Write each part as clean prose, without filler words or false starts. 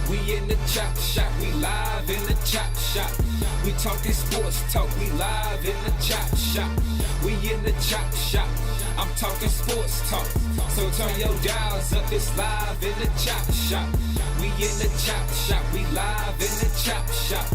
We in the chop shop, we live in the chop shop. We talking sports talk, we live in the chop shop. We in the chop shop, I'm talking sports talk. So turn your dials up, it's live in the chop shop. We in the chop shop, we live in the chop shop.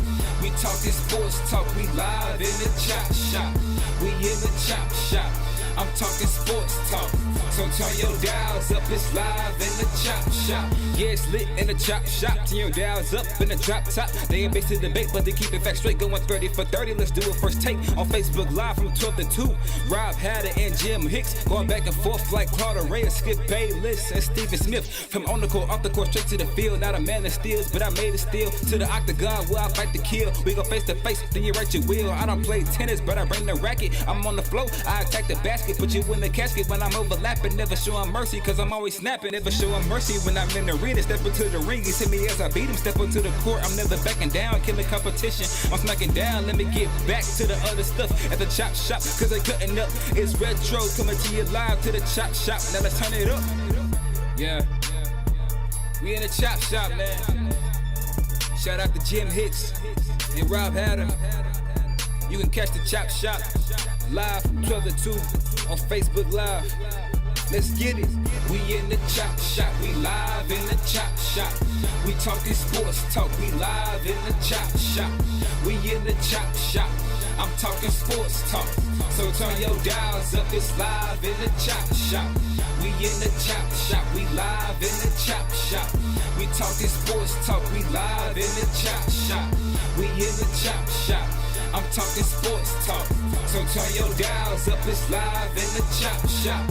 We talking sports talk, we live in the chop shop. We in the chop shop, I'm talking sports talk. So turn your dials up, it's live in the chop shop. Yeah, it's lit in the chop shop. Turn your dials up in the drop top. They ain't based to debate, but they keep it fact straight. Going 30 for 30. Let's do a first take on Facebook Live from 12 to 2. Rob Hatter and Jim Hicks going back and forth like Carter Ray, Skip Bayless, and Stephen Smith. From on the court, off the court, straight to the field. Not a man that steals, but I made it steal. To the octagon where I fight to kill. We go face to face, then you write your will. I don't play tennis, but I bring the racket. I'm on the floor, I attack the basket. Put you in the casket when I'm overlapping. Never showing mercy, cause I'm always snapping. Never showing mercy when I'm in the arena. Step into the ring, he hit me as I beat him. Step into the court, I'm never backing down. Killing competition, I'm smacking down. Let me get back to the other stuff at the chop shop, cause they cutting up. It's retro, coming to you live to the chop shop. Now let's turn it up. Yeah, we in the chop shop, man. Shout out to Jim Hicks and Rob Hatter. You can catch the chop shop live from 12 to 2 on Facebook Live. Let's get it. We in the chop shop, we live in the chop shop. We talking sports talk, we live in the chop shop. We in the chop shop, I'm talking sports talk. So turn your dials up, it's live in the chop shop. We in the chop shop, we live in the chop shop. We talking sports talk, we live in the chop shop. We in the chop shop, I'm talking sports talk. So turn your dials up, it's live in the chop shop.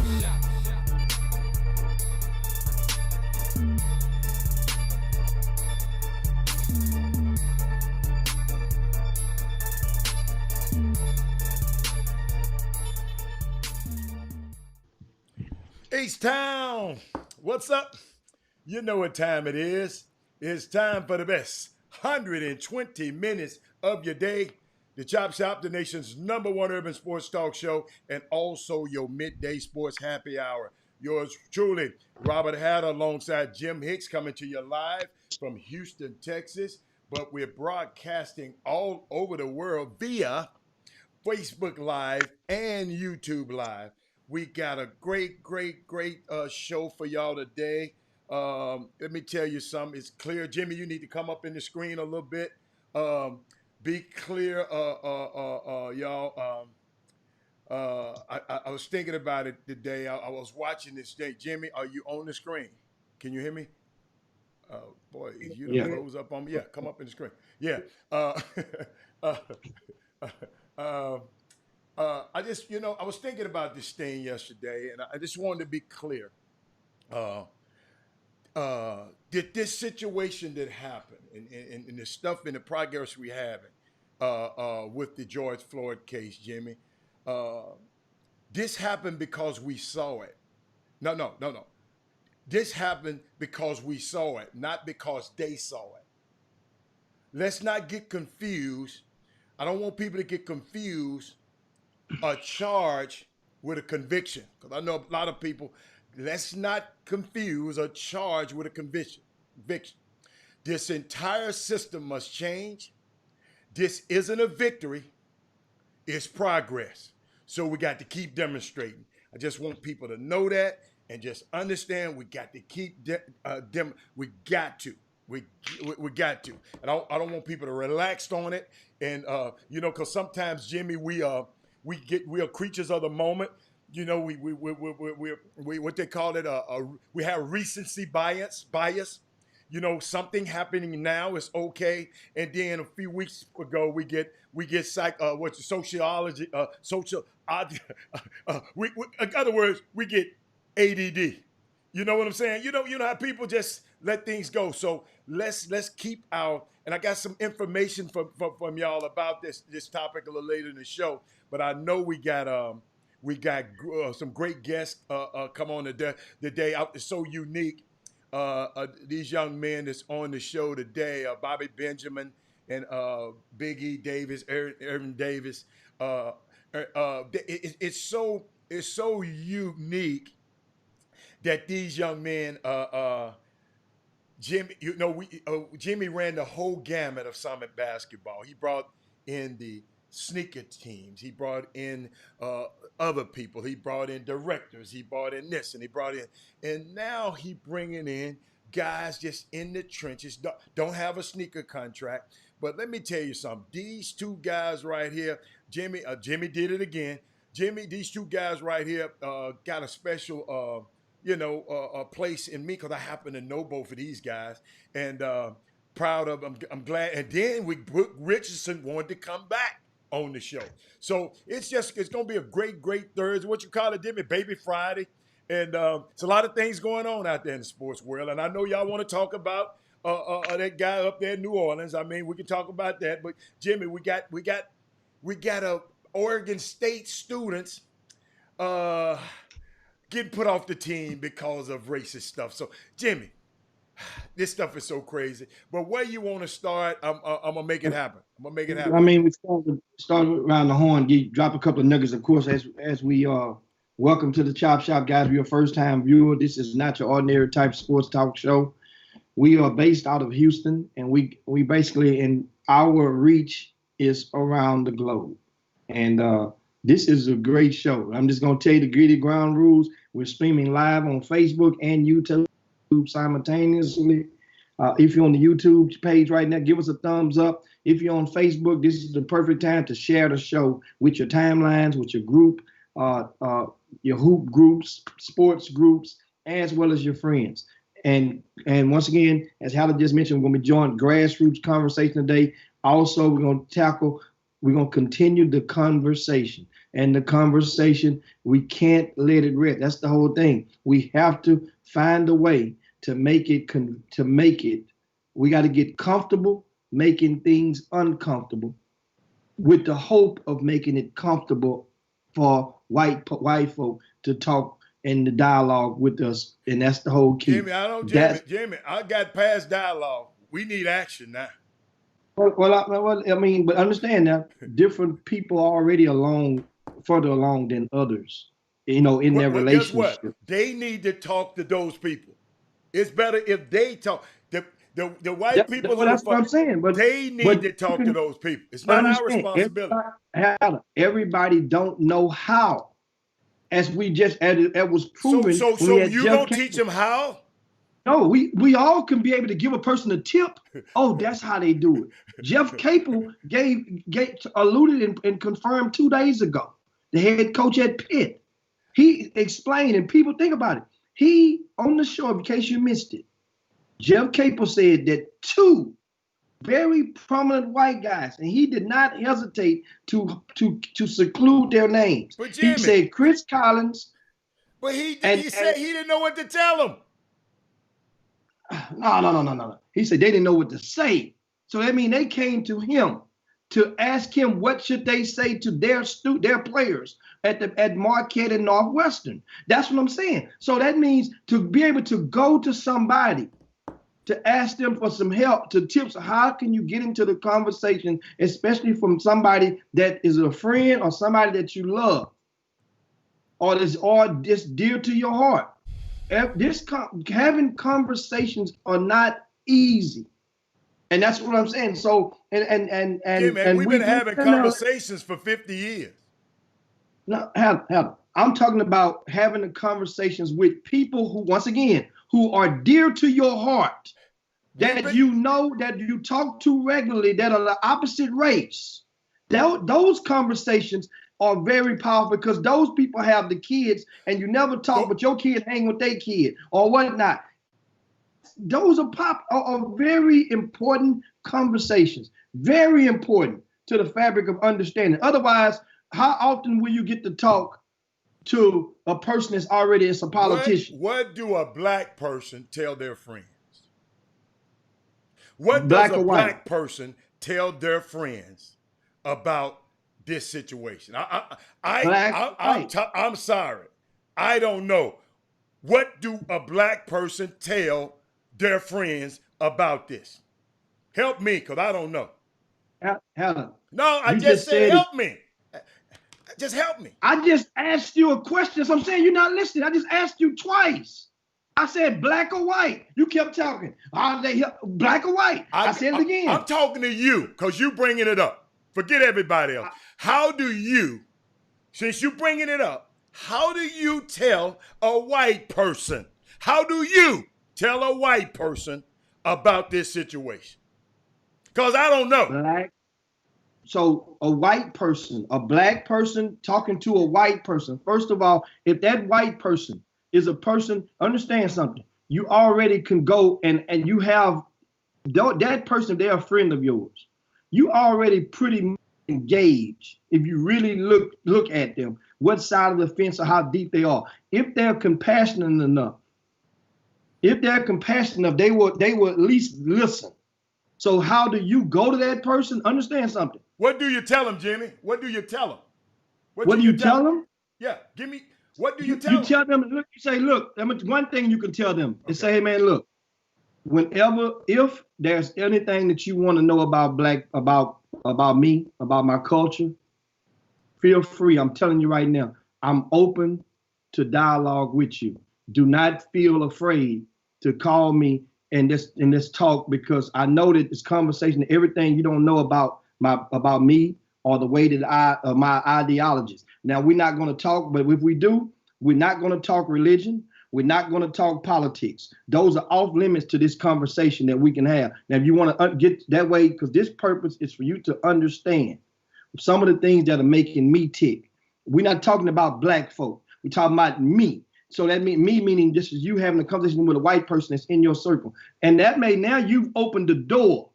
H-Town, what's up? You know what time it is. It's time for the best 120 minutes of your day. The Chop Shop, the nation's #1 urban sports talk show, and also your midday sports happy hour. Yours truly, Robert Hatter, alongside Jim Hicks, coming to you live from Houston, Texas. But we're broadcasting all over the world via Facebook Live and YouTube Live. We got a great show for y'all today. Let me tell you something. It's clear. Jimmy, you need to come up in the screen a little bit. Be clear, y'all. I was thinking about it today. I was watching this thing. Jimmy, are you on the screen? Can you hear me? Boy, you done Yeah. froze up on me. Yeah, come up in the screen. Yeah. Uh, uh, I just, I was thinking about this thing yesterday, and I just wanted to be clear. Did this situation that happened and the stuff and the progress we having with the George Floyd case, Jimmy, this happened because we saw it. No. This happened because we saw it, not because they saw it. Let's not get confused. I don't want people to get confused a charge with a conviction. Because I know a lot of people, let's not confuse a charge with a conviction. This entire system must change. This isn't a victory, it's progress. So we got to keep demonstrating. I just want people to know that and just understand we got to keep we got to. We got to. And I don't want people to relax on it. And because sometimes, Jimmy, we are creatures of the moment. We what they call it, we have recency bias. Something happening now is okay, and then a few weeks ago we get sociology, in other words, we get ADD. You know what I'm saying? You know how people just let things go. So let's keep and I got some information from y'all about this topic a little later in the show. But I know we got some great guests come on today. It's so unique. These young men that's on the show today, Bobby Benjamin and Big E Davis, Irvin Davis. It's so unique that these young men Jimmy, Jimmy ran the whole gamut of Summit basketball. He brought in the sneaker teams. He brought in other people. He brought in directors. He brought in this and he brought in, and now he bringing in guys just in the trenches. Don't have a sneaker contract. But let me tell you something. These two guys right here, Jimmy did it again. Jimmy, these two guys right here got a special a place in me because I happen to know both of these guys, and proud of them. I'm glad. And then Brooke Richardson wanted to come back on the show, so it's gonna be a great Thursday. What you call it, Jimmy? Baby Friday, and it's a lot of things going on out there in the sports world. And I know y'all want to talk about that guy up there in New Orleans. I mean, we can talk about that, but Jimmy, we got a Oregon State students. Getting put off the team because of racist stuff. So, Jimmy, this stuff is so crazy. But where you want to start, I'm gonna make it happen. I mean, we start around the horn. Drop a couple of nuggets, of course, as we welcome to the Chop Shop, guys. If you're a first-time viewer, this is not your ordinary type sports talk show. We are based out of Houston, and we basically, in our reach is around the globe. And this is a great show. I'm just going to tell you the gritty ground rules. We're streaming live on Facebook and YouTube simultaneously. If you're on the YouTube page right now, give us a thumbs up. If you're on Facebook, this is the perfect time to share the show with your timelines, with your group, your hoop groups, sports groups, as well as your friends. And once again, as Halle just mentioned, we're going to be joining grassroots conversation today. Also, we're going to continue the conversation. And the conversation, we can't let it rest. That's the whole thing. We have to find a way to make it. We got to get comfortable making things uncomfortable, with the hope of making it comfortable for white folk to talk in the dialogue with us. And that's the whole key. Jimmy, I got past dialogue. We need action now. Well, I mean, but understand now, different people are already further along than others, in their relationship. Guess what? They need to talk to those people. It's better if they talk. The white people. That's what I'm saying. But they need to talk to those people. It's not our responsibility. Everybody don't know how. As it was proven. So you don't teach them how? No, we all can be able to give a person a tip. Oh, that's how they do it. Jeff Capel alluded and confirmed 2 days ago, the head coach at Pitt. He explained, and people think about it. He, on the show, in case you missed it, Jeff Capel said that 2 very prominent white guys, and he did not hesitate to seclude their names. But Jimmy, he said Chris Collins. But he said he didn't know what to tell them. No. He said they didn't know what to say. So that means they came to him to ask him what should they say to their players at Marquette and Northwestern. That's what I'm saying. So that means to be able to go to somebody to ask them for some help, to tips. How can you get into the conversation, especially from somebody that is a friend or somebody that you love, or just dear to your heart? Having conversations are not easy, and that's what I'm saying. So we've been having conversations for 50 years. No, I'm talking about having the conversations with people who, once again, who are dear to your heart, that you talk to regularly, that are the opposite race. Those conversations are very powerful because those people have the kids and you never talk, but your kid hang with their kid or whatnot. Those are very important conversations, very important to the fabric of understanding. Otherwise, how often will you get to talk to a person that's already a politician? What do a black person tell their friends? What does a black person tell their friends about this situation? I'm sorry. I don't know. What do a black person tell their friends about this? Help me, because I don't know. Helen. No, I just said help me. Just help me. I just asked you a question. So I'm saying you're not listening. I just asked you twice. I said black or white. You kept talking. Are they black or white? I said it again. I'm talking to you because you bringing it up. Forget everybody else. How do you, since you bringing it up, how do you tell a white person? How do you tell a white person about this situation? Because I don't know. Black. So a white person, a black person talking to a white person. First of all, if that white person is a person, understand something. You already can go and you have that person, they're a friend of yours. You already pretty engaged if you really look at them, what side of the fence or how deep they are. If they're compassionate enough, they will at least listen. So how do you go to that person? Understand something. What do you tell them, Jimmy? What do you tell them? What do you tell them? Yeah, give me. What do you tell them? You tell them. Look, you say, look. One thing you can tell them is say, hey man, look. If there's anything that you want to know about about me, about my culture, feel free. I'm telling you right now. I'm open to dialogue with you. Do not feel afraid to call me and this talk, because I know that this conversation, everything you don't know about me or the way that my ideologies. Now we're not going to talk, but if we do, we're not going to talk religion. We're not going to talk politics. Those are off limits to this conversation that we can have. Now, if you want to get that way, because this purpose is for you to understand some of the things that are making me tick. We're not talking about black folk. We're talking about me. So that meaning just as you having a conversation with a white person that's in your circle. And that may, now you've opened the door.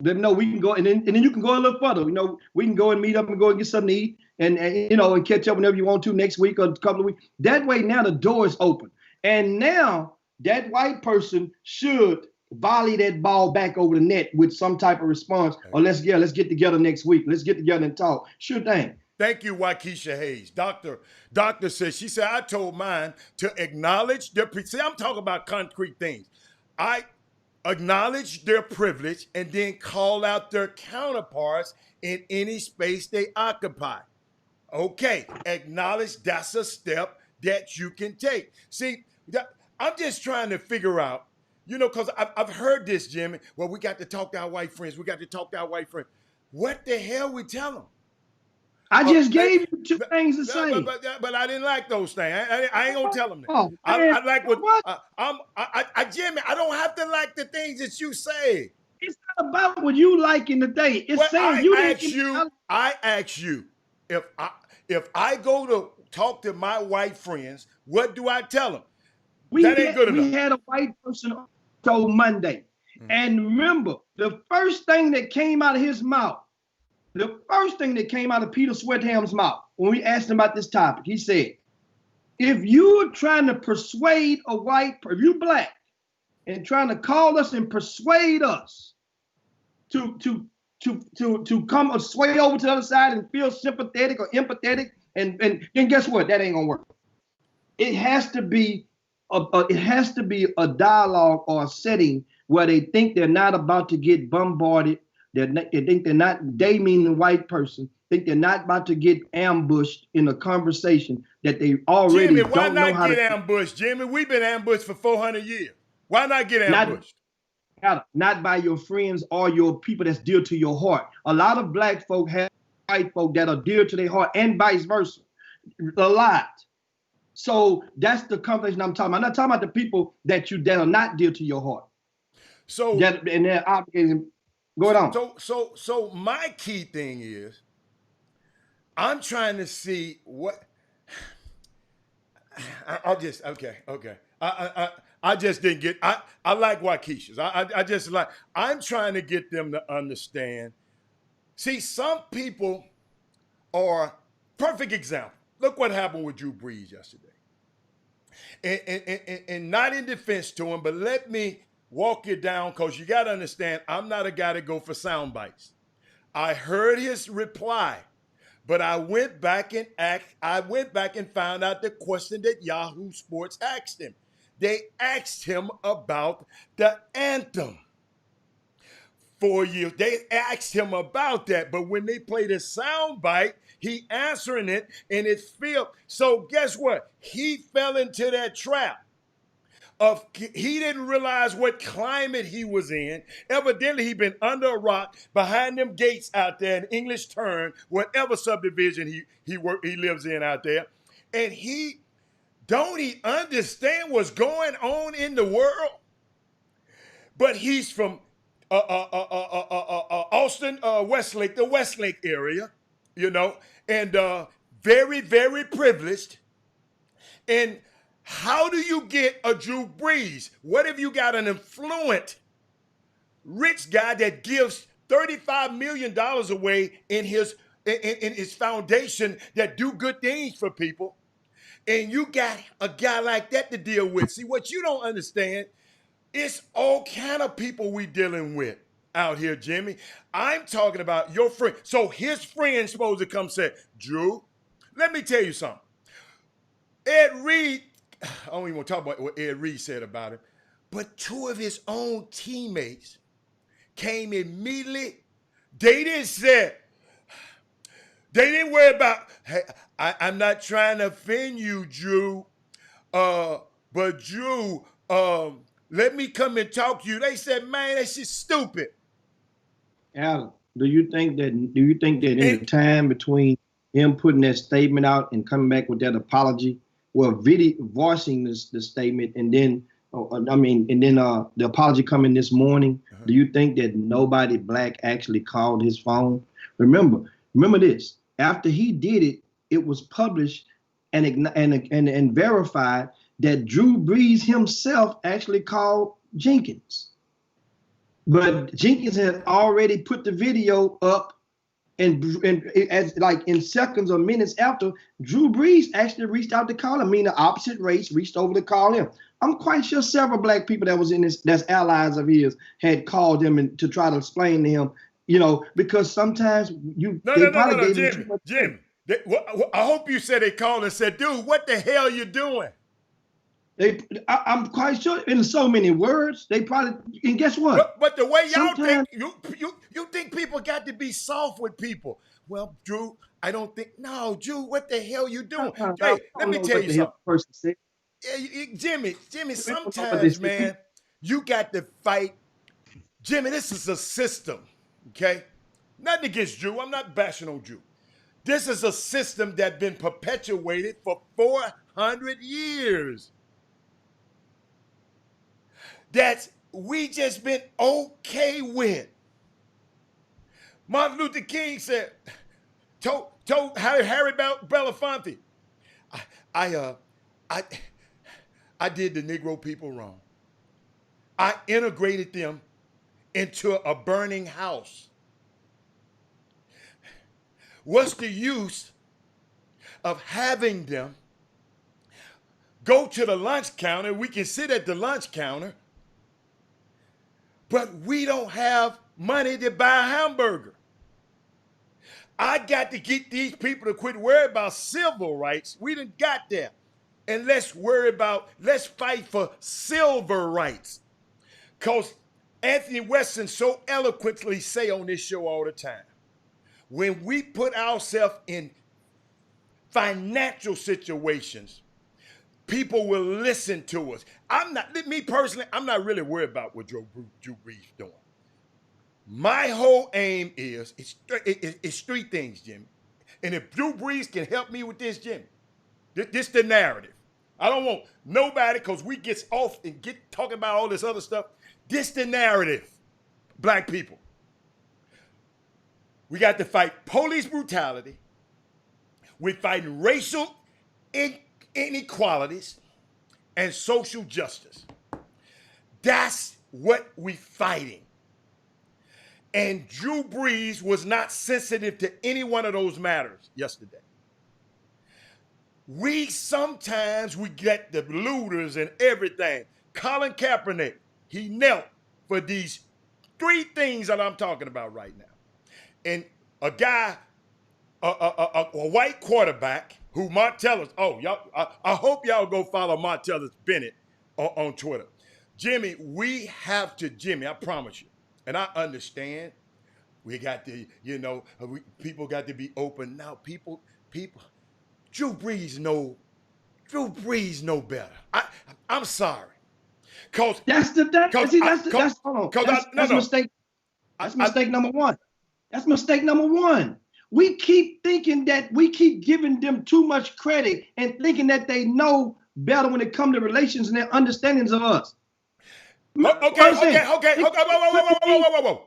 Let them know we can go, and then you can go a little further. We can go and meet up and go and get something to eat and catch up whenever you want to next week or a couple of weeks. That way now the door is open. And now that white person should volley that ball back over the net with some type of response. Okay. Or let's get together next week. Let's get together and talk. Sure thing. Thank you, Waukesha Hayes. Doctor says, she said, I told mine to acknowledge their, see, I'm talking about concrete things. I acknowledge their privilege and then call out their counterparts in any space they occupy. Okay, acknowledge that's a step that you can take. See, I'm just trying to figure out, because I've heard this, Jimmy. Well, we got to talk to our white friends. What the hell we tell them? I just gave you two things to say. But I didn't like those things. I ain't gonna tell them that. Oh, I like what Jimmy, I don't have to like the things that you say. It's not about what you like in the day. It's saying I ask you if I go to talk to my white friends, what do I tell them? That ain't good enough. We had a white person on Monday. And remember, the first thing that came out of his mouth, the first thing that came out of Peter Sweatham's mouth when we asked him about this topic, he said, if you're trying to persuade if you black and trying to call us and persuade us to come or sway over to the other side and feel sympathetic or empathetic, and guess what? That ain't gonna work. It has to be a dialogue or a setting where they think they're not about to get bombarded. They think they mean the white person, think they're not about to get ambushed in a conversation that they already Jimmy, don't know how to. Why not get ambushed, Jimmy? We've been ambushed for 400 years. Why not get ambushed? Not by your friends or your people that's dear to your heart. A lot of black folk have white folk that are dear to their heart, and vice versa. A lot. So that's the conversation I'm talking about. I'm not talking about the people that are not dear to your heart. So and they're obligated. Go on. So my key thing is, I'm trying to see what. I just didn't get. I like Waukesha's. I just like. I'm trying to get them to understand. See, some people are perfect example. Look what happened with Drew Brees yesterday. And not in defense to him, but let me walk you down, because you got to understand, I'm not a guy to go for sound bites. I heard his reply, but I went back and found out the question that Yahoo Sports asked him. They asked him about the anthem. 4 years, they asked him about that, but when they played a sound bite, he answering it, and it failed. So guess what? He fell into that trap. he didn't realize what climate he was in. Evidently, he been under a rock behind them gates out there in English Turn, whatever subdivision he lives in out there, and he understand what's going on in the world. But he's from Austin, Westlake, the Westlake area, and very, very privileged. And how do you get a Drew Brees? What if you got an affluent, rich guy that gives $35 million away in his foundation that do good things for people, and you got a guy like that to deal with? See, what you don't understand, it's all kind of people we dealing with out here, Jimmy. I'm talking about your friend. So his friend's supposed to come say, Drew, let me tell you something. Ed Reed, I don't even want to talk about what Ed Reed said about him, but two of his own teammates came immediately. They didn't worry about, hey, I'm not trying to offend you, Drew, but Drew, let me come and talk to you. They said, man, that shit's stupid. Alan, do you think that in the time between him putting that statement out and coming back with that apology, voicing the statement, and then the apology coming this morning, do you think that nobody black actually called his phone? Remember this. After he did it, it was published and verified that Drew Brees himself actually called Jenkins. But Jenkins had already put the video up, and as like in seconds or minutes after, Drew Brees actually reached out to call him. I mean, the opposite race reached over to call him. I'm quite sure several black people that was in this, that's allies of his, had called him and to try to explain to him, because sometimes Jim. I hope you said they called and said, dude, what the hell are you doing? I'm quite sure in so many words, they probably, and guess what? But the way y'all think, you think people got to be soft with people. Well, Drew, I don't think, no, Drew, what the hell you doing? Hey, let me tell you something. Jimmy, sometimes, man, you got to fight. Jimmy, this is a system, okay? Nothing against Drew. I'm not bashing on Drew. This is a system that's been perpetuated for 400 years. That we just been okay with. Martin Luther King told Harry Belafonte, I did the Negro people wrong. I integrated them into a burning house. What's the use of having them go to the lunch counter? We can sit at the lunch counter, but we don't have money to buy a hamburger. I got to get these people to quit worrying about civil rights. We done got there. And let's fight for civil rights. Because Anthony Weston so eloquently say on this show all the time, when we put ourselves in financial situations, people will listen to us. I'm not really worried about what Drew Brees doing. My whole aim is, it's three things, Jimmy. And if Drew Brees can help me with this, Jimmy, this the narrative. I don't want nobody, because we get off and get talking about all this other stuff. This the narrative, black people. We got to fight police brutality. We're fighting racial inequalities and social justice. That's what we're fighting. And Drew Brees was not sensitive to any one of those matters yesterday. Sometimes we get the looters and everything. Colin Kaepernick, he knelt for these three things that I'm talking about right now. And a guy, a white quarterback who Martellus, I hope y'all go follow Martellus Bennett on Twitter. Jimmy, I promise you, and I understand, we got to, people got to be open. Now, people, Drew Brees know better. I'm sorry. Cause That's the hold on. That's mistake. That's mistake number one. That's mistake number one. We keep thinking that we keep giving them too much credit and thinking that they know better when it comes to relations and their understandings of us. Okay.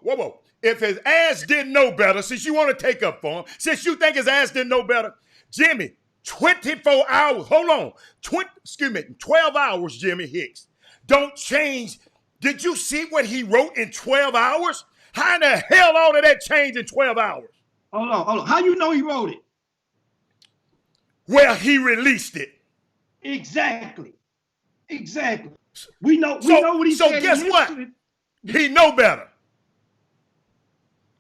Whoa. If his ass didn't know better, since you want to take up for him, since you think his ass didn't know better, Jimmy, 24 hours, 12 hours, Jimmy Hicks. Don't change. Did you see what he wrote in 12 hours? How in the hell all of that changed in 12 hours? Hold on. How you know he wrote it? Well, he released it. Exactly. We know what he said. So guess what? He know better.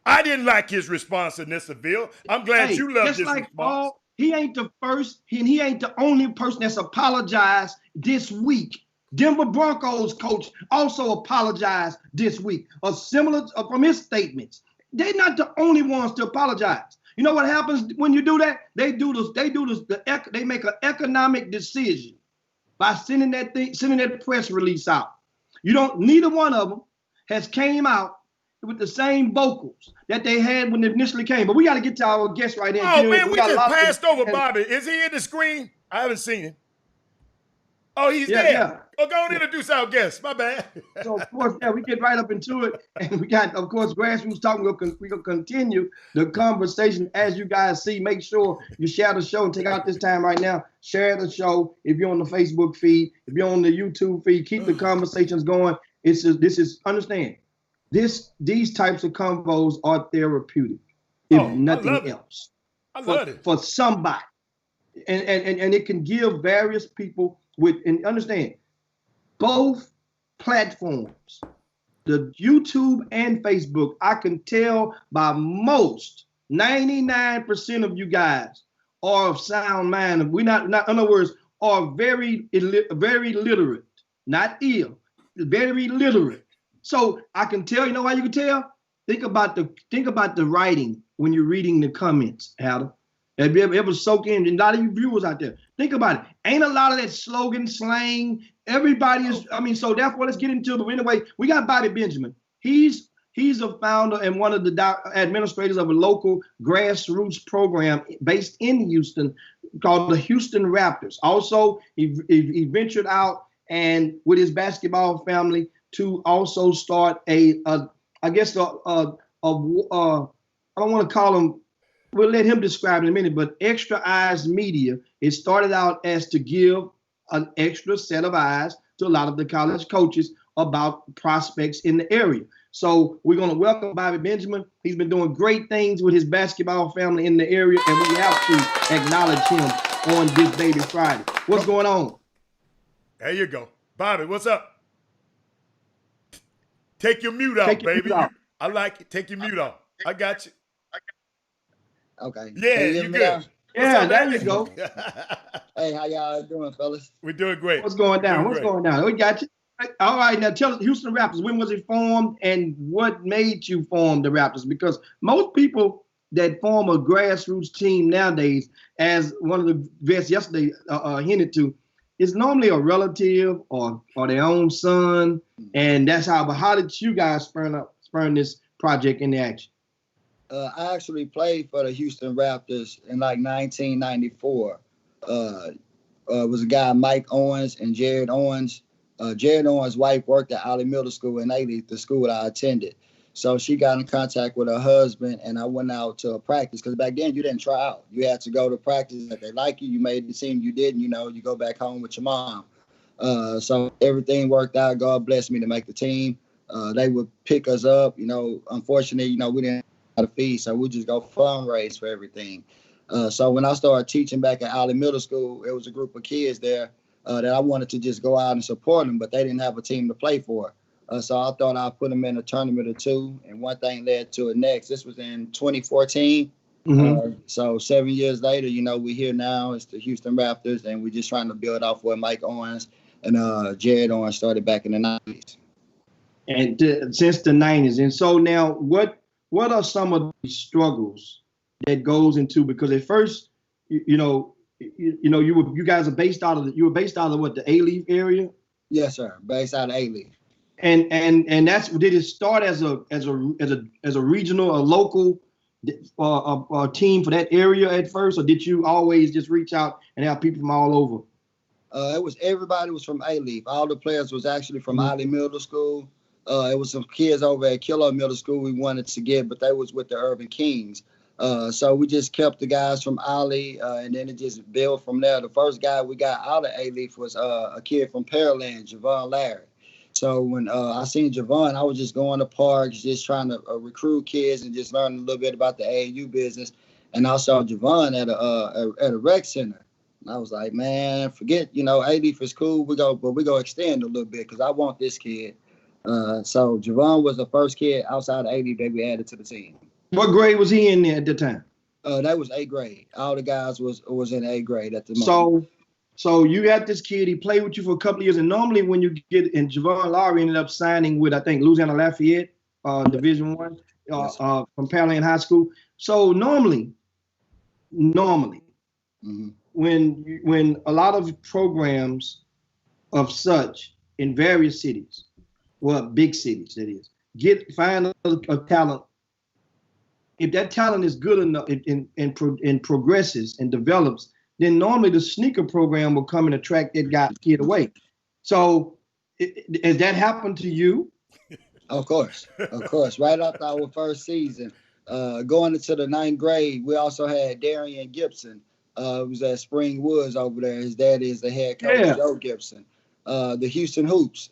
I didn't like his response in this Seville. I'm glad you loved his response. He ain't the first, and he ain't the only person that's apologized this week. Denver Broncos coach also apologized this week, similar from his statements. They're not the only ones to apologize. You know what happens when you do that? They make an economic decision by sending that press release out. Neither one of them has came out with the same vocals that they had when they initially came. But we got to get to our guest right now. Oh, man, we just passed over Bobby. Is he in the screen? I haven't seen him. Oh, he's there. Yeah. Oh, go and introduce our guest. My bad. So, of course, we get right up into it. And we got, of course, Grassroots Talk. We're going to continue the conversation. As you guys see, make sure you share the show and take out this time right now. Share the show. If you're on the Facebook feed, if you're on the YouTube feed, keep the conversations going. Understand, these types of convos are therapeutic, if nothing else. I love it. For somebody. And it can give various people and understand, both platforms, the YouTube and Facebook, I can tell by most 99% of you guys are of sound mind. We're not in other words, are very literate, not ill, very literate. So I can tell, you know why you can tell? Think about the writing when you're reading the comments, Adam. Have you ever soak in? A lot of you viewers out there, think about it. Ain't a lot of that slogan slang. Everybody is, so therefore let's get into it. But anyway, we got Bobby Benjamin. He's a founder and one of the administrators of a local grassroots program based in Houston called the Houston Raptors. Also, he ventured out and with his basketball family to also start I don't want to call him, we'll let him describe it in a minute, but Extra Eyes Media, it started out as to give an extra set of eyes to a lot of the college coaches about prospects in the area. So we're going to welcome Bobby Benjamin. He's been doing great things with his basketball family in the area, and we have to acknowledge him on this Baby Friday. What's going on? There you go. Bobby, what's up? Take your mute out, baby. I like it. Take your mute off. I got you. Okay. Yeah, you good. Yeah, there you go. Hey, how y'all doing, fellas? We're doing great. What's going down? Going down? We got you. All right, now tell us, Houston Raptors, when was it formed and what made you form the Raptors? Because most people that form a grassroots team nowadays, as one of the vets yesterday hinted to, is normally a relative or their own son. And that's how, but how did you guys spurn this project into action? I actually played for the Houston Raptors in like 1994. Was a guy, Mike Owens and Jared Owens. Jared Owens' wife worked at Ollie Middle School in Ely, the school I attended. So she got in contact with her husband, and I went out to a practice because back then you didn't try out. You had to go to practice. If they like you, you made the team. You didn't, you go back home with your mom. So everything worked out. God blessed me to make the team. They would pick us up. Unfortunately, we didn't have a fee, so we just go fundraise for everything. So when I started teaching back at Ollie Middle School, it was a group of kids there that I wanted to just go out and support them, but they didn't have a team to play for. So I thought I'd put them in a tournament or two, and one thing led to it next. This was in 2014. Mm-hmm. So 7 years later, we're here now. It's the Houston Raptors, and we're just trying to build off what Mike Owens and Jared Owens started back in the 90s. And since the 90s. And so now what are some of the struggles that goes into, because at first, you guys are based out of what, the A-Leaf area? Yes, sir. Based out of A-Leaf. And that's, did it start as a regional, a local team for that area at first, or did you always just reach out and have people from all over? It was everybody was from A-Leaf. All the players was actually from Ollie Middle School. It was some kids over at Kilo Middle School we wanted to get, but they was with the Urban Kings. So we just kept the guys from Ollie, and then it just built from there. The first guy we got out of A-Leaf was a kid from Pearland, Javon Larry. So when I seen Javon, I was just going to parks, just trying to recruit kids and just learn a little bit about the AAU business. And I saw Javon at a rec center. And I was like, man, forget, A-Leaf is cool. We go extend a little bit because I want this kid. So Javon was the first kid outside of A-Leaf that we added to the team. What grade was he in there at the time? That was 8th grade. All the guys was in 8th grade at the moment. So you got this kid, he played with you for a couple of years, and normally when you get, and Javon Lowry ended up signing with, I think, Louisiana Lafayette, Division I, Yes. from Pearland High School. So normally, when a lot of programs of such in various cities, well, big cities that is, find a talent. If that talent is good enough and progresses and develops, then normally the sneaker program will come and attract that kid away. So has that happened to you? Of course. Right after our first season, going into the 9th grade, we also had Darian Gibson. Who was at Spring Woods over there. His dad is the head coach, Joe Gibson. The Houston Hoops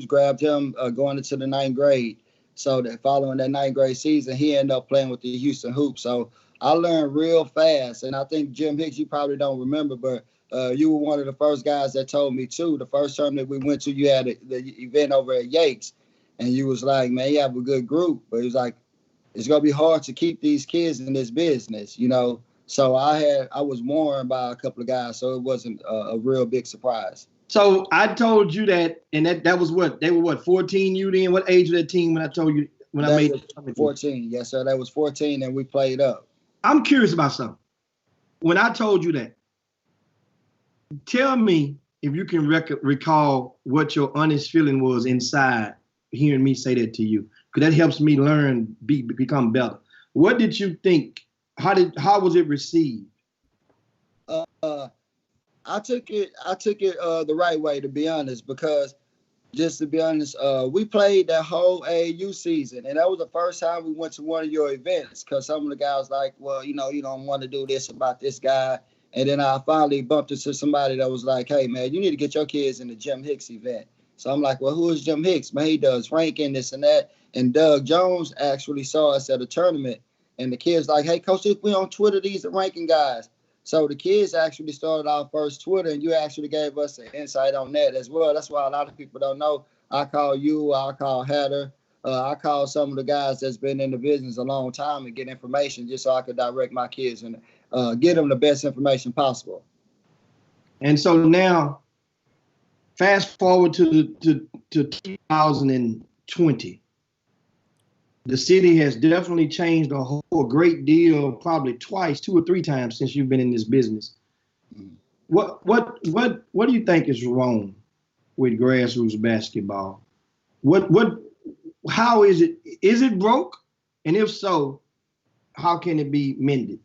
grabbed him going into the 9th grade. So that following that 9th grade season, he ended up playing with the Houston Hoops. So I learned real fast. And I think Jim Hicks, you probably don't remember, but you were one of the first guys that told me too. The first time that we went to, you had the event over at Yakes, and you was like, man, you have a good group. But it was like, it's gonna be hard to keep these kids in this business, So I was warned by a couple of guys, so it wasn't a real big surprise. So I told you that, and that was what, they were 14 you then? What age was that team when I told you, when I made it? 14, yes, sir. That was 14, and we played up. I'm curious about something. When I told you that, tell me if you can recall what your honest feeling was inside hearing me say that to you, because that helps me learn, become better. What did you think? How was it received? I took it the right way, to be honest, because just to be honest, we played that whole AAU season, and that was the first time we went to one of your events, because some of the guys like, well, you don't want to do this about this guy. And then I finally bumped into somebody that was like, hey, man, you need to get your kids in the Jim Hicks event. So I'm like, well, who is Jim Hicks? Man, he does ranking, this and that. And Doug Jones actually saw us at a tournament, and the kids like, hey, Coach, we on Twitter, these are ranking guys. So the kids actually started our first Twitter, and you actually gave us an insight on that as well. That's why a lot of people don't know. I call you, I call Hatter, I call some of the guys that's been in the business a long time and get information just so I could direct my kids and get them the best information possible. And so now, fast forward to 2020. The city has definitely changed a great deal, probably twice, 2 or 3 times since you've been in this business. What do you think is wrong with grassroots basketball? How is it? Is it broke? And if so, how can it be mended?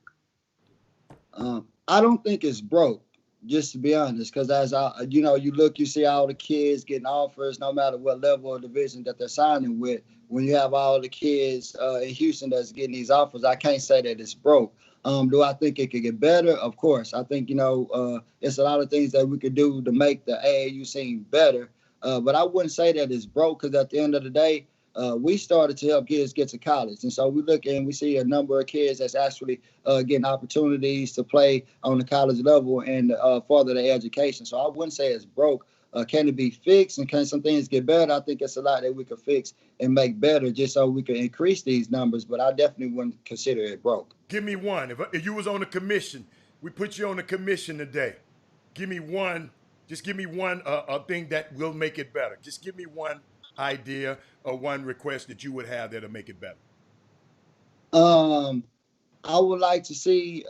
I don't think it's broke, just to be honest, because as you see all the kids getting offers, no matter what level of division that they're signing with. When you have all the kids in Houston that's getting these offers, I can't say that it's broke. Do I think it could get better? Of course. I think, it's a lot of things that we could do to make the AAU scene better. But I wouldn't say that it's broke, because at the end of the day, we started to help kids get to college. And so we look and we see a number of kids that's actually getting opportunities to play on the college level and further their education. So I wouldn't say it's broke. Can it be fixed, and can some things get better? I think it's a lot that we could fix and make better just so we can increase these numbers, but I definitely wouldn't consider it broke. Give me one. If you was on the commission, we put you on the commission today. Give me one. Just give me one thing that will make it better. Just give me one idea or one request that you would have that'll make it better. I would like to see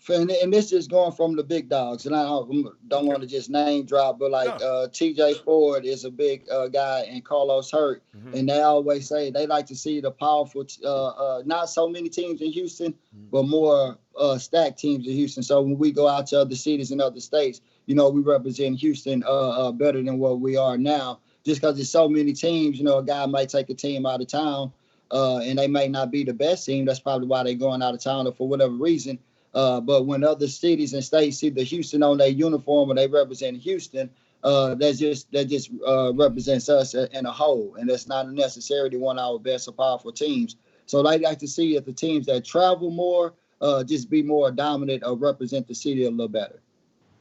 and this is going from the big dogs, and I don't want to just name drop, but like T.J. Ford is a big guy, and Carlos Hurt, and they always say they like to see the powerful, not so many teams in Houston, but more stacked teams in Houston. So when we go out to other cities and other states, we represent Houston better than what we are now, just because there's so many teams. A guy might take a team out of town, and they may not be the best team. That's probably why they're going out of town or for whatever reason. But when other cities and states see the Houston on their uniform or they represent Houston, that just represents us in a whole, and that's not necessarily one of our best or powerful teams. So they like to see if the teams that travel more just be more dominant or represent the city a little better.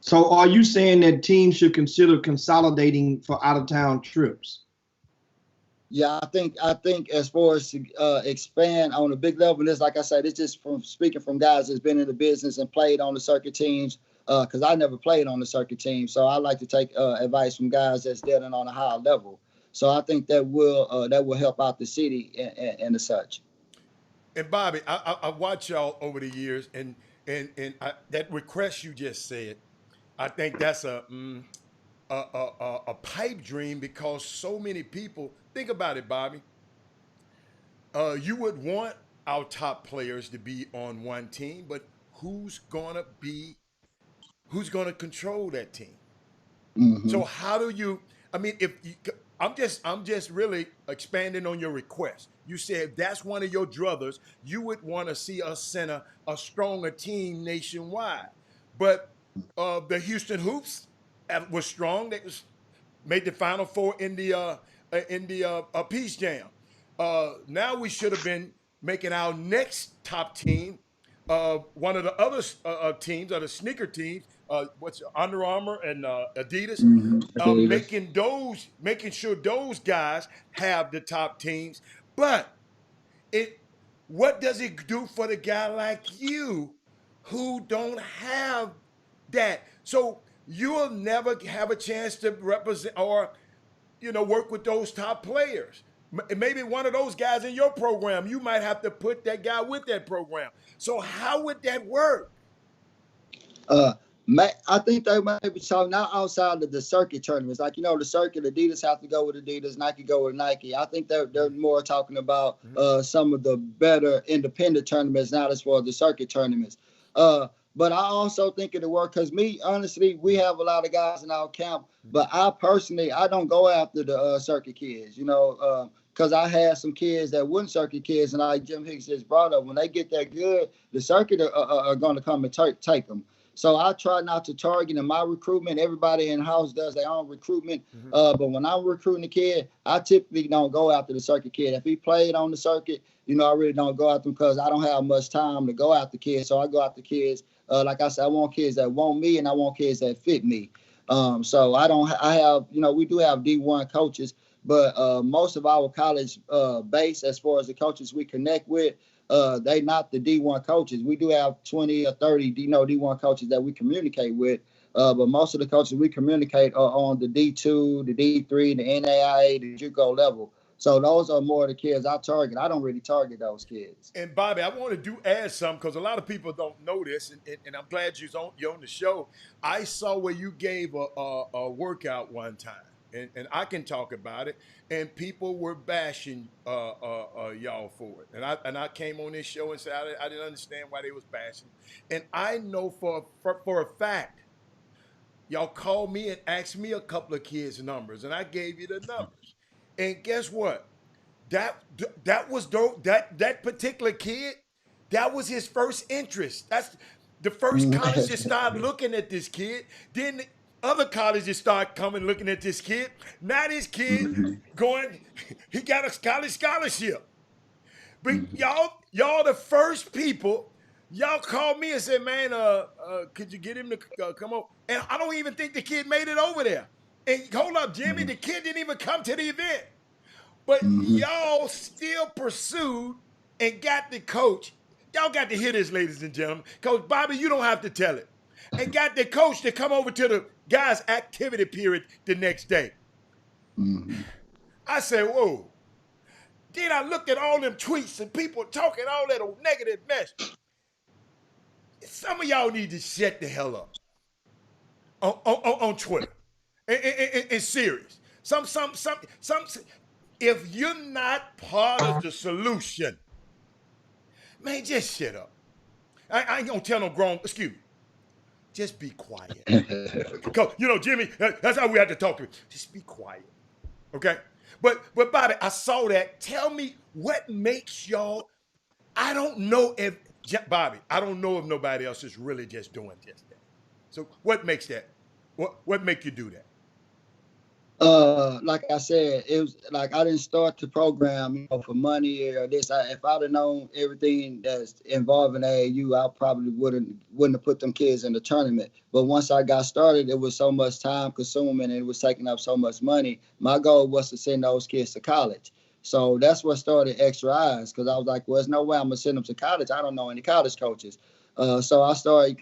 So are you saying that teams should consider consolidating for out-of-town trips? Yeah, I think as far as to expand on a big level, and this, like I said, it's just from speaking from guys that's been in the business and played on the circuit teams, because I never played on the circuit team. So I like to take advice from guys that's dealing on a higher level. So I think that will help out the city and such. And Bobby, I watch y'all over the years, and that request you just said, I think that's a pipe dream, because so many people think about it, Bobby. You would want our top players to be on one team, but who's gonna control that team? So how do you? I mean, I'm just really expanding on your request. You said that's one of your druthers. You would want to see us send a stronger team nationwide, but the Houston Hoops was strong. They made the Final Four in the Peace Jam. Now we should have been making our next top team. One of the other teams, or the sneaker teams, Under Armour and Adidas, making sure those guys have the top teams. But what does it do for the guy like you who don't have that? So you'll never have a chance to represent or, work with those top players. Maybe one of those guys in your program, you might have to put that guy with that program. So how would that work? I think they might be talking now outside of the circuit tournaments. Like, the circuit, Adidas have to go with Adidas, Nike go with Nike. I think they're more talking about some of the better independent tournaments, not as far as the circuit tournaments. But I also think it'll work, because honestly, we have a lot of guys in our camp, but I don't go after the circuit kids, because I had some kids that weren't circuit kids, and like Jim Hicks just brought up, when they get that good, the circuit are going to come and take them. So I try not to target in my recruitment. Everybody in the house does their own recruitment. But when I'm recruiting a kid, I typically don't go after the circuit kid. If he played on the circuit, I really don't go after him, because I don't have much time to go after kids. So I go after kids. Like I said, I want kids that want me, and I want kids that fit me. So we do have D1 coaches, but most of our college base, as far as the coaches we connect with, they not the D1 coaches. We do have 20 or 30 D1 coaches that we communicate with, but most of the coaches we communicate are on the D2, the D3, the NAIA, the JUCO level. So those are more the kids I target. I don't really target those kids. And Bobby, I want to add something, because a lot of people don't know this, and I'm glad you're on the show. I saw where you gave a workout one time, and I can talk about it, and people were bashing y'all for it. And I came on this show and said I didn't understand why they was bashing. And I know for a fact, y'all called me and asked me a couple of kids' numbers, and I gave you the numbers. And guess what? That was dope. That particular kid, that was his first interest. That's the first college that started looking at this kid. Then other colleges start coming looking at this kid. Now this kid he got a college scholarship. But y'all the first people. Y'all called me and said, man, could you get him to come over? And I don't even think the kid made it over there. And hold up, Jimmy, the kid didn't even come to the event. But y'all still pursued and got the coach. Y'all got to hear this, ladies and gentlemen. Coach Bobby, you don't have to tell it. And got the coach to come over to the guys' activity period the next day. I said, whoa. Then I looked at all them tweets and people talking all that negative mess. some of y'all need to shut the hell up on Twitter. And serious. Some. If you're not part of the solution, man, just shut up. I ain't gonna tell no grown. Excuse me. Just be quiet. Because, Jimmy, that's how we have to talk to him. Just be quiet. Okay? But Bobby, I saw that. Tell me what makes y'all. I don't know if nobody else is really just doing just that. So what makes that? What make you do that? Like I said, it was like I didn't start the program, for money or this. If I'd have known everything that's involved in AAU, I probably wouldn't have put them kids in the tournament. But once I got started, it was so much time consuming and it was taking up so much money. My goal was to send those kids to college. So that's what started Extra Eyes, because I was like, well, there's no way I'm gonna send them to college. I don't know any college coaches. So I started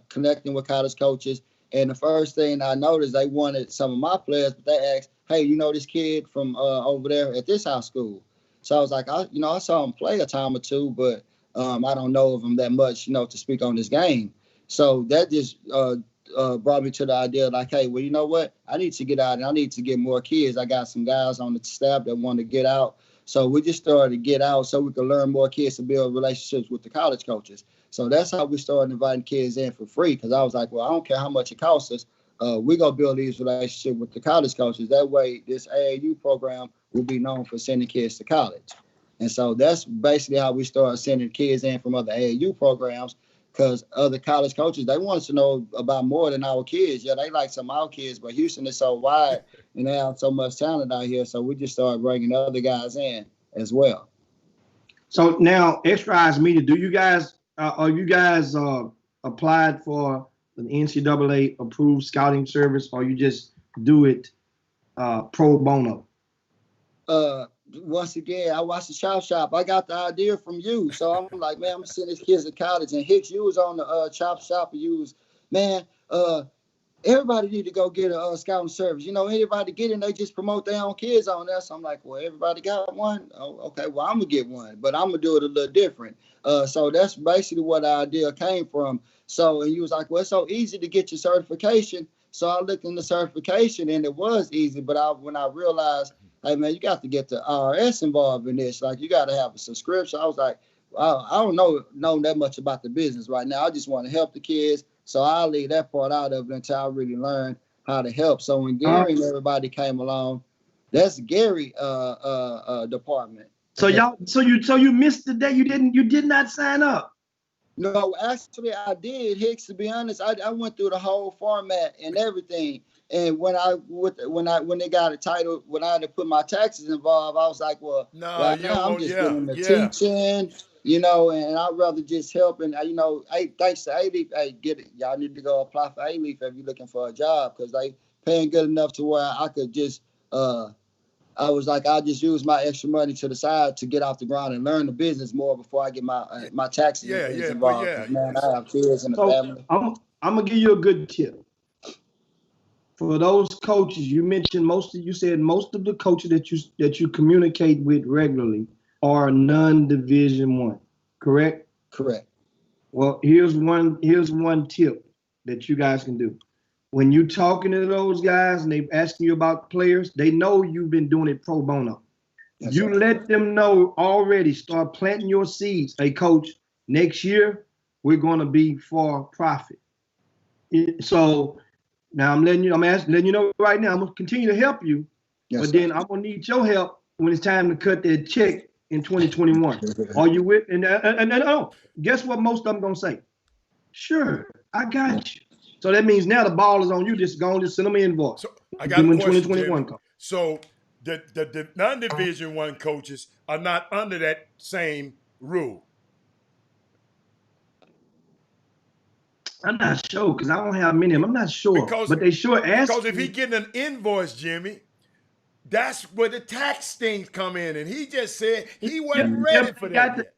connecting with college coaches. And the first thing I noticed, they wanted some of my players, but they asked, hey, this kid from over there at this high school? So I was like, I saw him play a time or two, but I don't know of him that much, to speak on this game. So that just brought me to the idea like, hey, well, you know what? I need to get out and I need to get more kids. I got some guys on the staff that want to get out. So we just started to get out so we could learn more kids to build relationships with the college coaches. So that's how we started inviting kids in for free, because I was like, well, I don't care how much it costs us. We're going to build these relationships with the college coaches. That way, this AAU program will be known for sending kids to college. And so that's basically how we started sending kids in from other AAU programs, because other college coaches, they want us to know about more than our kids. Yeah, they like some of our kids, but Houston is so wide and they have so much talent out here. So we just started bringing other guys in as well. So now, Extra Eyes Media, do you guys are you guys applied for an NCAA approved scouting service, or you just do it pro bono? Once again, I watched the Chop Shop. I got the idea from you. So I'm like, man, I'm going to send these kids to college. And Hicks, you was on the Chop Shop. And you was, man, everybody need to go get a scouting service. Anybody get in, they just promote their own kids on there. So I'm like, well, everybody got one? Oh, okay, well, I'm going to get one. But I'm going to do it a little different. So that's basically what the idea came from. So, and you was like, well, it's so easy to get your certification. So I looked in the certification, and it was easy. But when I realized, hey, man, you got to get the IRS involved in this. Like, you got to have a subscription. I was like, I don't know that much about the business right now. I just want to help the kids. So I'll leave that part out of it until I really learn how to help. So when Gary and everybody came along, that's Gary department. So you missed the day. You did not sign up. No, actually I did, Hicks. To be honest, I went through the whole format and everything. And when they got a title, when I had to put my taxes involved, I was like, well, right now I'm just getting the teaching, and I'd rather just help. And thanks to A-Leaf, get it. Y'all need to go apply for A-Leaf if you're looking for a job, because they paying good enough to where I could just I was like, I'll just use my extra money to the side to get off the ground and learn the business more before I get my taxes involved. Man, I have kids in the family. I'm gonna give you a good tip. For those coaches, you mentioned most of the coaches that you communicate with regularly are non-Division I, correct? Correct. Well, here's one tip that you guys can do. When you're talking to those guys and they asking you about players, they know you've been doing it pro bono. Yes, you let them know already. Start planting your seeds. Hey, coach, next year we're going to be for profit. So now I'm letting you know right now. I'm gonna continue to help you, but then I'm gonna need your help when it's time to cut that check in 2021. Are you with? And guess what? Most of them gonna say, "Sure, I got you." So that means now the ball is on you. Just go and just send them an invoice. So I got a question, 2021 comes. So the non-Division I coaches are not under that same rule. I'm not sure because I don't have many of them. I'm not sure, but they sure ask. Because if he getting an invoice, Jimmy, that's where the tax things come in, and he just said he wasn't ready for that yet.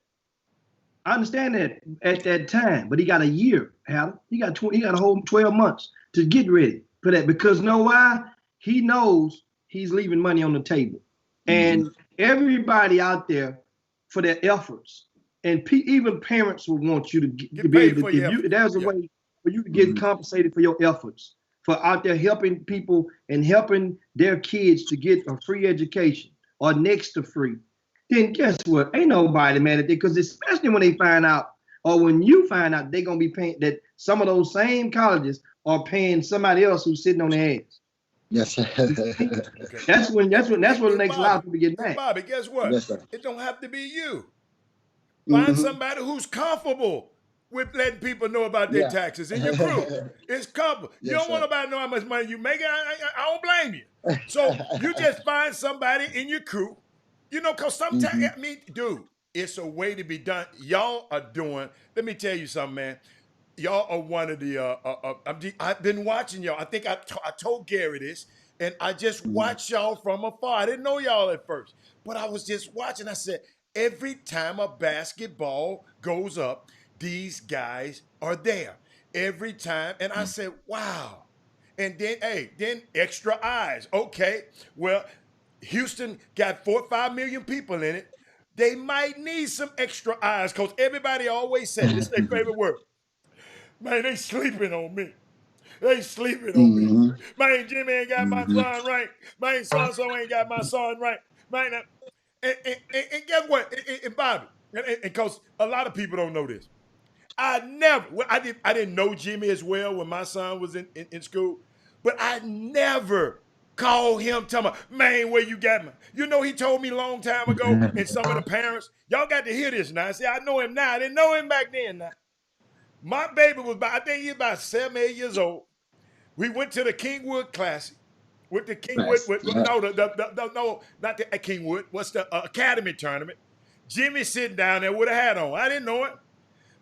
I understand that at that time, but he got a year, Adam. He got a whole 12 months to get ready for that, because know why? He knows he's leaving money on the table. And everybody out there for their efforts and even parents would want you to Get be paid able for to. your effort. There's a Yeah. way for you to get compensated for your efforts, for out there helping people and helping their kids to get a free education or next to free. Then guess what? Ain't nobody mad at it, because especially when they find out, or when you find out they're gonna be paying, that some of those same colleges are paying somebody else who's sitting on their ass. Yes, sir. Okay. That's what And makes a lot of people get and mad. Bobby, guess what? Yes, sir. It don't have to be you. Find Mhm. somebody who's comfortable with letting people know about their Yeah. taxes in your crew. It's comfortable. You Yes, don't want sir. nobody to know how much money you make. I don't blame you. So you just find somebody in your crew, you know, because sometimes, I mean, dude, it's a way to be done. Y'all are doing, let me tell you something, man. Y'all are one of the, I've been watching y'all. I think I told Gary this, and I just watched y'all from afar. I didn't know y'all at first, but I was just watching. I said, every time a basketball goes up, these guys are there. Every time. And I said, wow. And then, hey, then extra eyes. Okay, well, Houston got 4 or 5 million people in it. They might need some extra eyes, because everybody always say, this is their favorite word. Man, they sleeping on me. They sleeping on me. Mhm. Man, Jimmy ain't got my son right. Man, so-and-so ain't got my son right. Man, and guess what? And Bobby, and because a lot of people don't know this. I didn't know Jimmy as well when my son was in school, but I never called him, tell me, man, where you got me? You know, he told me a long time ago, and some of the parents, y'all got to hear this now. See, I know him now. I didn't know him back then now. My baby was about, I think he was about 7, 8 years old. We went to the Kingwood Classic. With the Kingwood, no, not the Kingwood. What's the Academy tournament? Jimmy sitting down there with a hat on. I didn't know it.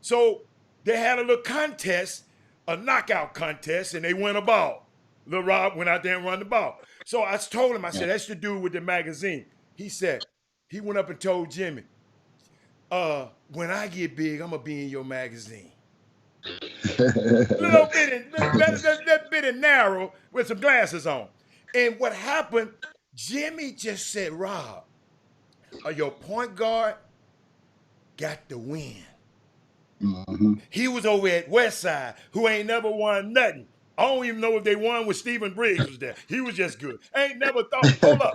So they had a little contest, a knockout contest, and they won a ball. Lil Rob went out there and run the ball. So I told him, I said, that's the dude with the magazine. He said, he went up and told Jimmy, when I get big, I'm going to be in your magazine. little bit of narrow with some glasses on. And what happened, Jimmy just said, Rob, your point guard got the win. Mhm. He was over at Westside, who ain't never won nothing. I don't even know if they won when Stephen Briggs was there. He was just good. I ain't never thought, hold up.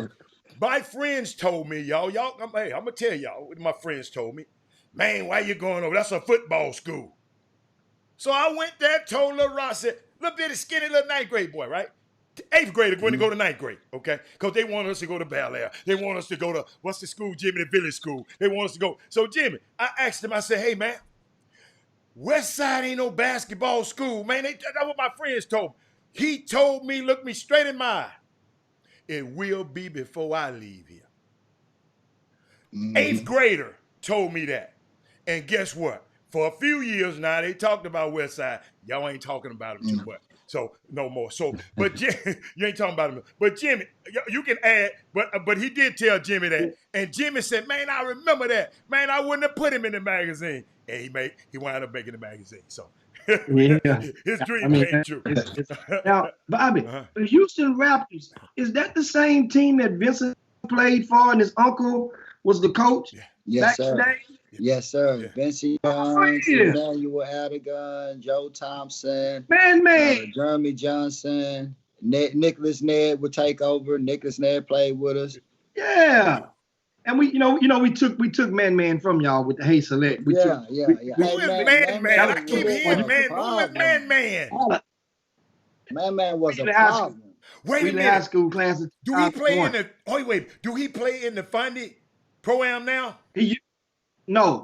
My friends told me, hey, I'm going to tell y'all what my friends told me. Man, why you going over? That's a football school. So I went there, told Lil Ross, said, little bitty skinny little 9th grade boy, right? 8th grader going to go to 9th grade, okay? Because they want us to go to Bel Air. They want us to go to, what's the school, Jimmy, the village school. They want us to go. So Jimmy, I asked him, I said, hey, man, Westside ain't no basketball school, man. That's what my friends told me. He told me, look me straight in my eye. It will be before I leave here. 8th grader told me that. And guess what? For a few years now, they talked about Westside. Y'all ain't talking about him too much. So no more. So, but you ain't talking about him. But Jimmy, you can add, but he did tell Jimmy that. And Jimmy said, man, I remember that. Man, I wouldn't have put him in the magazine. And he wound up making the magazine. So Yeah. his dream came true. Now, Bobby, the Houston Raptors, is that the same team that Vincent played for and his uncle was the coach? Yes, back sir. today? Yes, sir. Yeah. Vincent Young, Emmanuel Adigan, Joe Thompson, Man. Jeremy Johnson, Nicholas Ned would take over. Nicholas Ned played with us. Yeah. And we took Man from y'all with the Hey Select. Yeah. Who is Man? I keep hearing Man. Who is Man? Man was a We high school. problem. Wait We a the high minute. school class. Do he play in the? Oh wait. Do he play in the Fundy Pro-Am now? No.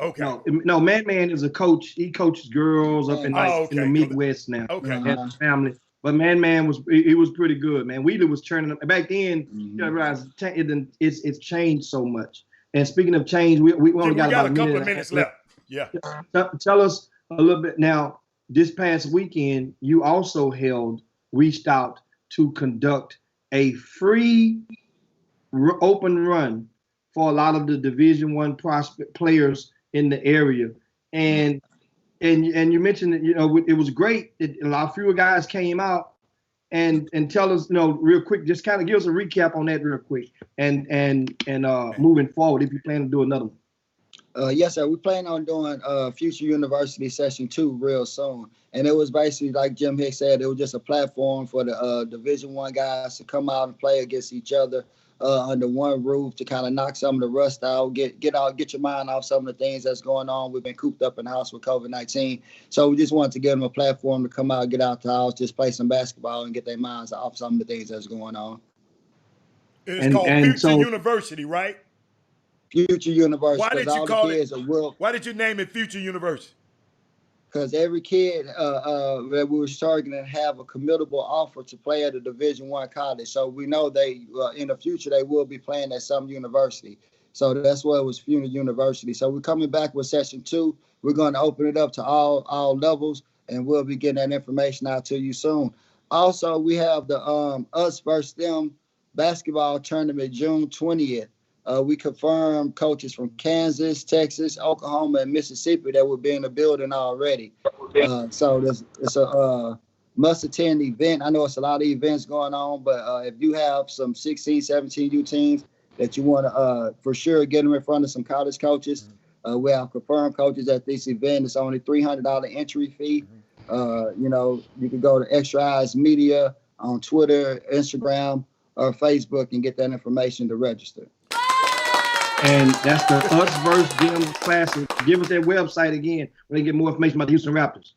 Okay. No. Man is a coach. He coaches girls up in in the Midwest now. Okay. Has family. But Man was pretty good, man. Wheeler was turning up. Back then, you know, realize it's changed so much. And speaking of change, we only got about a couple of minutes left. Yeah. Tell us a little bit now. This past weekend, you also reached out to conduct a free open run for a lot of the Division I prospect players in the area, and you mentioned that, you know, it was great. A lot fewer guys came out, and tell us, you know, real quick, just kind of give us a recap on that real quick, and moving forward, if you plan to do another one. Yes, sir. We plan on doing Future University Session 2 real soon. And it was basically like Jim Hicks said, it was just a platform for the Division One guys to come out and play against each other under one roof to kind of knock some of the rust out, get your mind off some of the things that's going on. We've been cooped up in the house with COVID-19. So we just wanted to give them a platform to come out, get out the house, just play some basketball and get their minds off some of the things that's going on. It's called Future University, right? Future University. Why did you all call the kids it? Are real, Why did you name it Future University? because every kid that we were targeting have a commutable offer to play at a Division One college. So we know they in the future they will be playing at some university. So that's why it was Future University. So we're coming back with Session 2. We're going to open it up to all levels, and we'll be getting that information out to you soon. Also, we have the Us versus Them basketball tournament June 20th. We confirmed coaches from Kansas, Texas, Oklahoma, and Mississippi that will be in the building already. So it's a must-attend event. I know it's a lot of events going on, but if you have some 16, 17U teams that you want to for sure get them in front of some college coaches, we have confirmed coaches at this event. It's only $300 entry fee. You can go to Extra Eyes Media on Twitter, Instagram, or Facebook and get that information to register. And that's the Us versus Them Classic. Give us their website again when they get more information about the Houston Raptors.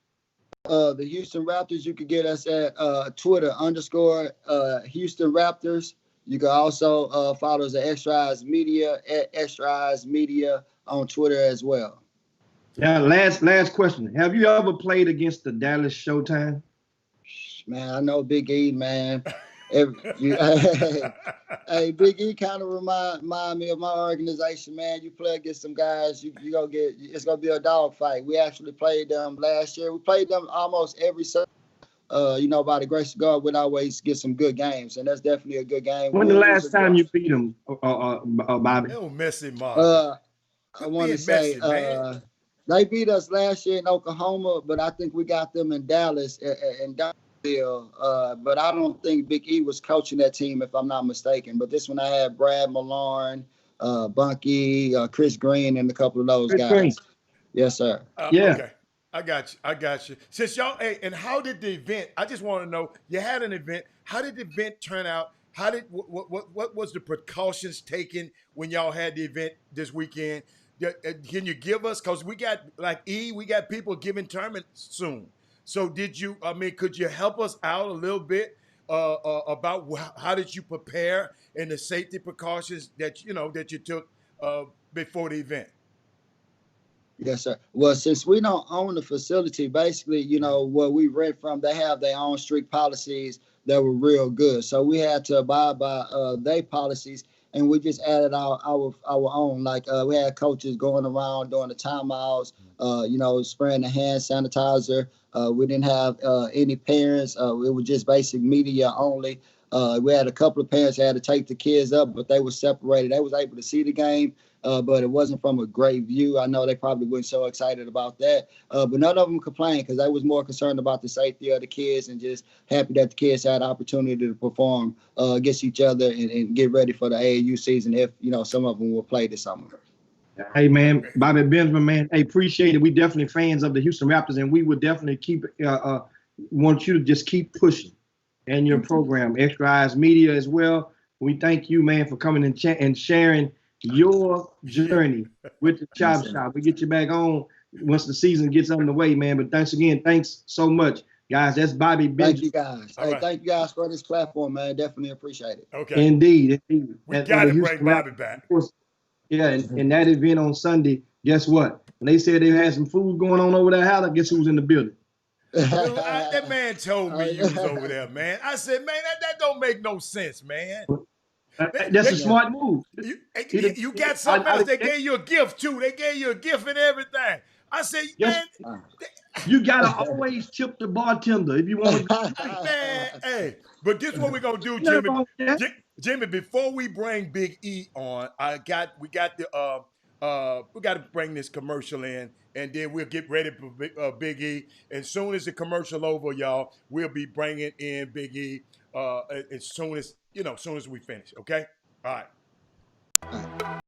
The Houston Raptors, you can get us at Twitter _Houston Raptors. You can also follow us at Extra Eyes Media, at Extra Eyes Media on Twitter as well. Now, last question. Have you ever played against the Dallas Showtime? Man, I know Big E, man. Hey, Big E kind of remind me of my organization, man. You play against some guys, you gonna get, it's gonna be a dog fight. We actually played them last year. We played them almost every Sunday. By the grace of God, we'd always get some good games, and that's definitely a good game. When the last time you beat them, Bobby? Oh, messy, Mark. I want to say they beat us last year in Oklahoma, but I think we got them in Dallas and but I don't think Big E was coaching that team, if I'm not mistaken. But this one I had Brad Malone, Bunky, Chris Green, and a couple of those guys. Green. Yes, sir. Yeah. Okay. I got you. Since y'all, and how did the event? I just want to know. You had an event. How did the event turn out? What was the precautions taken when y'all had the event this weekend? Can you give us? Because we got we got people giving tournaments soon. So could you help us out a little bit about how did you prepare and the safety precautions that you took before the event? Yes, sir. Well, since we don't own the facility, basically, where we rent from, they have their own strict policies that were real good. So we had to abide by their policies, and we just added our own. Like we had coaches going around during the timeouts, spraying the hand sanitizer. We didn't have any parents. It was just basic media only. We had a couple of parents that had to take the kids up, but they were separated. They was able to see the game, but it wasn't from a great view. I know they probably weren't so excited about that, but none of them complained because they was more concerned about the safety of the kids and just happy that the kids had the opportunity to perform against each other and get ready for the AAU season if, some of them will play this summer. Hey, man, Bobby Benjamin, man, hey, appreciate it. We definitely fans of the Houston Raptors, and we would definitely want you to just keep pushing and your program, Extra Eyes Media as well. We thank you, man, for coming and sharing your journey with the Chop Shop. We get you back on once the season gets underway, man. But thanks so much, guys. That's Bobby Benjamin. Thank you, guys. Thank you guys for this platform, man. Definitely appreciate it. Okay. Indeed. We got to bring Bobby back. Yeah, and that event on Sunday, guess what? When they said they had some food going on over there, how? Guess who was in the building? That man told me you was over there, man. I said, man, that don't make no sense, man. That's a smart move. You got something else. They gave you a gift, too. They gave you a gift and everything. I said, man. You got to always tip the bartender if you want to. Man, hey. But this is what we're going to do, Jimmy. Jimmy, before we bring Big E on, we got to bring this commercial in, and then we'll get ready for Big E. As soon as the commercial over, y'all, we'll be bringing in Big E as soon as we finish. Okay. All right.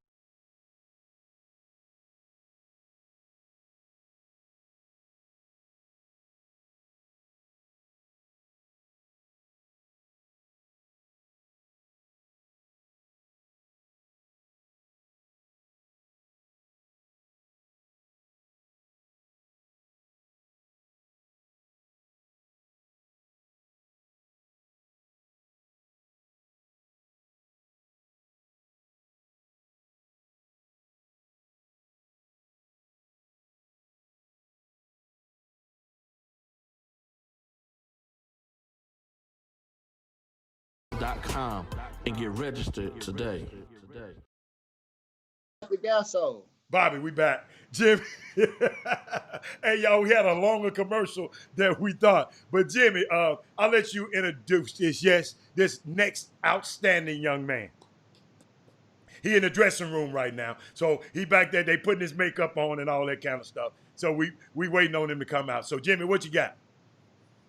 chopshop.com and get registered today. Picasso. Bobby, we back. Jimmy. Hey, y'all, we had a longer commercial than we thought. But Jimmy, I'll let you introduce this next outstanding young man. He in the dressing room right now. So he back there, they putting his makeup on and all that kind of stuff. So we waiting on him to come out. So Jimmy, what you got?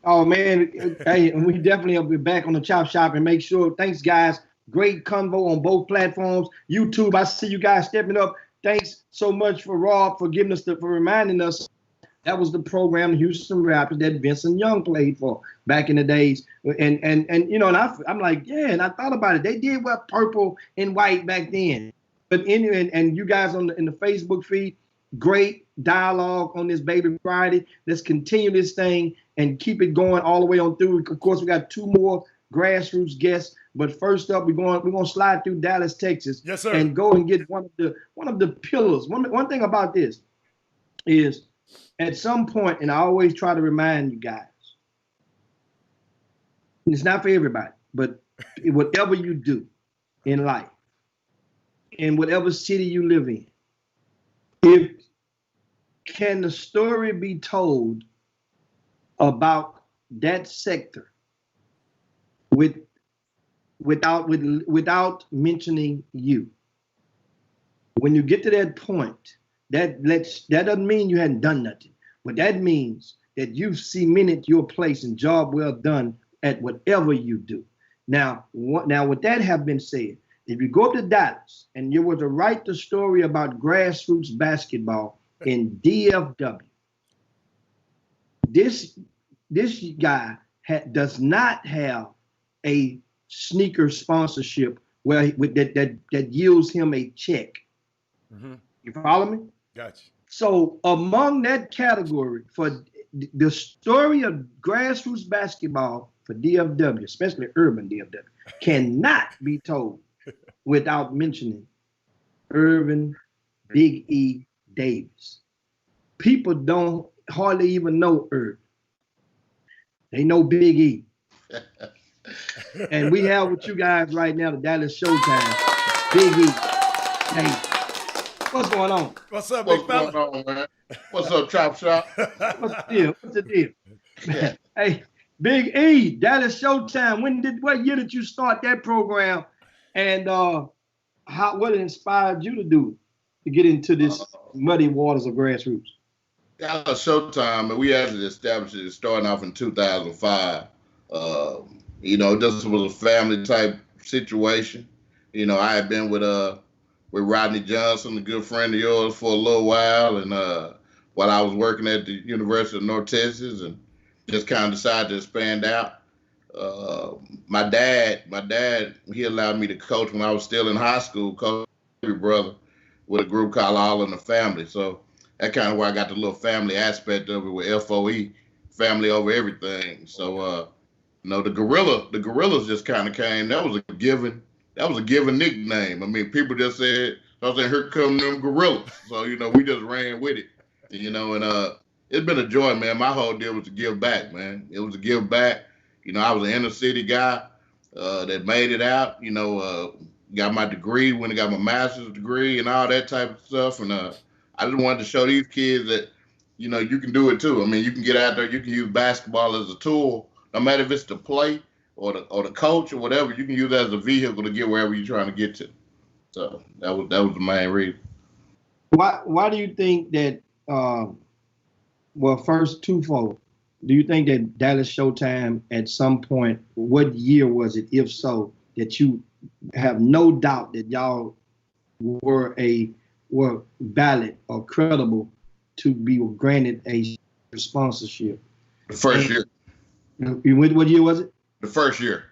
Oh man, hey, we definitely will be back on the Chop Shop and make sure. Thanks, guys. Great convo on both platforms. YouTube, I see you guys stepping up. Thanks so much for Rob for giving us for reminding us that was the program, the Houston Raptors, that Vincent Young played for back in the days. And you know, and I'm like, yeah, and I thought about it. They did wear purple and white back then. But and you guys in the Facebook feed, great dialogue on this Baby Friday. Let's continue this thing and keep it going all the way on through. Of course, we got 2 more grassroots guests. But first up, we're going to slide through Dallas, Texas, yes, sir, and go and get one of the pillars. One thing about this is, at some point, and I always try to remind you guys, and it's not for everybody, but whatever you do in life, in whatever city you live in, can the story be told about that sector without mentioning you? When you get to that point, that doesn't mean you hadn't done nothing, but that means that you've cemented your place and job well done at whatever you do. Now, with that have been said, if you go up to Dallas and you were to write the story about grassroots basketball in DFW, this guy does not have a sneaker sponsorship where that yields him a check. Mm-hmm. You follow me? Gotcha. So among that category, for the story of grassroots basketball for DFW, especially urban DFW, cannot be told without mentioning Irvin Big E Davis. People don't hardly even know Irvin. They know Big E. And we have with you guys right now the Dallas Showtime, Big E. Hey, what's going on? What's up, What's big fella? going on, man? What's up, Chop Shop? What's the deal? What's the deal? Hey, Big E, Dallas Showtime. What year did you start that program? And what inspired you to get into this muddy waters of grassroots? Dallas Showtime, and we actually established it starting off in 2005. You know, this was a family type situation. You know, I had been with Rodney Johnson, a good friend of yours, for a little while, and while I was working at the University of North Texas, and just kind of decided to expand out. My dad, he allowed me to coach when I was still in high school, coach my brother with a group called All in the Family. So that's kind of where I got the little family aspect of it with FOE, family over everything. So, you know, the Gorillas just kind of came. That was a given nickname. I mean, people just said, I was saying, here come them Gorillas. So, you know, we just ran with it, you know, and it's been a joy, man. My whole deal was to give back, man. It was to give back. You know, I was an inner city guy that made it out, you know, got my degree, went and got my master's degree and all that type of stuff. And I just wanted to show these kids that, you know, you can do it too. I mean, you can get out there, you can use basketball as a tool, no matter if it's to play or the coach or whatever. You can use that as a vehicle to get wherever you're trying to get to. So that was the main reason. Why do you think that? Well, first, twofold. Do you think that Dallas Showtime at some point, what year was it, if so, that you have no doubt that y'all were valid or credible to be granted a sponsorship? The first year. What year was it? The first year.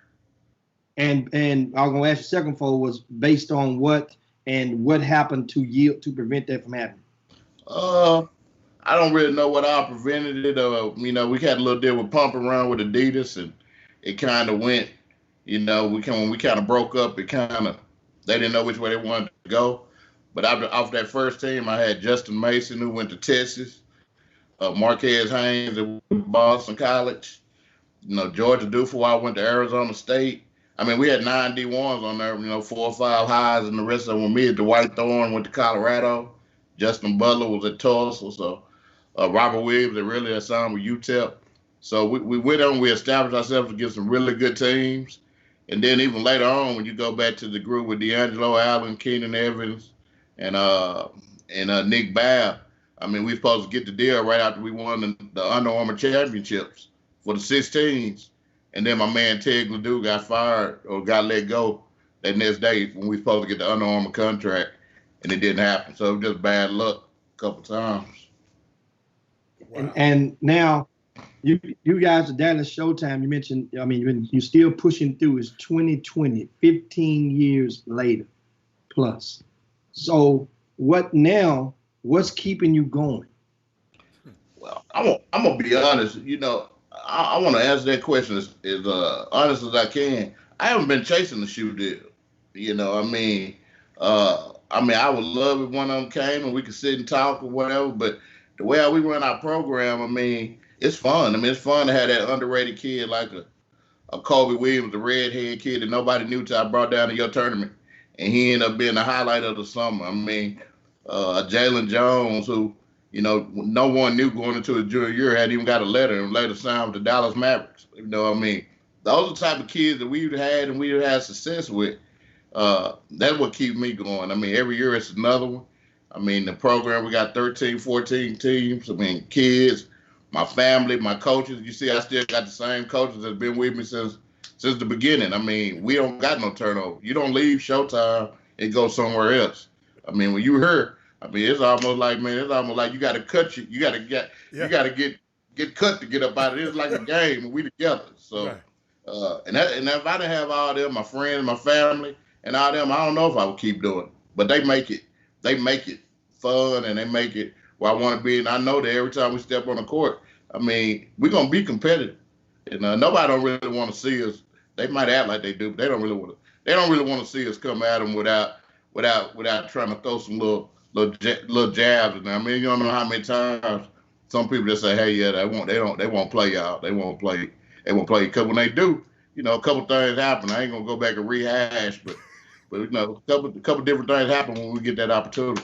And I was gonna ask you second fold was based on what and what happened to prevent that from happening? I don't really know what all prevented it. You know, we had a little deal with Pump and Run with Adidas, and it kind of went, you know, when we kind of broke up, they didn't know which way they wanted to go. But off that first team, I had Justin Mason, who went to Texas, Marquez Haynes at Boston College, you know, Georgia Dufo, I went to Arizona State, I mean, we had 9 D1s on there, 4 or 5 highs, and the rest of them were me. Dwight Thorne went to Colorado. Justin Butler was at Tulsa. So Robert Williams, they really had signed with UTEP. So we went on, we established ourselves to get some really good teams. And then even later on, when you go back to the group with D'Angelo Allen, Keenan Evans, and Nick Babb, I mean, we were supposed to get the deal right after we won the Under Armour championships for the 16s. And then my man Ted Ledoux got fired or got let go that next day when we were supposed to get the Under Armour contract, and it didn't happen. So it was just bad luck a couple times. Wow. And now you guys are Dallas Showtime. You mentioned, I mean, you're still pushing through. It's 2020, 15 years later plus. So what now? What's keeping you going? Well, I'm gonna be honest. I want to answer that question as honest as I can. I haven't been chasing the shoe deal. I would love if one of them came and we could sit and talk or whatever. But the way we run our program, it's fun. It's fun to have that underrated kid like a Kobe Williams, the redhead kid that nobody knew till I brought down to your tournament, and he ended up being the highlight of the summer. Jalen Jones, who no one knew going into his junior year, hadn't even got a letter and later signed with the Dallas Mavericks. Those are the type of kids that we've had and we've had success with. That's what keeps me going. Every year it's another one. The program, we got 13, 14 teams. Kids, my family, my coaches. You see, I still got the same coaches that's been with me since the beginning. We don't got no turnover. You don't leave Showtime and go somewhere else. When you heard, it's almost like you got to cut you. You got to get cut to get up out of it. It's like a game, and we together. So, right. And if I didn't have all them, my friends, my family, and all them, I don't know if I would keep doing it. But they make it fun, and they make it where I want to be. And I know that every time we step on the court, we're gonna be competitive. And nobody don't really want to see us. They might act like they do, but they don't really want to. They don't really want to see us come at them without trying to throw some little jabs. And you don't know how many times some people just say, "Hey, yeah, they won't play y'all. They won't play. Because when they do, a couple things happen. I ain't gonna go back and rehash, but a couple different things happen when we get that opportunity.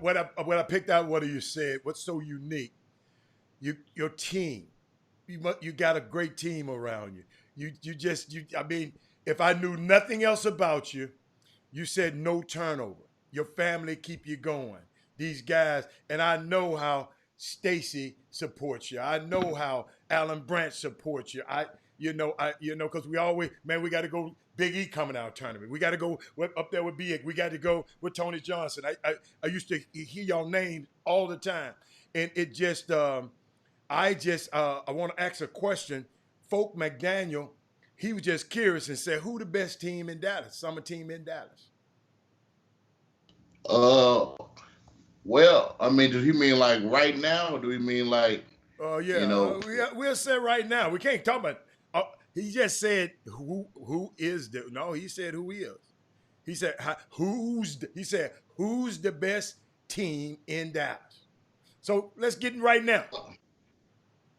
What I picked out what you said. What's so unique? Your team. You got a great team around you. If I knew nothing else about you, you said no turnover. Your family keep you going. These guys, and I know how Stacy supports you. I know how Alan Branch supports you. Because we always, we got to go. Big E coming out tournament. We got to go up there with Big. We got to go with Tony Johnson. I used to hear y'all names all the time, and it just I want to ask a question. Folk McDaniel, he was just curious and said, "Who the best team in Dallas? Summer team in Dallas?" Well, do you mean like right now, or do we mean like? We'll say right now. We can't talk about. He just said who is the? No, he said who is. He said who's the best team in Dallas. So let's get in right now.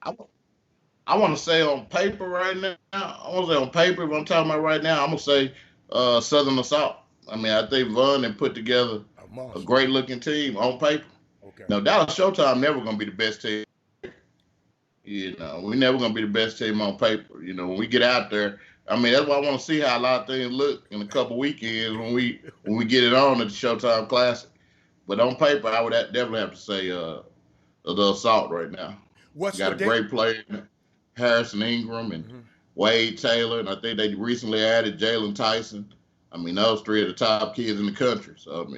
I want to say on paper right now. I want to say on paper. If I'm talking about right now, I'm gonna say Southern Assault. I think Vaughn and put together a great looking team on paper. Okay. Now Dallas Showtime never gonna be the best team. We're never gonna be the best team on paper. When we get out there, that's why I want to see how a lot of things look in a couple weekends when we get it on at the Showtime Classic. But on paper, I would definitely have to say the Assault right now. Got a great player, Harrison Ingram and Wade Taylor, and I think they recently added Jalen Tyson. Those three are the top kids in the country. So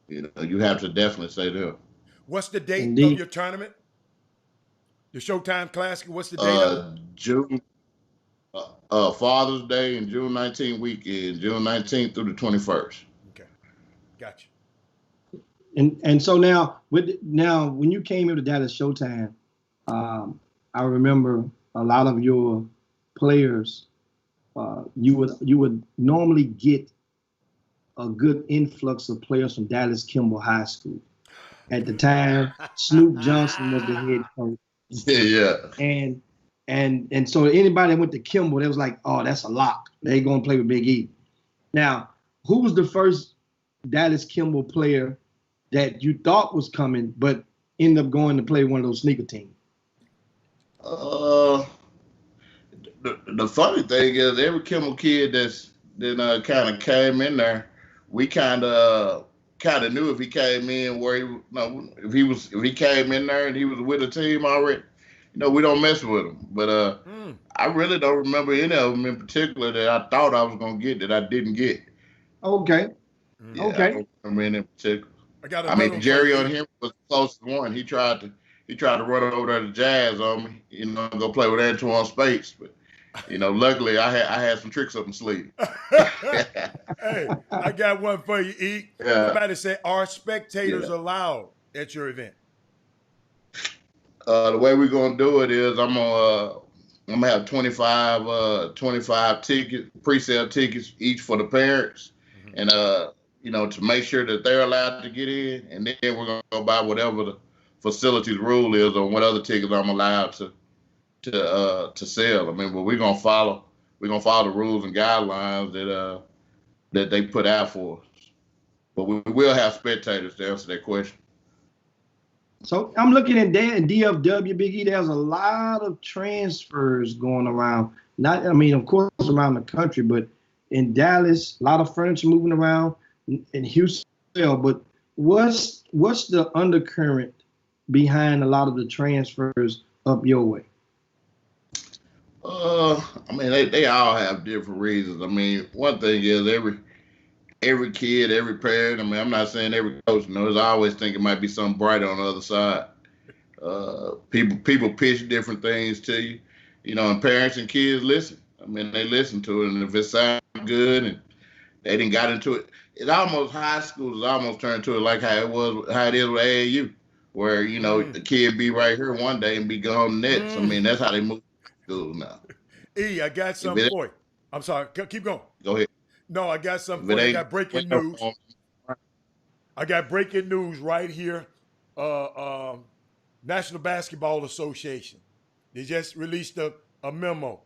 you have to definitely say them. What's the date of your tournament? The Showtime Classic. What's the date? June. Father's Day and June 19th weekend, June 19th through the 21st. Okay, gotcha. And so now when you came into Dallas Showtime, I remember a lot of your players. You would normally get a good influx of players from Dallas Kimball High School. At the time, Snoop Johnson was the head coach. Yeah. And And so anybody that went to Kimball, they was like, oh, that's a lock. They gonna play with Big E. Now, who was the first Dallas Kimball player that you thought was coming, but ended up going to play one of those sneaker teams? The funny thing is, every Kimball kid that kind of came in there, we kind of knew if he came in where if he came in there and he was with a team already, we don't mess with him. But I really don't remember any of them in particular that I thought I was gonna get that I didn't get. Okay. Yeah, Okay. I don't remember any in particular. I mean, Jerry on him was the closest one. He tried to run over there to Jazz on me, go play with Antoine Spates, but. Luckily I had some tricks up my sleeve. Hey, I got one for you, E. Yeah. Somebody said, are spectators allowed at your event? The way we're gonna do it is I'm gonna have 25 tickets, pre-sale tickets each for the parents, and to make sure that they're allowed to get in, and then we're gonna go by whatever the facilities rule is on what other tickets I'm allowed to sell. I mean, but we're gonna follow the rules and guidelines that they put out for us. But we will have spectators to answer that question. So I'm looking at that in DFW, Big E. There's a lot of transfers going around. Of course, around the country, but in Dallas, a lot of furniture moving around. In Houston, but what's the undercurrent behind a lot of the transfers up your way? They all have different reasons. I mean, one thing is every kid, every parent. I mean, I'm not saying every coach knows. I always think it might be something bright on the other side. People pitch different things to you, and parents and kids listen. I mean, they listen to it, and if it sounds good, and they didn't got into it, high school is almost turned to it like how it is with AAU, where the kid be right here one day and be gone the next. I mean, that's how they move. Now. E, I got something for you. I'm sorry. Keep going. Go ahead. No, I got something for you. I got breaking news. I got breaking news right here. National Basketball Association. They just released a memo.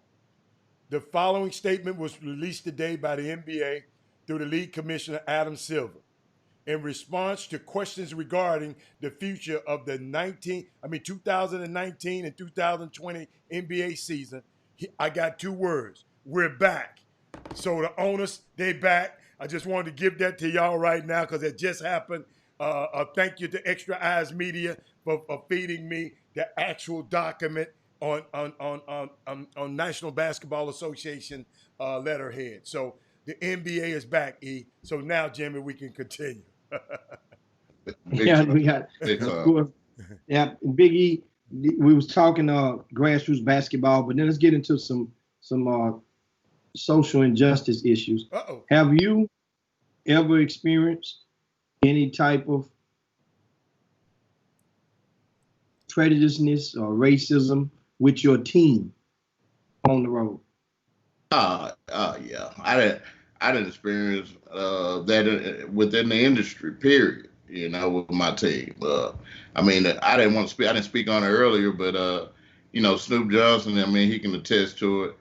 The following statement was released today by the NBA through the league commissioner, Adam Silver. In response to questions regarding the future of the 2019 and 2020 NBA season, I got two words. We're back. So the owners, they back. I just wanted to give that to y'all right now because it just happened. Thank you to Extra Eyes Media for feeding me the actual document on National Basketball Association letterhead. So the NBA is back, E. So now, Jimmy, we can continue. Yeah, we got, of course. Yeah, Big E, we was talking grassroots basketball, but then let's get into some social injustice issues. Uh-oh. Have you ever experienced any type of prejudiceness or racism with your team on the road? Yeah. I didn't experience that within the industry, period, with my team. I didn't want to speak. I didn't speak on it earlier, but, Snoop Johnson, he can attest to it.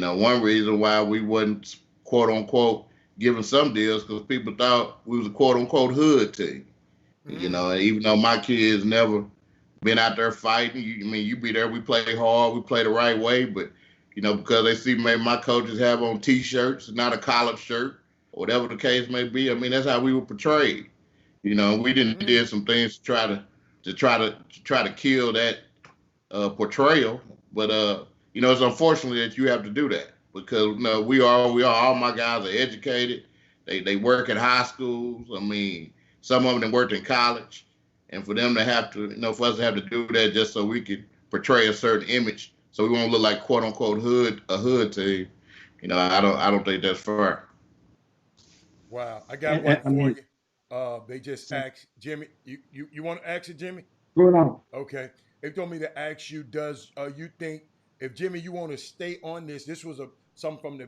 One reason why we wasn't, quote unquote, giving some deals because people thought we was a quote unquote hood team. And even though my kids never been out there fighting, you be there, we play hard, we play the right way, but because they see maybe my coaches have on T-shirts, not a collared shirt, or whatever the case may be. That's how we were portrayed. We didn't did some things to try to kill that portrayal, but it's unfortunately that you have to do that because we are all my guys are educated. They work at high schools. Some of them worked in college, and for them to have to, for us to have to do that just so we could portray a certain image. So we won't look like quote unquote a hood team. I don't think that's fair. Wow, I got one for you. They just asked Jimmy. You want to ask it, Jimmy? Go on. Okay. They told me to ask you. Does you think if Jimmy, you want to stay on this? This was something from the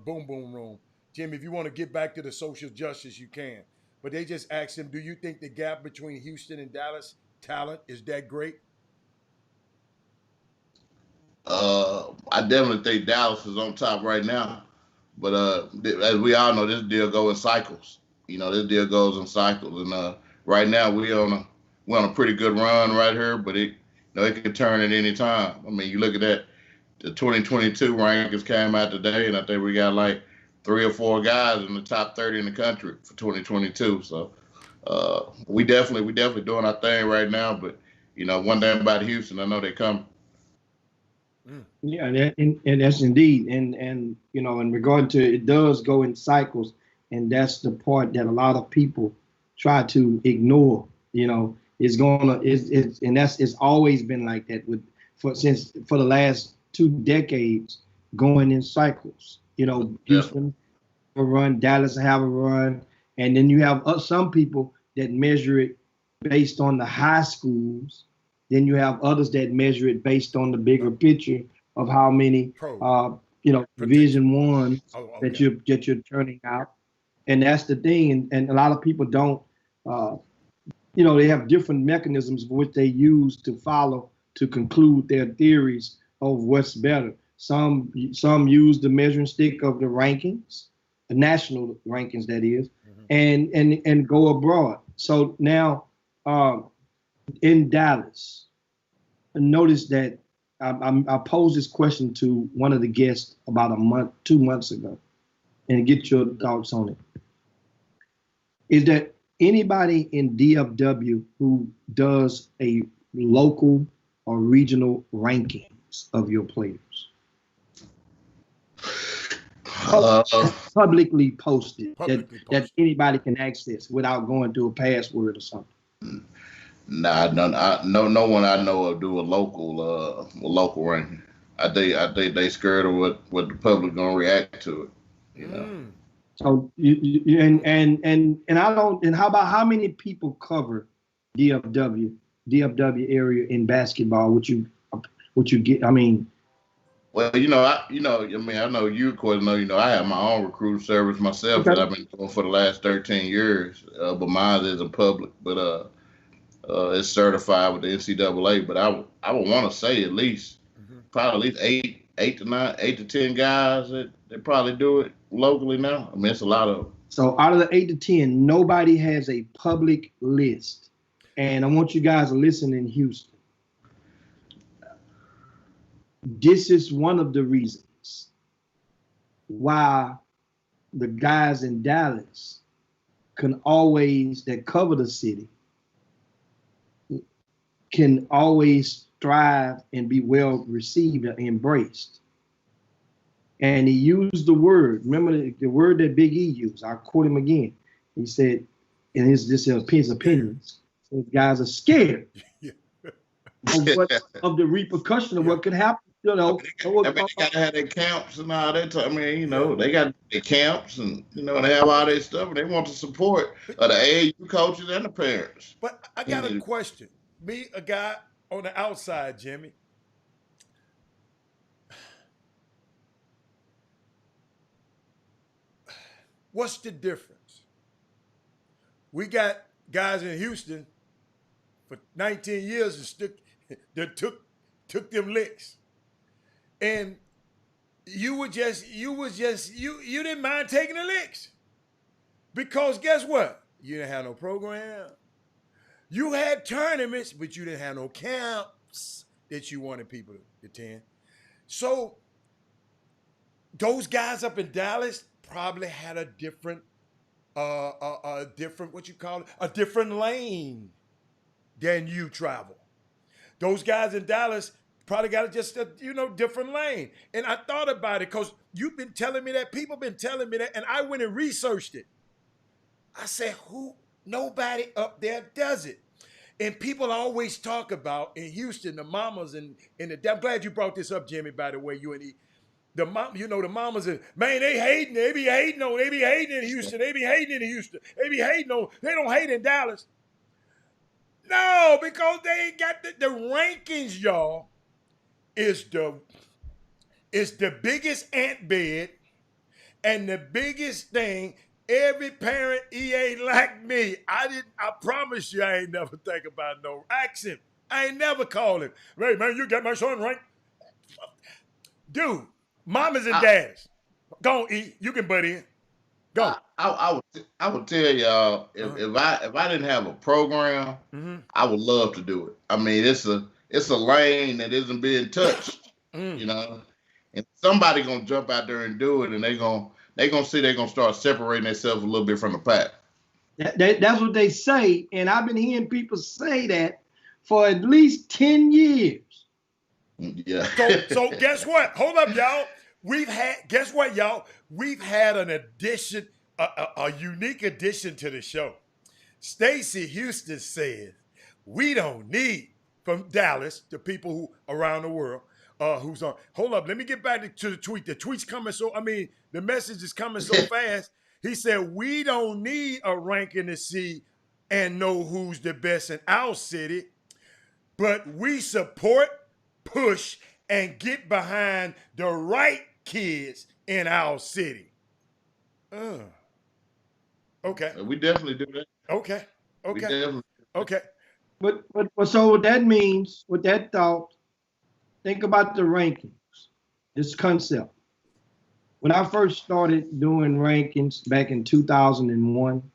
Boom Boom Room. Jimmy, if you want to get back to the social justice, you can. But they just asked him, do you think the gap between Houston and Dallas talent is that great? I definitely think Dallas is on top right now. But as we all know, this deal goes in cycles. This deal goes in cycles, and right now we're on a pretty good run right here. But it can turn at any time. I mean, you look at that. The 2022 rankings came out today, and I think we got like 3 or 4 guys in the top 30 in the country for 2022. So we definitely doing our thing right now. But one thing about Houston, I know they come. Yeah, and that's indeed, and in regard to it does go in cycles, and that's the part that a lot of people try to ignore. It's always been like that for the last 2 decades, going in cycles. Houston have a run, Dallas have a run, and then you have some people that measure it based on the high schools. Then you have others that measure it based on the bigger picture of how many, Division I that you're turning out, and that's the thing. And a lot of people don't, they have different mechanisms which they use to follow to conclude their theories of what's better. Some use the measuring stick of the rankings, the national rankings, that is, and go abroad. So now, in Dallas, notice that I posed this question to one of the guests about 2 months ago, and get your thoughts on it. Is there anybody in DFW who does a local or regional rankings of your players? Publicly posted, that anybody can access without going through a password or something? Nah, no one I know of do a local ranking. I think they scared of what the public gonna react to it. So and how about how many people cover DFW area in basketball? Would you get? I mean. Well, I know you, of course, know, I have my own recruiting service myself that I've been doing for the last 13 years, but mine isn't public, but it's certified with the NCAA. But I would want to say probably at least 8 to 10 guys that probably do it locally now. I mean, it's a lot of. So out of the 8 to 10, nobody has a public list, and I want you guys to listen in Houston. This is one of the reasons why the guys in Dallas that cover the city can always thrive and be well received and embraced. And he used the word, remember the word that Big E used, I'll quote him again. He said, and his opinions, those guys are scared of the repercussion of what could happen. They gotta have their camps and all that. I mean, they got their camps and they have all their stuff, and they want the support of the AAU coaches and the parents. But I got a question. Me, a guy on the outside, Jimmy. What's the difference? We got guys in Houston for 19 years that took them licks. And you didn't mind taking the licks. Because guess what? You didn't have no program. You had tournaments, but you didn't have no camps that you wanted people to attend. So those guys up in Dallas probably had a different different lane than you travel. Those guys in Dallas probably got just a different lane. And I thought about it because you've been telling me that, people been telling me that, and I went and researched it. I said, nobody up there does it. And people always talk about in Houston, the mamas and I'm glad you brought this up, Jimmy, by the way, you and the mamas, man, they be hating in Houston. They don't hate in Dallas. No, because they ain't got the rankings, y'all. Is the biggest ant bed and the biggest thing. Every parent, he ain't like me. I promise you, I ain't never think about no accent. I ain't never called him. Hey man, you got my son ranked Dude, mamas and dads. Go on, E. You can butt in. Go. I would tell y'all if I didn't have a program, I would love to do it. I mean, it's a lane that isn't being touched, you know, and somebody gonna jump out there and do it, and they gonna see they're gonna start separating themselves a little bit from the pack. That's what they say, and I've been hearing people say that for at least 10 years. Yeah. So guess what? Hold up, y'all. Guess what, y'all? We've had an addition, a unique addition to the show. Stacey Houston says we don't need, from Dallas to people who around the world who's on. Hold up, let me get back to the tweet. The tweet's coming the message is coming so fast. He said we don't need a ranking to see and know who's the best in our city, but we support, push, and get behind the right kids in our city. Okay. We definitely do that. Okay. We definitely. Okay. But so what that means, with that thought, think about the rankings, this concept. When I first started doing rankings back in 2001,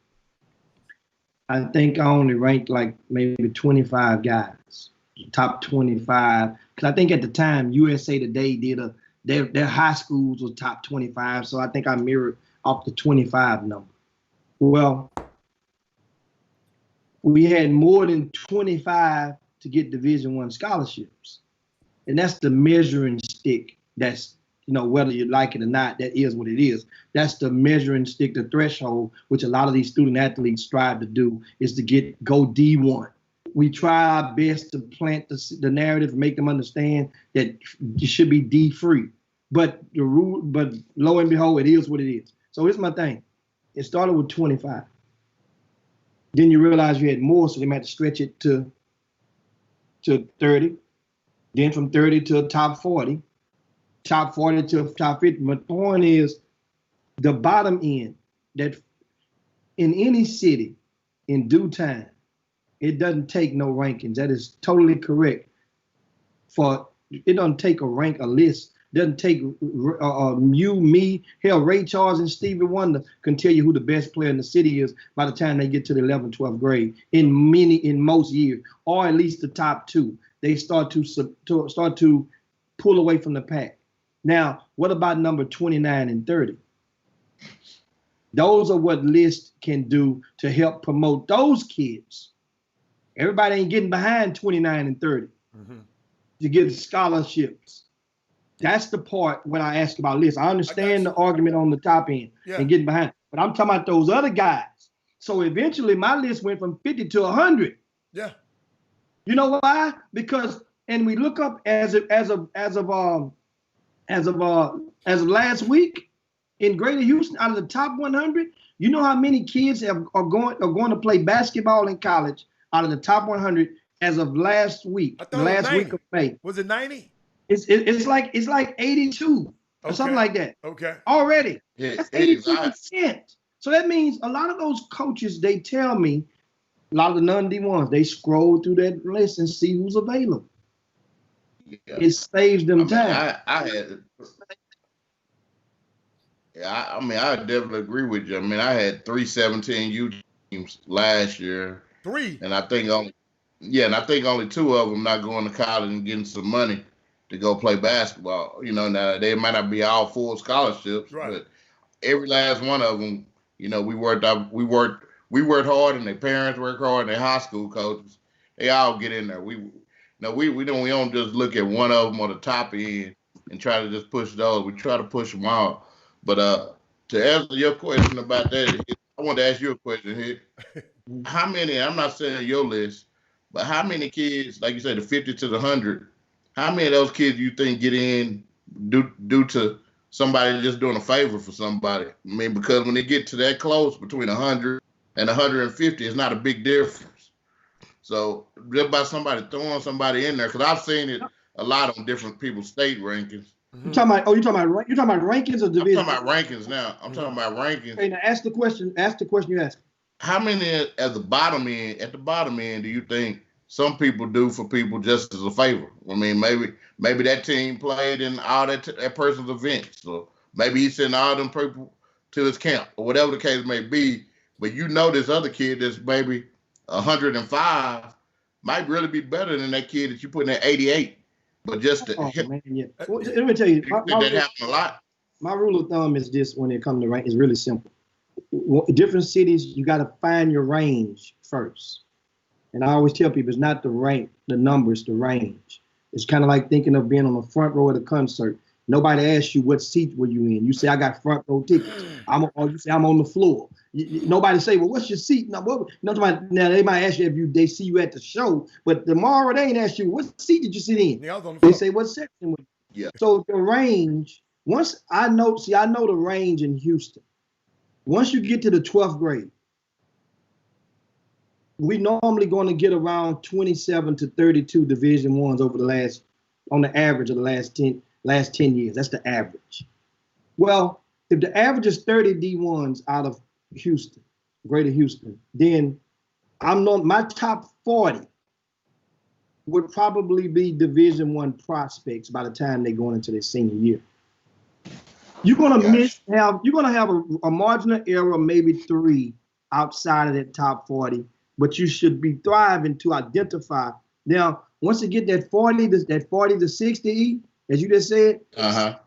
I think I only ranked like maybe 25 guys, top 25. Because I think at the time, USA Today did their high schools was top 25. So I think I mirrored off the 25 number. Well, we had more than 25 to get Division I scholarships. And that's the measuring stick. That's, whether you like it or not, that is what it is. That's the measuring stick, the threshold, which a lot of these student athletes strive to do, is to go D1. We try our best to plant the narrative, make them understand that it should be D free. But lo and behold, it is what it is. So here's my thing. It started with 25. Then you realize you had more, so they had to stretch it to 30. Then from 30 to top 40. Top 40 to top 50. But the point is, the bottom end, that in any city, in due time, it doesn't take no rankings. That is totally correct. It doesn't take a list. It doesn't take you, me, hell, Ray Charles and Stevie Wonder can tell you who the best player in the city is by the time they get to the 11th, 12th grade in most years, or at least the top two. They start to pull away from the pack. Now, what about number 29 and 30? Those are what lists can do to help promote those kids. Everybody ain't getting behind 29 and 30 to get scholarships. That's the part when I ask about lists. I understand the argument on the top end and getting behind, but I'm talking about those other guys. So eventually my list went from 50 to 100. Yeah. You know why? Because, and we look up as of last week in Greater Houston, out of the top 100, you know how many kids are going to play basketball in college out of the top 100 as of last week, last week of May. Was it 90? It's like 82 or something like that. Okay. Already. Yeah, that's 82%. So that means a lot of those coaches, they tell me, a lot of the non-D1s, they scroll through that list and see who's available. Yeah. It saves them time. I definitely agree with you. I mean, I had 3 17U teams last year. 3? And I think only 2 of them not going to college and getting some money to go play basketball. Now they might not be all full scholarships, but every last one of them, we worked hard, and their parents worked hard, and their high school coaches, they all get in there. We don't just look at one of them on the top end and try to just push those. We try to push them all. But to answer your question about that, I want to ask you a question here. How many, I'm not saying your list, but how many kids, like you said, the 50 to the 100, how many of those kids do you think get in due to somebody just doing a favor for somebody? I mean, because when they get to that close, between 100 and 150, it's not a big difference. So just by somebody throwing somebody in there, because I've seen it a lot on different people's state rankings. You're talking about rankings or division? I'm talking about rankings now. I'm talking about rankings. Okay, now ask the question you asked. How many at the bottom end do you think some people do for people just as a favor. I mean, maybe that team played in all that person's events, or maybe he sent all them people to his camp, or whatever the case may be. But you know, this other kid that's maybe 105 might really be better than that kid that you put in at 88. But just to man, yeah. Well, let me tell you, that happen a lot. My rule of thumb is this: when it comes to rank, it's really simple. Different cities, you got to find your range first. And I always tell people, it's not the rank, the numbers, the range. It's kind of like thinking of being on the front row at a concert. Nobody asks you what seat were you in. You say, I got front row tickets. Or you say, I'm on the floor. Nobody say, well, what's your seat? Now, they might ask you if they see you at the show, but tomorrow they ain't ask you, what seat did you sit in? They say, what section were you? Yeah. So the range, once I know the range in Houston. Once you get to the 12th grade, we normally going to get around 27 to 32 Division I's on the average of the last 10 years. That's the average. Well, if the average is 30 D1s out of Houston, Greater Houston, then my top 40 would probably be Division I prospects by the time they're going into their senior year. You're gonna have a marginal error, maybe 3 outside of that top 40, but you should be thriving to identify. Now, once you get that 40 to 60, as you just said,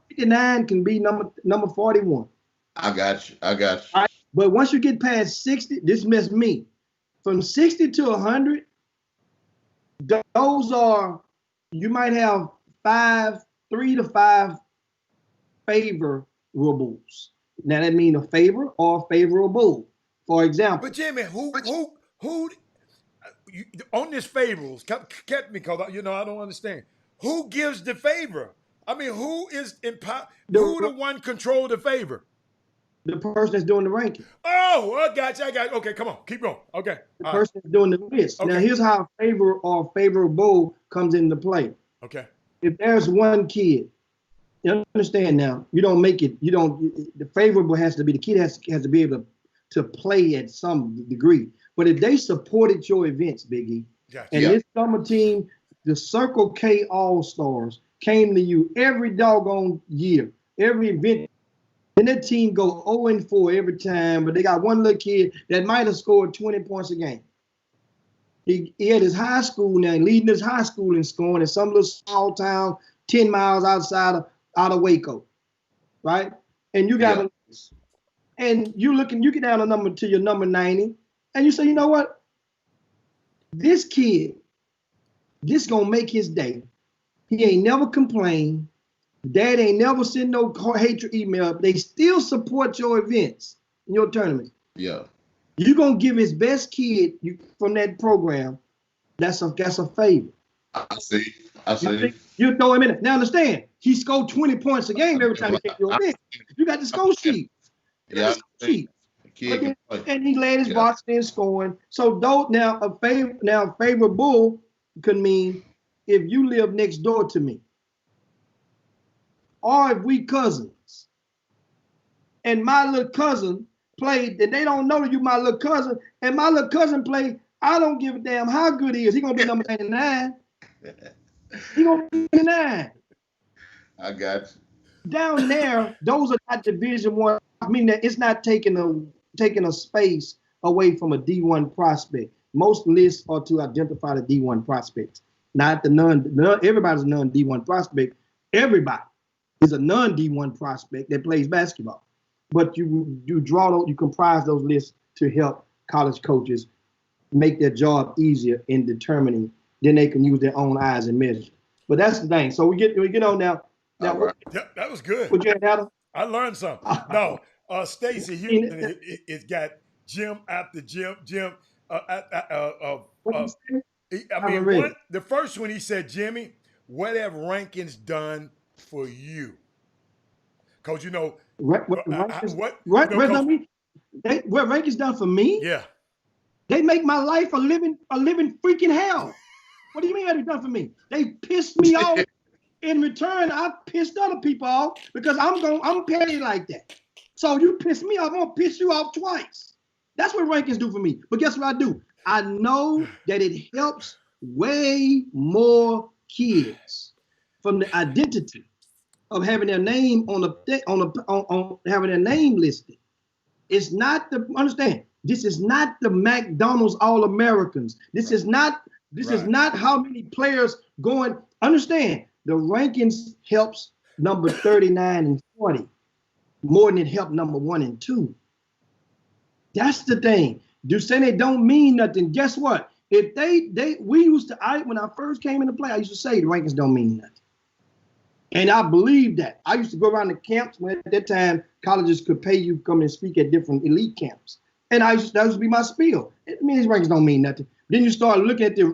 59 can be number 41. I got you. All right? But once you get past 60, this missed me. From 60 to 100, those are, you might have 3 to 5 favorables. Now that means a favor or favorable. For example. But Jimmy, who on this favorables? Catch me, because I don't understand. Who gives the favor? I mean, who is empowered? Who the one control the favor? The person that's doing the ranking. Oh, I got you. Okay, come on, keep going. Okay. The person that's doing the list. Okay. Now here's how favor or favorable comes into play. Okay. If there's one kid, you understand now, you don't make it, the favorable has to be, the kid has to be able to play at some degree. But if they supported your events, Big E, and this summer team, the Circle K All-Stars came to you every doggone year, every event, and that team go 0-4 every time, but they got one little kid that might have scored 20 points a game. He had his high school now, leading his high school in scoring in some little small town 10 miles outside of Waco, right? And you got and you get down to your number 90, and you say, you know what? This kid, this gonna make his day. He ain't never complained. Dad ain't never sent no hatred email. They still support your events in your tournament. Yeah. You're gonna give his best kid from that program. That's a favor. I see. You throw him in it. Now understand, he scored 20 points a game every time he came to your event. You got the score sheet. Yeah. And he led his box in scoring. So favorable could mean if you live next door to me, or if we cousins, and my little cousin played, and they don't know that you my little cousin, and my little cousin played, I don't give a damn how good he is. He gonna be number 99. He gonna be 99. I got you. Down there, those are not Division I. I mean, that it's not taking a space away from a D1 prospect. Most lists are to identify the D1 prospects, not the everybody's a non-D1 prospect. Everybody is a non-D1 prospect that plays basketball. But you comprise those lists to help college coaches make their job easier in determining. Then they can use their own eyes and measure. But that's the thing. So we get on now. Right. Yeah, that was good. What you had, I learned something. No, Stacey Houston, it's got gym after gym. The first one he said, Jimmy, what have rankings done for you? Because what rankings done for me? Yeah, they make my life a living freaking hell. What do you mean they've done for me? They pissed me off. In return, I pissed other people off because I'm petty like that. So you piss me off, I'm gonna piss you off twice. That's what rankings do for me. But guess what I do? I know that it helps way more kids from the identity of having their name on having their name listed. It's not understand. This is not the McDonald's All-Americans. This is not how many players going. Understand, the rankings helps number 39 and 40 more than it helped number 1 and 2. That's the thing. Do say they don't mean nothing. Guess what? If when I first came into play, I used to say the rankings don't mean nothing. And I believe that. I used to go around the camps when at that time colleges could pay you to come and speak at different elite camps. And that used to be my spiel. It means rankings don't mean nothing. Then you start looking at a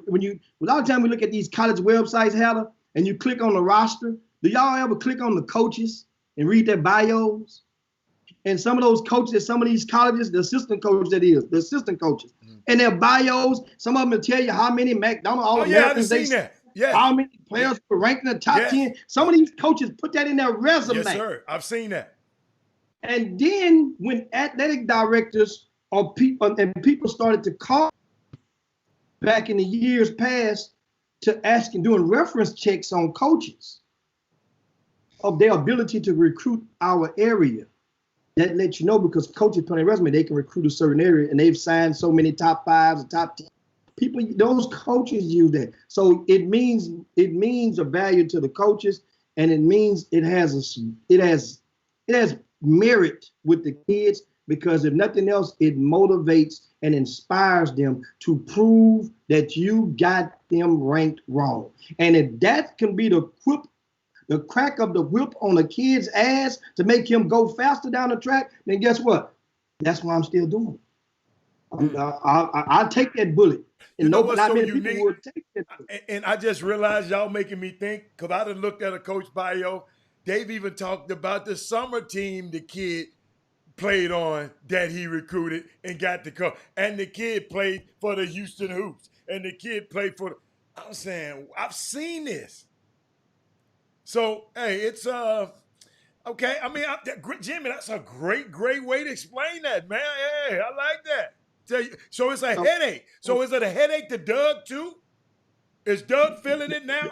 lot of time we look at these college websites, Heather, and you click on the roster. Do y'all ever click on the coaches and read their bios? And some of those coaches at some of these colleges, the assistant coaches, and their bios, some of them will tell you how many McDonald's All-Americans they seen that. Yes. How many players were ranked in the top 10. Some of these coaches put that in their resume. Yes, sir. I've seen that. And then when athletic directors or people started to call back in the years past to asking, doing reference checks on coaches of their ability to recruit our area. That lets you know, because coaches put on their resume, they can recruit a certain area, and they've signed so many top 5s and top 10. People, those coaches use that. So it means a value to the coaches, and it means it has merit with the kids, because if nothing else, it motivates and inspires them to prove that you got them ranked wrong. And if that can be the crack of the whip on a kid's ass to make him go faster down the track, then guess what? That's why I'm still doing it. I'll take that bullet. And not many people would take that bullet. And I just realized y'all making me think, because I done looked at a coach bio. They've even talked about the summer team the kid played on that he recruited and got to come. And the kid played for the Houston Hoops. And the kid played for I'm saying, I've seen this. So, hey, it's okay. I mean, Jimmy, that's a great way to explain that, man. Hey, I like that. So it's a headache. So is it a headache to Doug too? Is Doug feeling it now?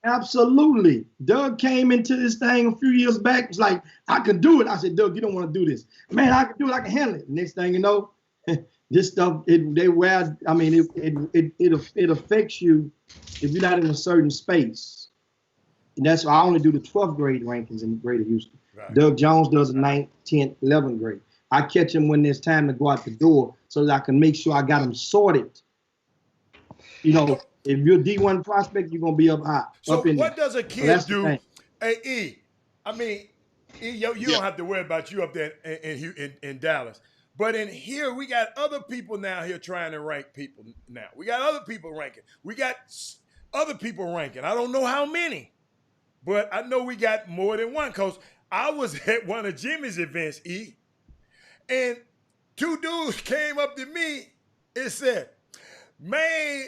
Absolutely. Doug came into this thing a few years back. It's like, I can do it. I said, Doug, you don't want to do this. Man, I can do it. I can handle it. Next thing you know, this stuff, it affects you if you're not in a certain space. And that's why I only do the 12th grade rankings in Greater Houston. Right. Doug Jones does 9th, 10th, 11th grade. I catch him when there's time to go out the door so that I can make sure I got them sorted. You know, if you're a D1 prospect, you're going to be up high. So up in what there. does a kid do? Hey, E, I mean, E, you don't have to worry about you up there in Dallas. But in here, we got other people now here trying to rank people now. We got other people ranking. We got other people ranking. I don't know how many. But I know we got more than one, because I was at one of Jimmy's events, E, and 2 dudes came up to me and said, man,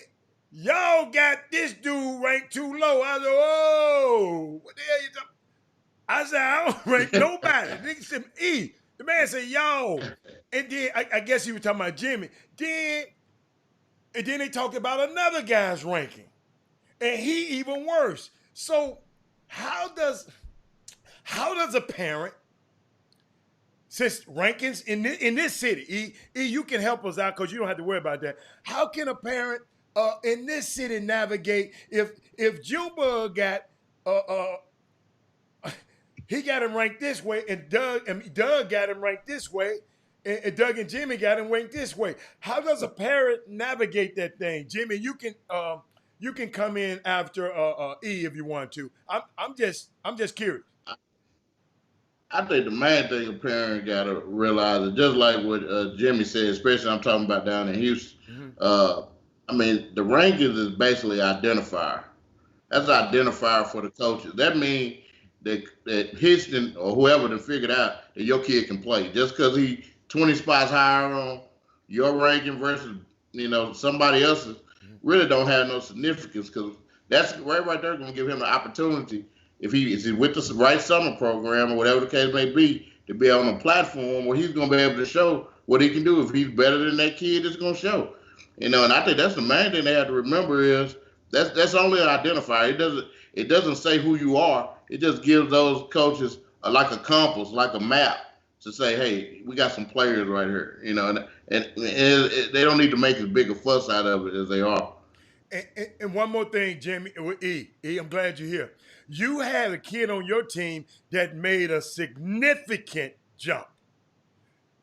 y'all got this dude ranked too low. I said, oh, what the hell you talking? I said, I don't rank nobody. Nigga said, E, the man said, y'all. And then I guess he was talking about Jimmy. And then they talked about another guy's ranking. And he even worse. So how does a parent, since rankings in this city, E, you can help us out because you don't have to worry about that. How can a parent in this city navigate if Junebug got he got him ranked this way, and Doug got him ranked this way, and Doug and Jimmy got him ranked this way? How does a parent navigate that thing? Jimmy, you can come in after E if you want to. I'm just curious. I think the main thing a parent gotta realize is just like what Jimmy said, especially I'm talking about down in Houston. Mm-hmm. I mean, the rankings is basically identifier. That's an identifier for the coaches. That means that Houston or whoever to figured out that your kid can play. Just because he 20 spots higher on your ranking versus somebody else's really don't have no significance, because that's right there going to give him an opportunity, if he's with the right summer program or whatever the case may be, to be on a platform where he's going to be able to show what he can do. If he's better than that kid, it's going to show. You know, and I think that's the main thing they have to remember is that's only an identifier. It doesn't say who you are. It just gives those coaches like a compass, like a map to say, hey, we got some players right here. You know, and they don't need to make as big a fuss out of it as they are. And one more thing, Jimmy, with E, I'm glad you're here. You had a kid on your team that made a significant jump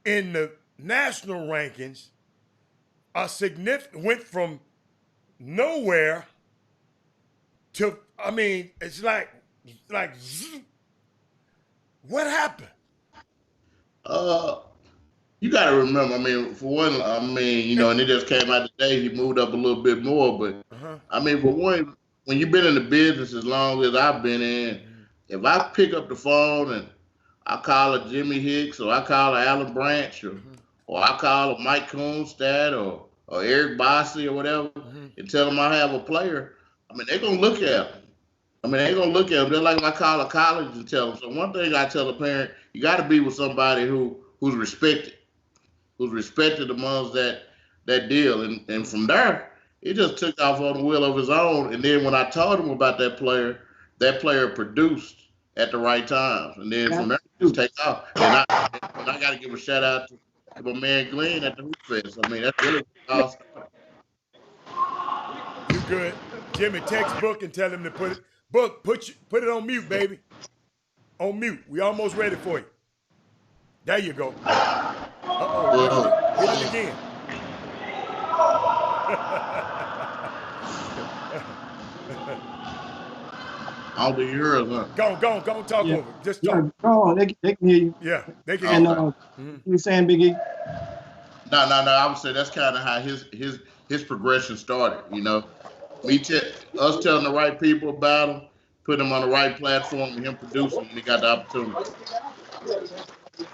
in the national rankings. Went from nowhere to, I mean, it's like what happened? You got to remember. I mean, for one, I mean, you know, and it just came out today. He moved up a little bit more, but I mean, for one, when you've been in the business as long as I've been in, if I pick up the phone and I call a Jimmy Hicks or I call a Alan Branch or I call a Mike Kunstad or Eric Bossy or whatever and tell them I have a player, I mean, they're going to look at him. I mean, they're going to look at him. They're like if I call a college and tell them. So one thing I tell a parent, you got to be with somebody who's respected amongst that deal. And from there, it just took off on the wheel of his own. And then when I told him about that player produced at the right times. And then from there, it just take off. And I got to give a shout out to my man Glenn at the Hoop Fest. I mean, that's really awesome. You good. Jimmy, text Book and tell him to put it on mute, baby. On mute. We almost ready for you. There you go. Hit it again. I don't think you heard us, huh? Go on, talk over. Just talk. Go on, they can hear you. Yeah, they can hear you. You saying, Big E? No. I would say that's kind of how his progression started. You know, us telling the right people about him, putting him on the right platform, and him producing when he got the opportunity.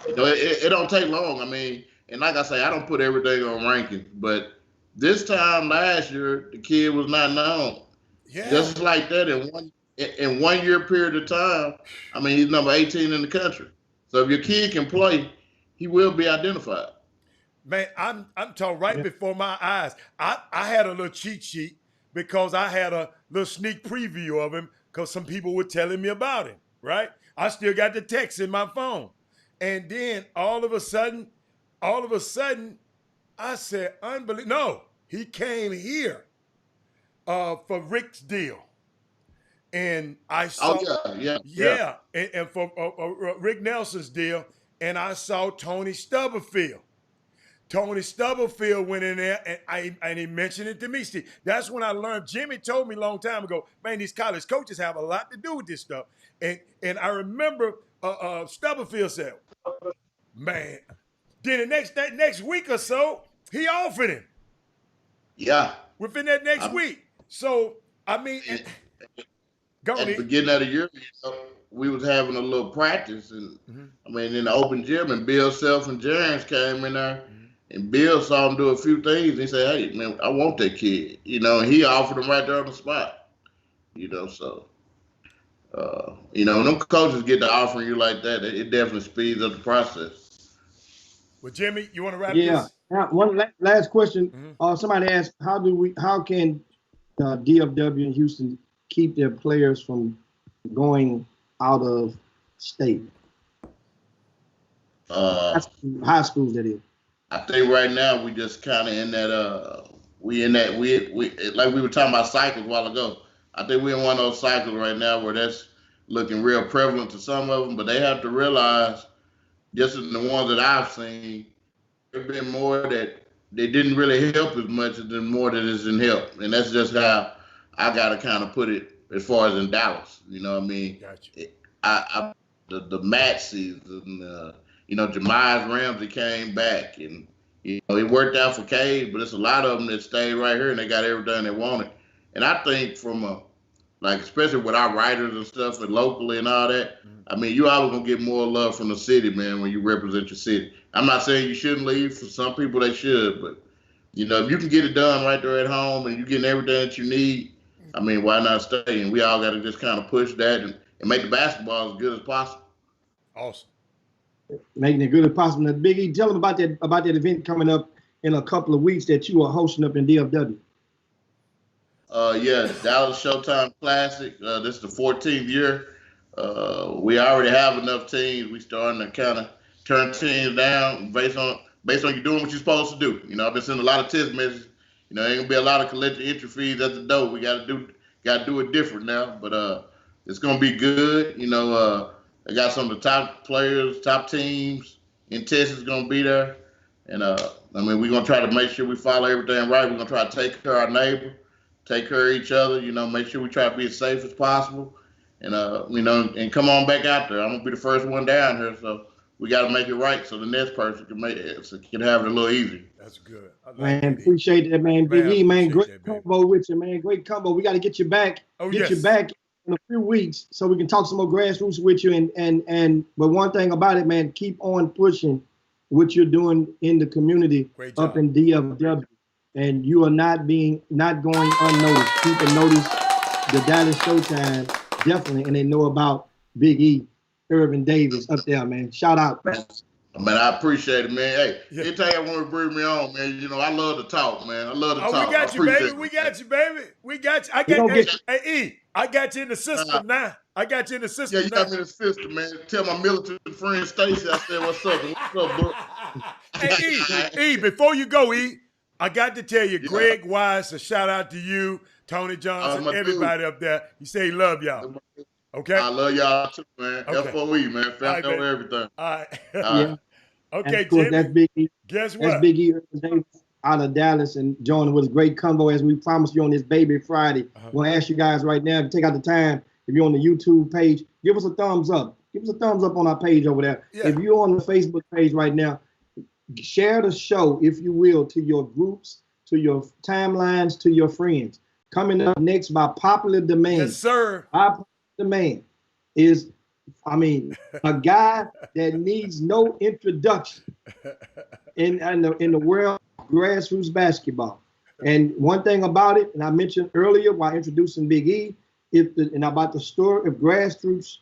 You know, it don't take long. I mean, and like I say, I don't put everything on rankings, but this time last year, the kid was not known. Yeah. Just like that in 1 year period of time, I mean, he's number 18 in the country. So if your kid can play, he will be identified. Man, I'm talking right before my eyes. I had a little cheat sheet because I had a little sneak preview of him because some people were telling me about him, right? I still got the text in my phone. And then all of a sudden, I said, unbelievable. No, he came here for Rick's deal. And I saw, and for Rick Nelson's deal, and I saw Tony Stubblefield. Tony Stubblefield went in there, and he mentioned it to me. See, that's when I learned. Jimmy told me a long time ago, man, these college coaches have a lot to do with this stuff. And I remember Stubblefield said, man, then that next week or so, he offered him. Yeah. Within that next week. So, I mean, at the beginning of the year, you know, we was having a little practice, and I mean, in the open gym, and Bill Self and Jerens came in there, and Bill saw him do a few things. He said, "Hey, man, I want that kid," you know, and he offered him right there on the spot, you know. So, you know, when them coaches get to offering you like that, it definitely speeds up the process. Well, Jimmy, you want to wrap this? Now, one last question. Somebody asked, how can DFW and Houston keep their players from going out of state? High schools, that is. I think right now we just kind of in that we like we were talking about cycles a while ago. I think we're in one of those cycles right now where that's looking real prevalent to some of them, but they have to realize, just in the ones that I've seen, there's been more that they didn't really help as much as the more that isn't help, and that's just how I gotta kind of put it as far as in Dallas. You know what I mean? Gotcha. The match season, you know, Jemiah Ramsey came back, and you know it worked out for Cade, but it's a lot of them that stayed right here and they got everything they wanted. And I think from especially with our writers and stuff and locally and all that, I mean, you always gonna get more love from the city, man, when you represent your city. I'm not saying you shouldn't leave. For some people, they should, but you know, if you can get it done right there at home and you're getting everything that you need, I mean, why not stay? And we all got to just kind of push that and make the basketball as good as possible. Awesome. Making it good as possible. Now, Big E, tell them about that event coming up in a couple of weeks that you are hosting up in DFW? Yeah, Dallas Showtime Classic. This is the 14th year. We already have enough teams. We starting to kind of turn teams down based on you doing what you're supposed to do. You know, I've been sending a lot of text messages. You know, ain't gonna be a lot of collective entry fees at the door. We gotta do it different now. But it's gonna be good. You know, I got some of the top players, top teams in Texas gonna be there, and I mean, we're gonna try to make sure we follow everything right. We're gonna try to take care of our neighbor, take care of each other. You know, make sure we try to be as safe as possible, and you know, and come on back out there. I'm gonna be the first one down here, so we got to make it right so the next person can have it a little easier. That's good. Man, appreciate that, man. Big E, man, great combo with you, man. Great combo. We got to get you back. You back in a few weeks so we can talk some more grassroots with you. But one thing about it, man, keep on pushing what you're doing in the community up in DFW, and you are not going unnoticed. People notice the Dallas Showtime definitely, and they know about Big E, Irvin Davis up there, man. Shout out, man. Man, I appreciate it, man. Hey, anytime you want to bring me on, man, you know, I love to talk, man. I love to talk. We got you, baby. We got you, baby. We got you. Hey, E, I got you in the system now. I got you in the system Yeah, you got me in the system, man. Tell my military friend Stacy I said, what's up? What's up, bro? Hey, E, before you go, E, I got to tell you, Greg Wise, a shout out to you, Tony Johnson, everybody up there. He say he love y'all. Okay. I love y'all too, man. Okay. FOE, man. Family over everything. All right. Yeah. Okay, Jimmy. That's Big E. Guess what? That's Big E Davis out of Dallas and joining with a great combo as we promised you on this Baby Friday. I'm going to ask you guys right now to take out the time. If you're on the YouTube page, give us a thumbs up. Give us a thumbs up on our page over there. Yeah. If you're on the Facebook page right now, share the show, if you will, to your groups, to your timelines, to your friends. Coming up next by popular demand. Yes, sir. The man is, a guy that needs no introduction in the world of grassroots basketball. And one thing about it, and I mentioned earlier while introducing Big E, about the story of grassroots,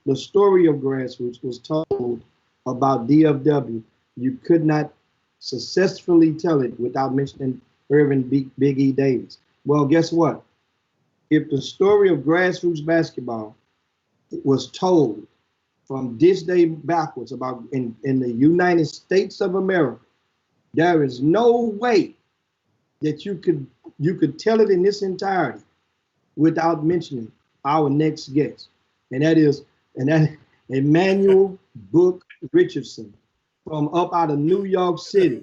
the story of grassroots was told about DFW. You could not successfully tell it without mentioning Irvin Big E Davis. Well, guess what? If the story of grassroots basketball was told from this day backwards about in the United States of America, there is no way that you could tell it in this entirety without mentioning our next guest, and that is Emmanuel Book Richardson from up out of New York City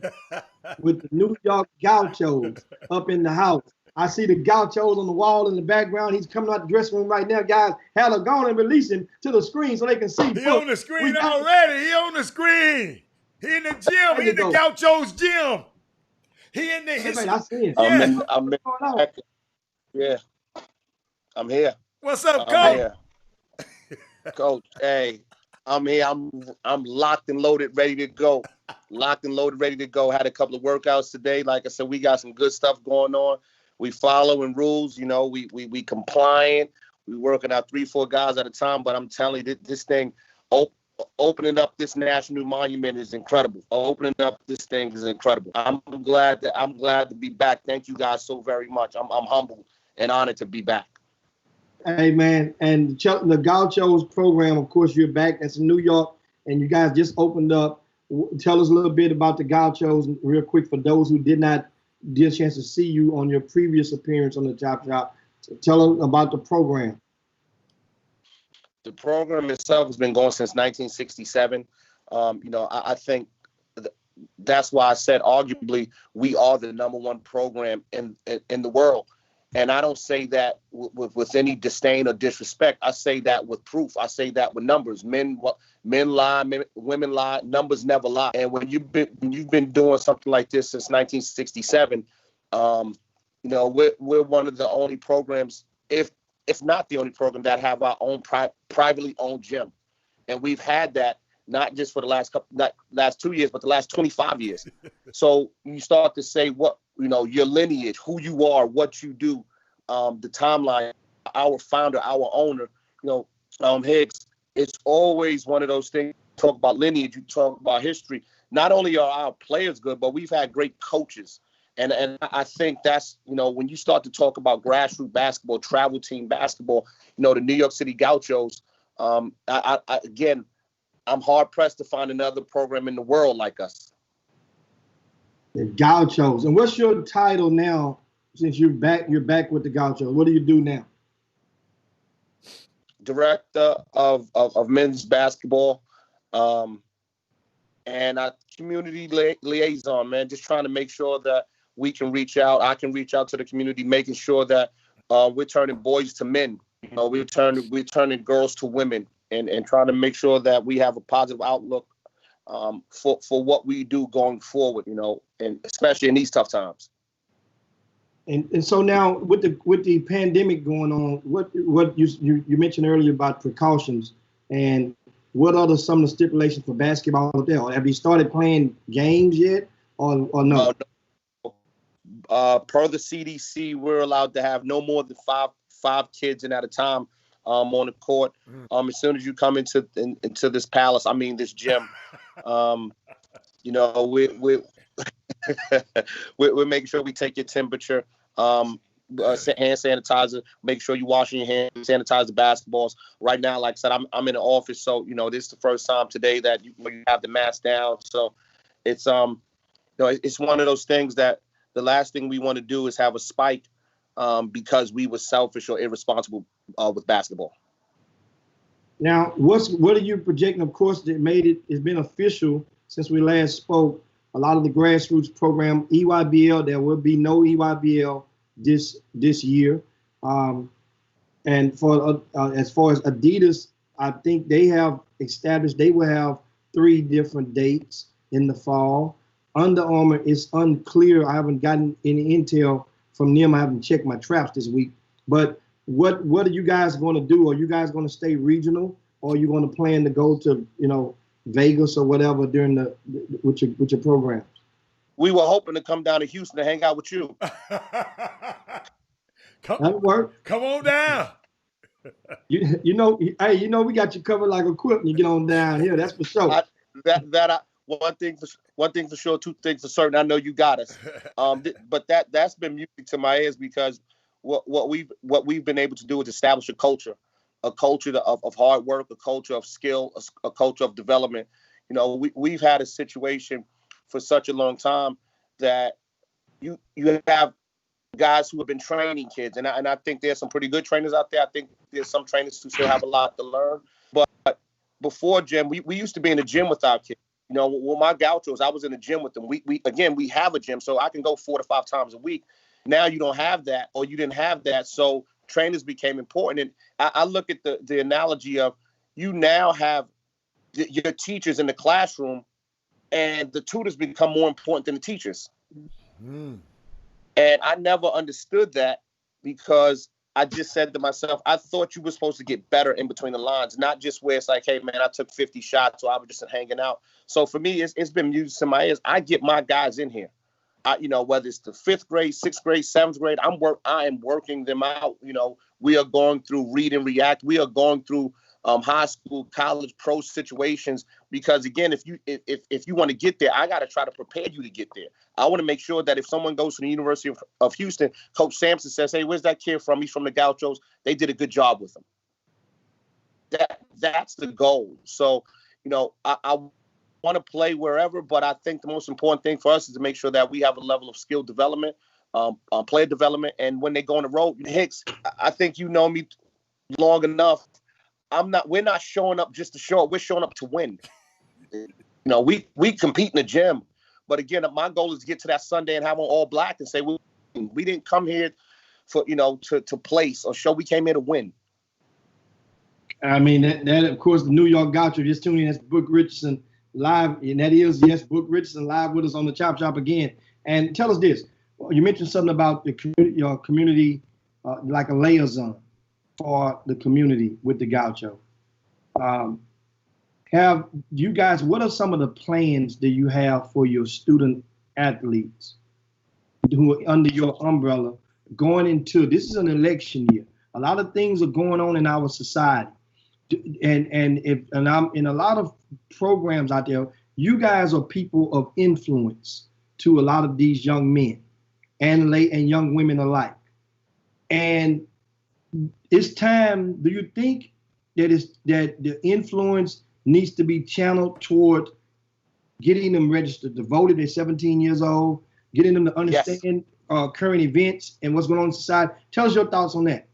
with the New York Gauchos up in the house. I see the Gauchos on the wall in the background. He's coming out the dressing room right now, guys. Hella, go on and release him to the screen so they can see. He on the screen already. He on the screen. He in the gym. He in the Gauchos gym. He in the. I see him. Yeah. I'm here. What's up, Coach? Coach, hey, I'm here. I'm locked and loaded, ready to go. Locked and loaded, ready to go. Had a couple of workouts today. Like I said, we got some good stuff going on. We following rules, you know, we compliant. We working out 3-4 guys at a time, but I'm telling you, this thing, opening up this national monument is incredible. Opening up this thing is incredible. I'm glad to be back. Thank you guys so very much. I'm humbled and honored to be back. Hey man, and the Gauchos program, of course, you're back. That's in New York, and you guys just opened up. Tell us a little bit about the Gauchos real quick for those who did not get a chance to see you on your previous appearance on the Chop Shop. Tell them about the program. The program itself has been going since 1967. I think that's why I said arguably we are the #1 program in the world. And I don't say that with any disdain or disrespect. I say that with proof. I say that with numbers. Men lie, women lie. Numbers never lie. And when you've been doing something like this since 1967, we're one of the only programs, if not the only program, that have our own privately owned gym. And we've had that not just for the last 2 years, but the last 25 years. So you start to say your lineage, who you are, what you do, the timeline, our founder, our owner, Higgs, it's always one of those things talk about lineage, you talk about history. Not only are our players good, but we've had great coaches. And I think that's, when you start to talk about grassroots basketball, travel team basketball, the New York City Gauchos, again, I'm hard pressed to find another program in the world like us. The Gauchos. And what's your title now since you're back with the Gauchos? What do you do now? Director of men's basketball, and a community liaison, man, just trying to make sure that we can reach out. I can reach out to the community, making sure that we're turning boys to men. We're turning girls to women, and trying to make sure that we have a positive outlook for what we do going forward, and especially in these tough times. And so now with the pandemic going on, what you mentioned earlier about precautions, and what are some of the stipulations for basketball up there? Have you started playing games yet, or no? Per the CDC, we're allowed to have no more than five kids in at a time on the court. As soon as you come into this palace, this gym, we're making sure we take your temperature, hand sanitizer, make sure you're washing your hands, sanitize the basketballs. Right now, like I said, I'm in the office, so this is the first time today that you have the mask down. So it's it's one of those things that the last thing we want to do is have a spike because we were selfish or irresponsible with basketball. Now, what are you projecting? Of course, it's been official since we last spoke. A lot of the grassroots program, EYBL, there will be no EYBL this year. And for as far as Adidas, I think they have established they will have 3 different dates in the fall. Under Armour, it's unclear. I haven't gotten any intel from them. I haven't checked my traps this week. But what are you guys going to do? Are you guys going to stay regional, or are you going to plan to go to Vegas or whatever during with your programs? We were hoping to come down to Houston to hang out with you. That'll work. Come on down. Hey, we got you covered like a quilt when you get on down here. That's for sure. One thing for sure, 2 things for certain. I know you got us. But that's been music to my ears, because what we've been able to do is establish a culture of hard work, a culture of skill, a culture of development. We've had a situation for such a long time that you have guys who have been training kids, and I think there's some pretty good trainers out there. I think there's some trainers who still have a lot to learn. But before gym, we used to be in the gym with our kids. With my Gauchos, I was in the gym with them. We have a gym, so I can go 4 to 5 times a week. Now you don't have that, or you didn't have that, so trainers became important. And I look at the analogy of you now have your teachers in the classroom, and the tutors become more important than the teachers. And I never understood that, because I just said to myself, I thought you were supposed to get better in between the lines, not just where it's like, hey, man, I took 50 shots, so I was just hanging out. So for me, it's been music to my ears. I get my guys in here. Whether it's the 5th grade, 6th grade, 7th grade, I am working them out. We are going through read and react. We are going through high school, college, pro situations, because again, if you want to get there, I got to try to prepare you to get there. I want to make sure that if someone goes to the University of Houston, Coach Sampson says, hey, where's that kid from? He's from the Gauchos. They did a good job with him. That's the goal. So, I want to play wherever, but I think the most important thing for us is to make sure that we have a level of skill development, player development, and when they go on the road, Hicks, I think you know me long enough. We're not showing up just to show up. We're showing up to win. We compete in the gym, but again, my goal is to get to that Sunday and have on all black and say we didn't come here for to place or show. We came here to win. That of course, the New York Gaucho just tuning in. That's Book Richardson live, and that is Book Richardson live with us on the Chop Shop again. And tell us this: you mentioned something about the community, like a liaison for the community with the Gaucho. Have you guys? What are some of the plans that you have for your student athletes who are under your umbrella going into this? Is an election year. A lot of things are going on in our society. and I'm in a lot of programs out there, you guys are people of influence to a lot of these young men and young women alike. And it's time, do you think that the influence needs to be channeled toward getting them registered to vote if they're 17 years old, getting them to understand current events and what's going on in society? Tell us your thoughts on that.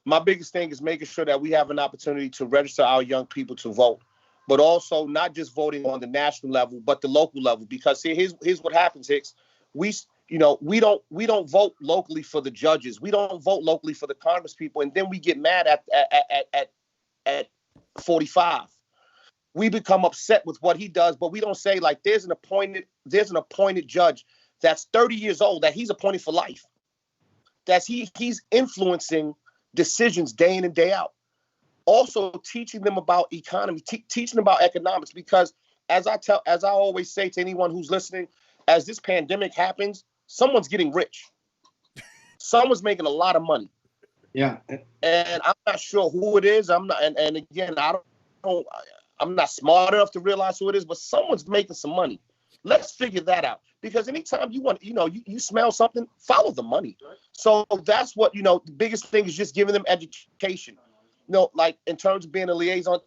My biggest thing is making sure that we have an opportunity to register our young people to vote, but also not just voting on the national level, but the local level. Because here's what happens, Hicks. We don't vote locally for the judges. We don't vote locally for the Congress people, and then we get mad at 45. We become upset with what he does, but we don't say, like, there's an appointed judge that's 30 years old, that he's appointed for life. He's influencing decisions day in and day out. Also teaching them about economy, teaching them about economics, because as I always say to anyone who's listening, as this pandemic happens, someone's getting rich. Someone's making a lot of money. Yeah. And I'm not sure who it is. I'm not, and again, I'm not smart enough to realize who it is, but someone's making some money. Let's figure that out. Because anytime you want, you smell something, follow the money. So that's what, the biggest thing is just giving them education. Like in terms of being a liaison,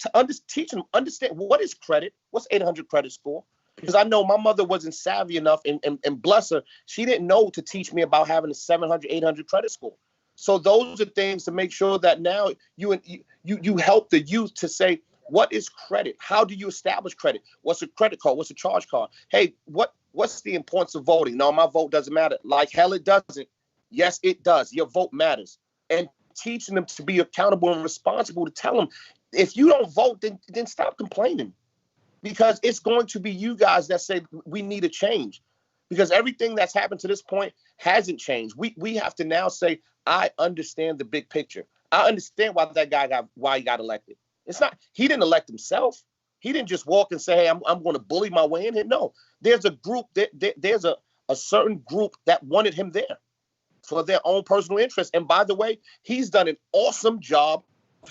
teach them, understand what is credit, what's 800 credit score. Because I know my mother wasn't savvy enough, and bless her, she didn't know to teach me about having a 700, 800 credit score. So those are things to make sure that now you help the youth to say, what is credit? How do you establish credit? What's a credit card? What's a charge card? Hey, what's the importance of voting? No, my vote doesn't matter. Like hell, it doesn't. Yes, it does. Your vote matters. And teaching them to be accountable and responsible, to tell them, if you don't vote, then stop complaining. Because it's going to be you guys that say we need a change. Because everything that's happened to this point hasn't changed. We have to now say, I understand the big picture. I understand why that guy he got elected. It's not, he didn't elect himself. He didn't just walk and say, hey, I'm going to bully my way in here. No, there's a group, there's a certain group that wanted him there for their own personal interest. And by the way, he's done an awesome job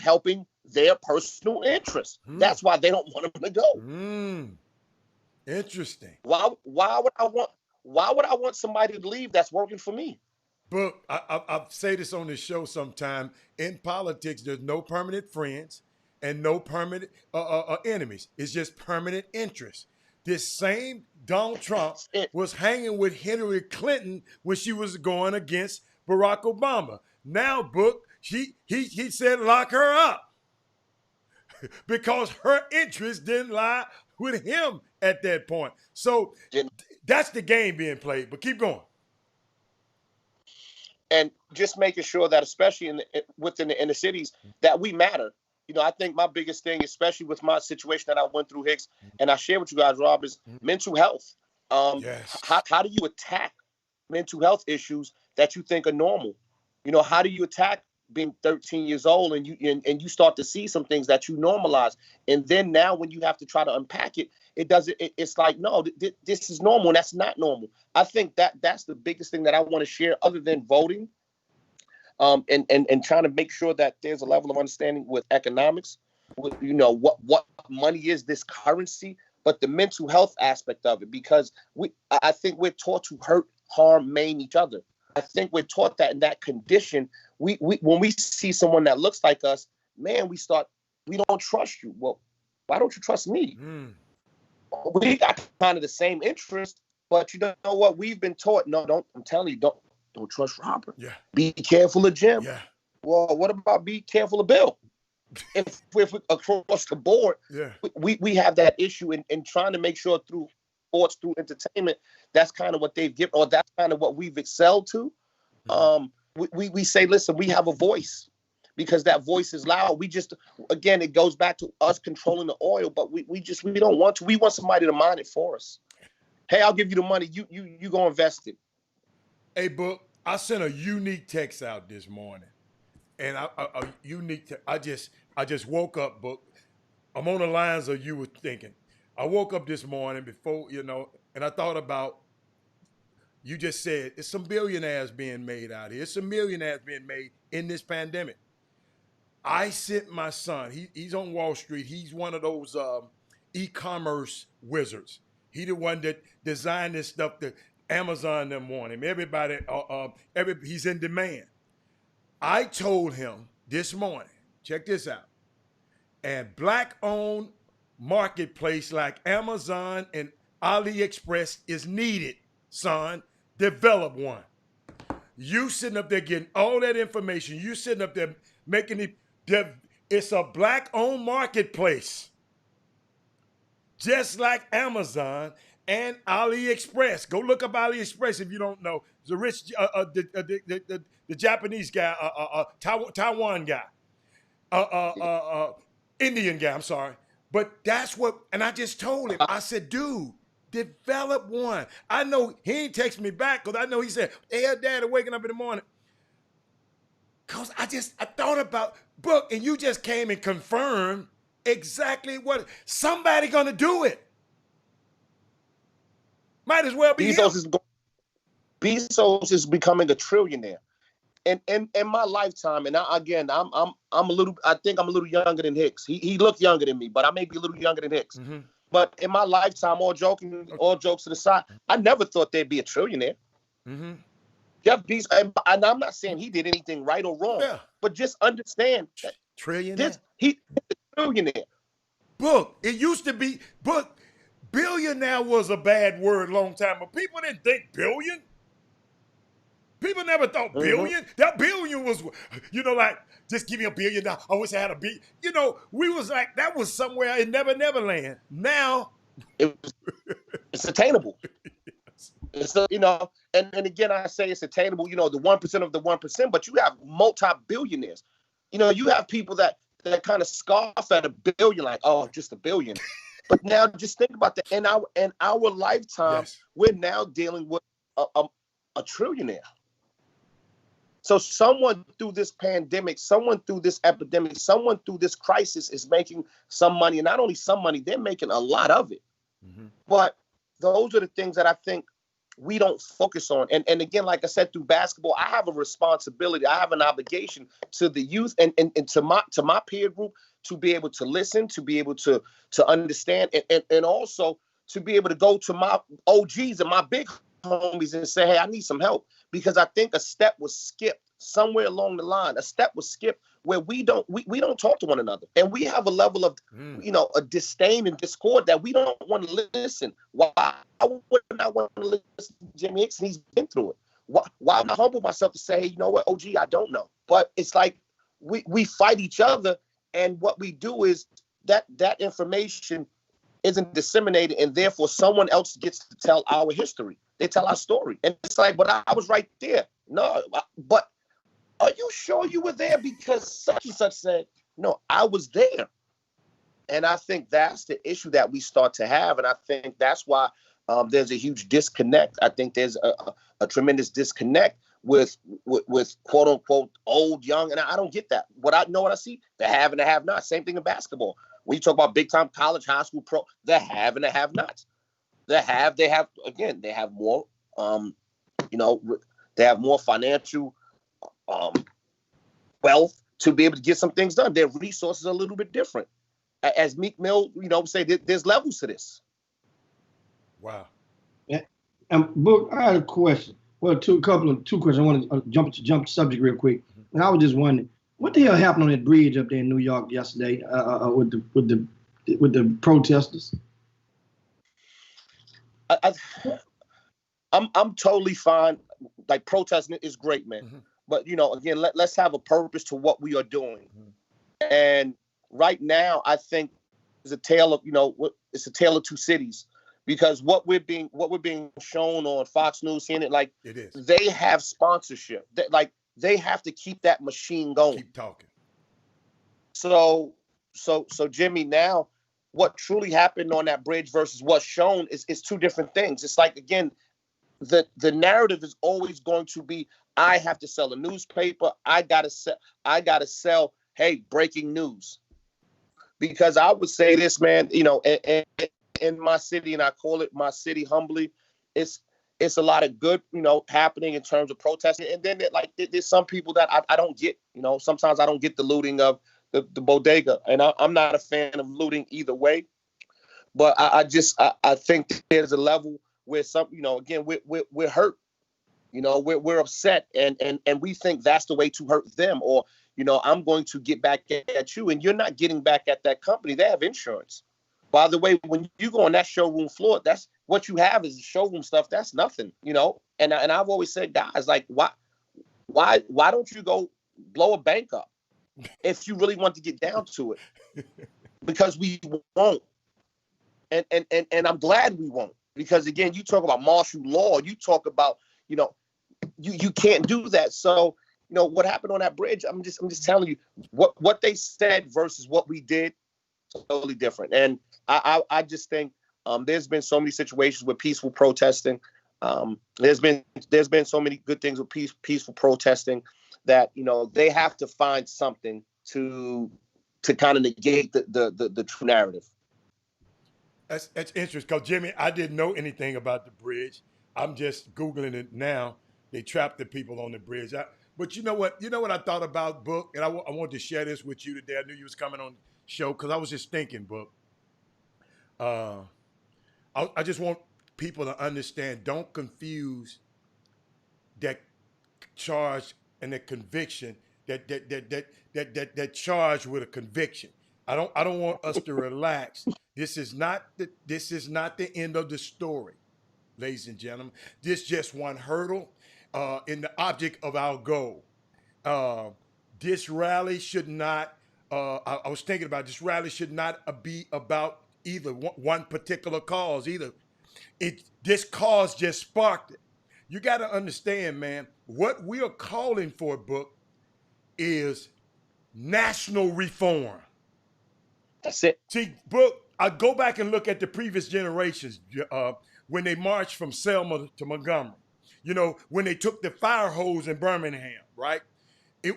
helping their personal interests. That's why they don't want him to go. Interesting. Why would I want somebody to leave that's working for me? But I say this on the show sometime. In politics, there's no permanent friends and no permanent enemies. It's just permanent interest. This same Donald Trump was hanging with Hillary Clinton when she was going against Barack Obama. Now, Book, he said lock her up because her interest didn't lie with him at that point. So that's the game being played. But keep going. And just making sure that, especially within the inner cities, that we matter. I think my biggest thing, especially with my situation that I went through, Hicks, and I share with you guys, Rob, is mental health. Yes. How do you attack mental health issues that you think are normal? How do you attack being 13 years old and you start to see some things that you normalize, and then now when you have to try to unpack it, it's like, no, this is normal and that's not normal. I think that's the biggest thing that I want to share, other than voting. And trying to make sure that there's a level of understanding with economics, with, what money is, this currency, but the mental health aspect of it, because I think we're taught to hurt, harm, maim each other. I think we're taught that in that condition, we when we see someone that looks like us, man, we don't trust you. Well, why don't you trust me? We got kind of the same interest, but you know what? We've been taught, I'm telling you, don't trust Robert. Yeah. Be careful of Jim. Yeah. Well, what about be careful of Bill? If across the board, we have that issue in trying to make sure through sports, through entertainment, that's kind of what they've given, or that's kind of what we've excelled to. We say, listen, we have a voice because that voice is loud. We just, again, it goes back to us controlling the oil, but we don't want to. We want somebody to mine it for us. Hey, I'll give you the money. You go invest it. Hey, Book, I sent a unique text out this morning, and I just woke up, Book. I'm on the lines of you were thinking. I woke up this morning before, and I thought about, you just said, it's some billionaires being made out here. It's some millionaires being made in this pandemic. I sent my son. He's on Wall Street. He's one of those e-commerce wizards. He the one that designed this stuff that Amazon them want him. Everybody, he's in demand. I told him this morning, check this out, and black-owned marketplace like Amazon and AliExpress is needed, son. Develop one. You sitting up there getting all that information. You sitting up there making it. It's a black-owned marketplace, just like Amazon and AliExpress. Go look up AliExpress if you don't know. It's a rich, the Japanese guy, Taiwan guy, Indian guy. I'm sorry, but that's what. And I just told him. I said, dude, develop one. I know he ain't text me back because I know he said, "Hey, Dad, I'm waking up in the morning." Cause I thought about Book, and you just came and confirmed exactly what somebody gonna do it. Might as well be Bezos is becoming a trillionaire, and in my lifetime. And I'm a little. I think I'm a little younger than Hicks. He looked younger than me, but I may be a little younger than Hicks. Mm-hmm. But in my lifetime, all jokes to the side, I never thought there'd be a trillionaire. Mm-hmm. Jeff Bezos, and I'm not saying he did anything right or wrong, but just understand that trillionaire. He's a trillionaire. Book. It used to be Book. Billionaire was a bad word a long time, but people didn't think billion. People never thought billion. That billion was, like, just give me $1 billion. I wish I had $1 billion. We was like, that was somewhere in Never Land. Now, it's attainable. It's and again, I say it's attainable, the 1% of the 1%, but you have multi-billionaires. You have people that kind of scoff at $1 billion, like, oh, just $1 billion. But now just think about that. In our lifetime, we're now dealing with a trillionaire. So someone through this pandemic, someone through this epidemic, someone through this crisis is making some money. And not only some money, they're making a lot of it. Mm-hmm. But those are the things that I think we don't focus on. And again, like I said, through basketball, I have a responsibility. I have an obligation to the youth and to my peer group to be able to listen, to be able to understand, and also to be able to go to my OGs and my big homies and say, hey, I need some help. Because I think a step was skipped somewhere along the line. A step was skipped where we don't talk to one another. And we have a level of, a disdain and discord that we don't want to listen. Why would I want to listen to Jimmy Hicks? And he's been through it. Why would I humble myself to say, hey, you know what, OG, I don't know. But it's like we fight each other. And what we do is that information isn't disseminated, and therefore someone else gets to tell our history. They tell our story. And it's like, but I was right there. No, but are you sure you were there? Because such and such said, no, I was there. And I think that's the issue that we start to have. And I think that's why there's a huge disconnect. I think there's a tremendous disconnect with quote unquote old, young. And I don't get that. What I see, the have and the have not. Same thing in basketball. When you talk about big time college, high school, pro, the have and the have nots. They have more, they have more financial wealth to be able to get some things done. Their resources are a little bit different. As Meek Mill, say there's levels to this. Wow. Yeah. Book, I had a question. Well, two questions. I want to jump subject real quick. And I was just wondering, what the hell happened on that bridge up there in New York yesterday with the protesters? I'm totally fine. Like, protesting is great, man. Mm-hmm. But again, let's have a purpose to what we are doing. Mm-hmm. And right now, I think it's a tale of two cities, because what we're being shown on Fox News, CNN, like, it is. They have sponsorship. They have to keep that machine going. Keep talking. So Jimmy, now what truly happened on that bridge versus what's shown is two different things. It's like, again, the narrative is always going to be, I have to sell a newspaper. I gotta sell, hey, breaking news. Because I would say this, man, in my city, and I call it my city humbly, it's a lot of good, happening in terms of protesting. And then there's some people that I don't get, sometimes I don't get the looting of the bodega. And I'm not a fan of looting either way. But I think there's a level where again, we're hurt. We're upset and we think that's the way to hurt them. Or, I'm going to get back at you, and you're not getting back at that company. They have insurance. By the way, when you go on that showroom floor, that's what you have is showroom stuff. That's nothing, And I've always said, guys, like, why don't you go blow a bank up if you really want to get down to it? Because we won't, and I'm glad we won't. Because again, you talk about martial law, you talk about, you can't do that. So, what happened on that bridge? I'm just telling you what they said versus what we did, totally different. And I just think there's been so many situations with peaceful protesting. There's been so many good things with peaceful protesting that they have to find something to kind of negate the true narrative. That's interesting, because Jimmy, I didn't know anything about the bridge. I'm just Googling it now. They trapped the people on the bridge. But you know what I thought about, Book? And I wanted to share this with you today. I knew you was coming on the show because I was just thinking, Book. I just want people to understand, don't confuse that charge and the conviction, that charge with a conviction. I don't want us to relax. This is not the end of the story, ladies and gentlemen. This just one hurdle in the object of our goal. This rally should not, I was thinking about this rally should not be about either one particular cause either. This cause just sparked it. You got to understand, man, what we are calling for, Book, is national reform. That's it. See, Book, I go back and look at the previous generations when they marched from Selma to Montgomery. When they took the fire hose in Birmingham, right? It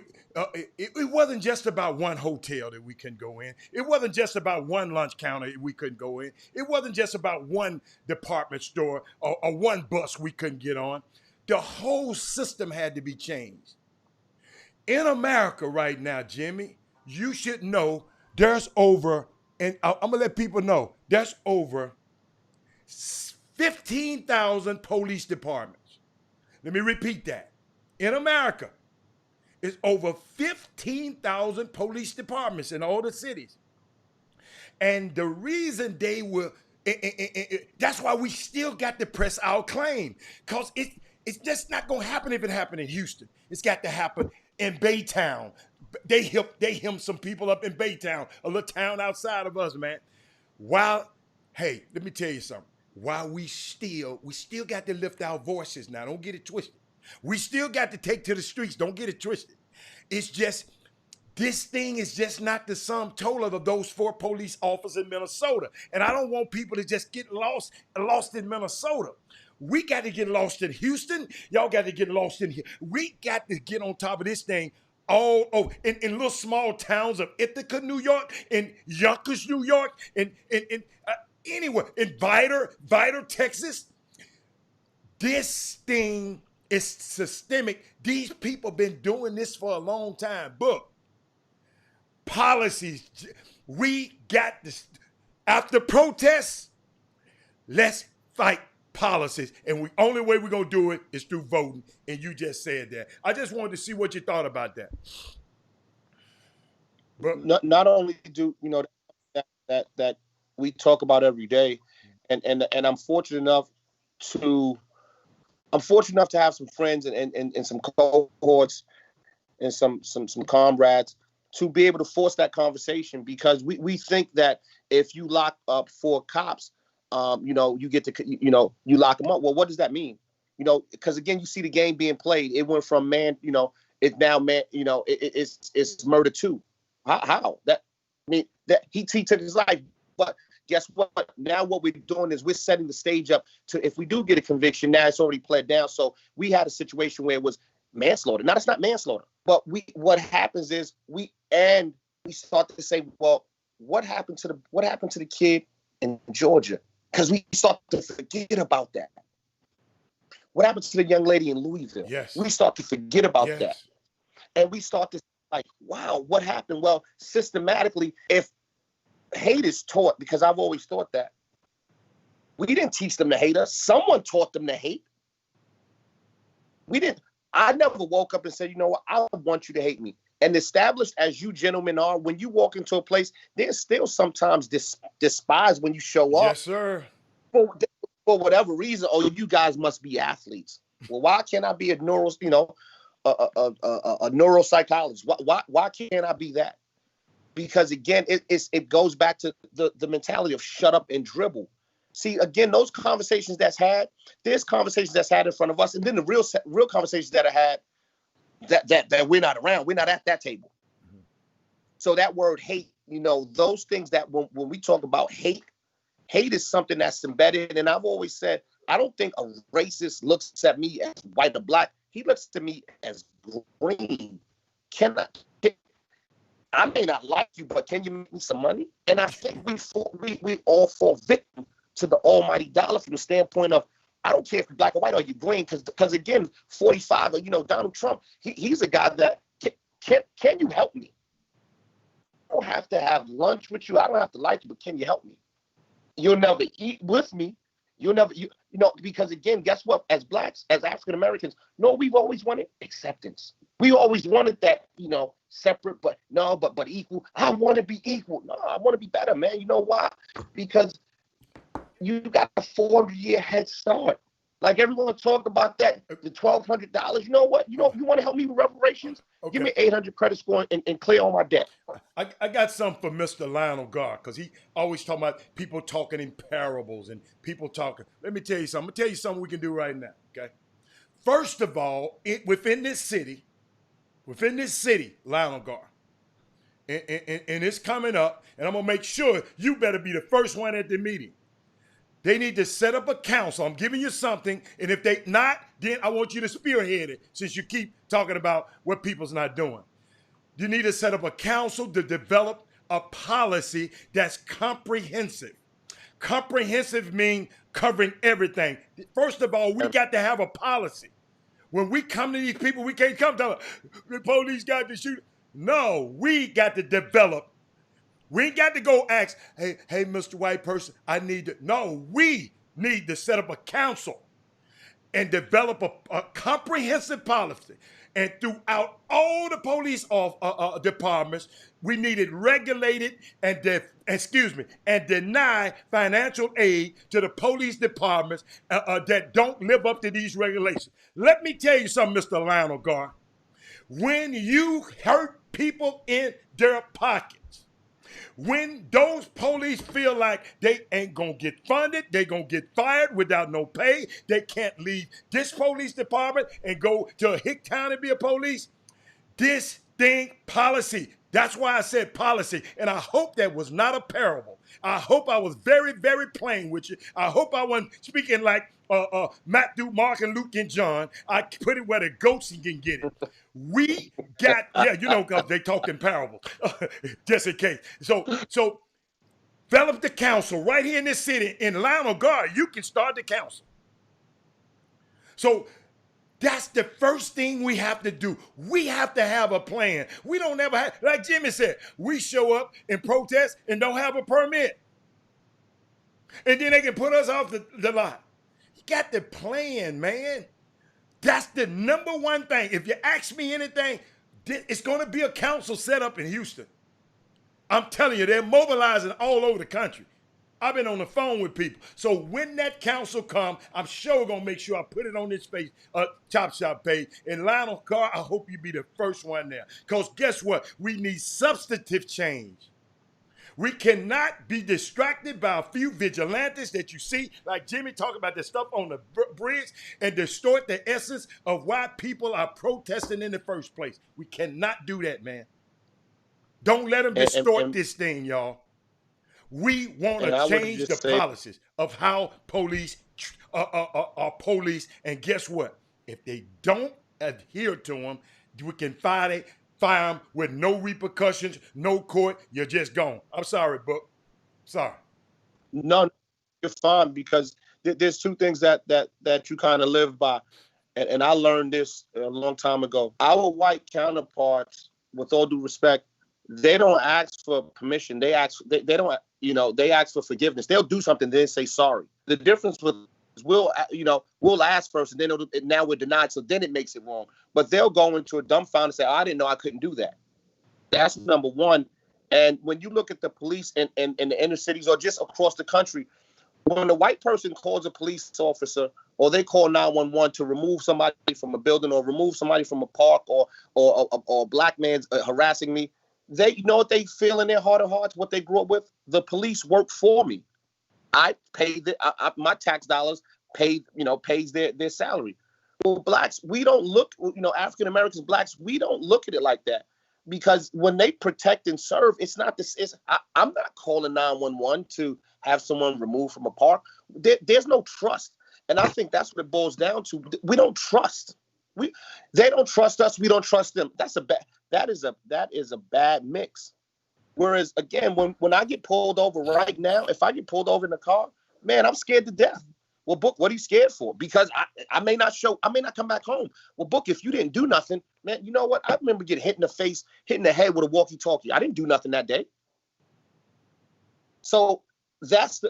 wasn't just about one hotel that we couldn't go in. It wasn't just about one lunch counter we couldn't go in. It wasn't just about one department store or one bus we couldn't get on. The whole system had to be changed. In America right now, Jimmy, you should know there's over, and I'm going to let people know, there's over 15,000 police departments. Let me repeat that. In America, it's over 15,000 police departments in all the cities. And the reason they were, that's why we still got to press our claim. Because it's just not going to happen if it happened in Houston. It's got to happen in Baytown. They hemmed some people up in Baytown, a little town outside of us, man. Hey, let me tell you something. While we still got to lift our voices now. Don't get it twisted. We still got to take to the streets. Don't get it twisted. It's just, this thing is just not the sum total of those 4 police officers in Minnesota. And I don't want people to just get lost in Minnesota. We got to get lost in Houston. Y'all got to get lost in here. We got to get on top of this thing all over in little small towns of Ithaca, New York, in Yonkers, New York, anywhere, in Vidor, Texas. This thing is systemic. These people been doing this for a long time. Book. Policies. We got this. After protests, let's fight policies. And the only way we're going to do it is through voting. And you just said that. I just wanted to see what you thought about that. But not only do, that we talk about every day, and I'm fortunate enough to have some friends and some cohorts and some comrades to be able to force that conversation, because we think that if you lock up 4 cops, you get to, you lock them up. Well, what does that mean? Because again, you see the game being played. It went from it's now it's murder 2. How? That he took his life. But guess what? Now what we're doing is we're setting the stage up to, if we do get a conviction, now it's already pled down. So we had a situation where it was manslaughter. Now it's not manslaughter. But what happens is we start to say, well, what happened to the kid in Georgia? Because we start to forget about that. What happened to the young lady in Louisville? Yes. We start to forget about that. Yes. And we start to like, wow, what happened? Well, systematically, if hate is taught, because I've always thought that, we didn't teach them to hate us. Someone taught them to hate. We didn't. I never woke up and said, you know what, I want you to hate me. And established as you gentlemen are, when you walk into a place, there's still sometimes despise when you show up. Yes, sir. For whatever reason, oh, you guys must be athletes. Well, why can't I be a neuropsychologist? Why can't I be that? Because again, it goes back to the mentality of shut up and dribble. See, again, those conversations there's conversations that's had in front of us, and then the real conversations that are had that we're not around. We're not at that table. Mm-hmm. So that word hate, those things that when we talk about hate is something that's embedded. And I've always said, I don't think a racist looks at me as white or black. He looks to me as green. I may not like you, but can you make me some money? And I think we all fall victim to the almighty dollar from the standpoint of, I don't care if you're black or white or you're green, because again, 45, Donald Trump, he's a guy that can you help me? I don't have to have lunch with you. I don't have to like you, but can you help me? You'll never eat with me. You'll never, because again, guess what? As blacks, as African Americans, we've always wanted acceptance. We always wanted that, separate, but equal. I want to be equal. No, I want to be better, man. You know why? Because you got a 400-year head start. Like everyone talk about that, the $1,200. You know what? You want to help me with reparations? Okay. Give me 800 credit score and clear all my debt. I got something for Mr. Lionel Gar, because he always talking about people talking in parables and people talking. Let me tell you something. I'm going to tell you something we can do right now, okay? First of all, within this city, Lionel Gar, and it's coming up, and I'm going to make sure you better be the first one at the meeting. They need to set up a council. I'm giving you something, and if they not, then I want you to spearhead it, since you keep talking about what people's not doing. You need to set up a council to develop a policy that's comprehensive. Comprehensive means covering everything. First of all, we got to have a policy. When we come to these people, we can't come to the police got to shoot. No, we got to develop. We ain't got to go ask, hey, Mr. White person, I need to. No, we need to set up a council and develop a comprehensive policy. And throughout all the police departments, we need it regulated and deny financial aid to the police departments that don't live up to these regulations. Let me tell you something, Mr. Lionel Gar. When you hurt people in their pockets, when those police feel like they ain't gonna get funded, they gonna get fired without no pay, they can't leave this police department and go to Hick County and be a police, this thing policy. That's why I said policy, and I hope that was not a parable. I hope I was very, very plain with you. I hope I wasn't speaking like Matthew, Mark, and Luke, and John. I put it where the goats can get it. We got, because they talk in parables, just in case. So develop the council right here in this city. In Lionel Gar, you can start the council. So that's the first thing we have to do. We have to have a plan. We don't ever have, like Jimmy said, we show up and protest and don't have a permit. And then they can put us off the lot. You got the plan, man. That's the number one thing. If you ask me anything, it's going to be a council set up in Houston. I'm telling you, they're mobilizing all over the country. I've been on the phone with people. So when that council comes, I'm sure going to make sure I put it on this Chop Shop page. And Lionel Gar, I hope you be the first one there. Because guess what? We need substantive change. We cannot be distracted by a few vigilantes that you see, like Jimmy talking about the stuff on the bridge, and distort the essence of why people are protesting in the first place. We cannot do that, man. Don't let them distort this thing, y'all. We want to change the policies of how police are police. And guess what? If they don't adhere to them, we can fire them with no repercussions, no court. You're just gone. I'm sorry, Book. Sorry. No, you're fine, because there's two things that you kind of live by, and I learned this a long time ago. Our white counterparts, with all due respect, they don't ask for permission. They don't, they ask for forgiveness. They'll do something, then say sorry. The difference with we'll ask first, and then now we're denied, so then it makes it wrong. But they'll go into a dumbfounded and say, I didn't know I couldn't do that. That's number one. And when you look at the police in the inner cities or just across the country, when a white person calls a police officer or they call 911 to remove somebody from a building or remove somebody from a park or a black man's harassing me, they what they feel in their heart of hearts, what they grew up with. The police work for me. I pay my tax dollars pays their salary. Well, blacks, we don't look, African Americans, blacks, we don't look at it like that, because when they protect and serve, it's not this. I'm not calling 911 to have someone removed from a park. There's no trust, and I think that's what it boils down to. We don't trust. They don't trust us. We don't trust them. That is a bad mix. Whereas again, when I get pulled over right now, if I get pulled over in the car, man, I'm scared to death. Well, Book, what are you scared for? Because I may not come back home. Well, Book, if you didn't do nothing, man, you know what? I remember getting hit in the face, hit in the head with a walkie-talkie. I didn't do nothing that day. So that's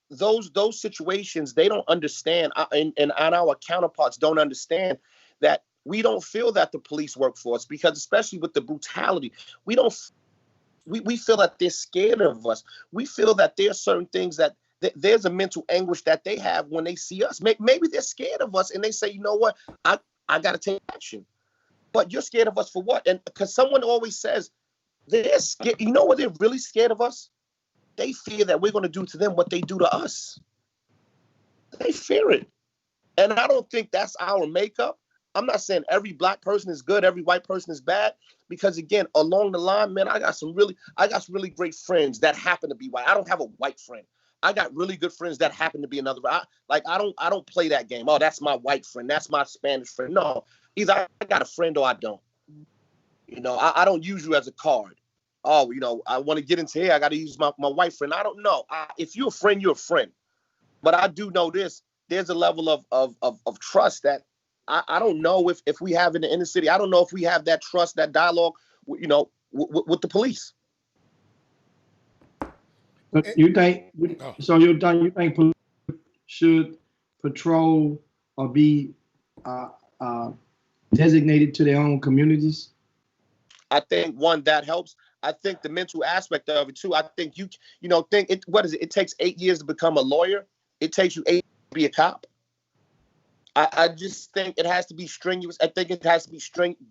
those situations they don't understand, and our counterparts don't understand that we don't feel that the police work for us, because especially with the brutality, we feel that they're scared of us. We feel that there are certain things that there's a mental anguish that they have when they see us. Maybe they're scared of us and they say, you know what, I got to take action. But you're scared of us for what? And because someone always says they're scared. You know what they're really scared of us? They fear that we're going to do to them what they do to us. They fear it. And I don't think that's our makeup. I'm not saying every black person is good, every white person is bad, because again, along the line, man, I got some really great friends that happen to be white. I don't have a white friend. I got really good friends that happen to be another. I don't play that game. Oh, that's my white friend. That's my Spanish friend. No, either I got a friend or I don't. I don't use you as a card. Oh, I want to get into here. I got to use my white friend. I don't know. If you're a friend, you're a friend. But I do know this. There's a level of trust that I don't know if we have in the inner city. I don't know if we have that trust, that dialogue, with the police. But you think you think police should patrol or be designated to their own communities? I think one, that helps. I think the mental aspect of it too. I think what is it? It takes 8 years to become a lawyer. It takes you 8 to be a cop. I just think it has to be strenuous. I think it has to be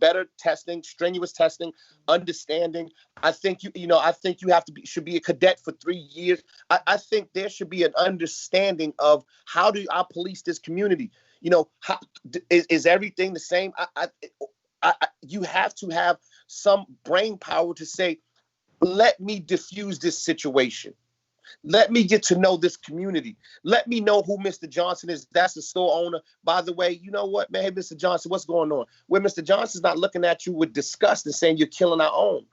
better testing, strenuous testing, understanding. I think should be a cadet for 3 years. I think there should be an understanding of how do I police this community. How is everything the same? You have to have some brain power to say, let me diffuse this situation. Let me get to know this community. Let me know who Mr. Johnson is. That's the store owner. By the way, you know what, man? Hey, Mr. Johnson, what's going on? Where Mr. Johnson's not looking at you with disgust and saying you're killing our own.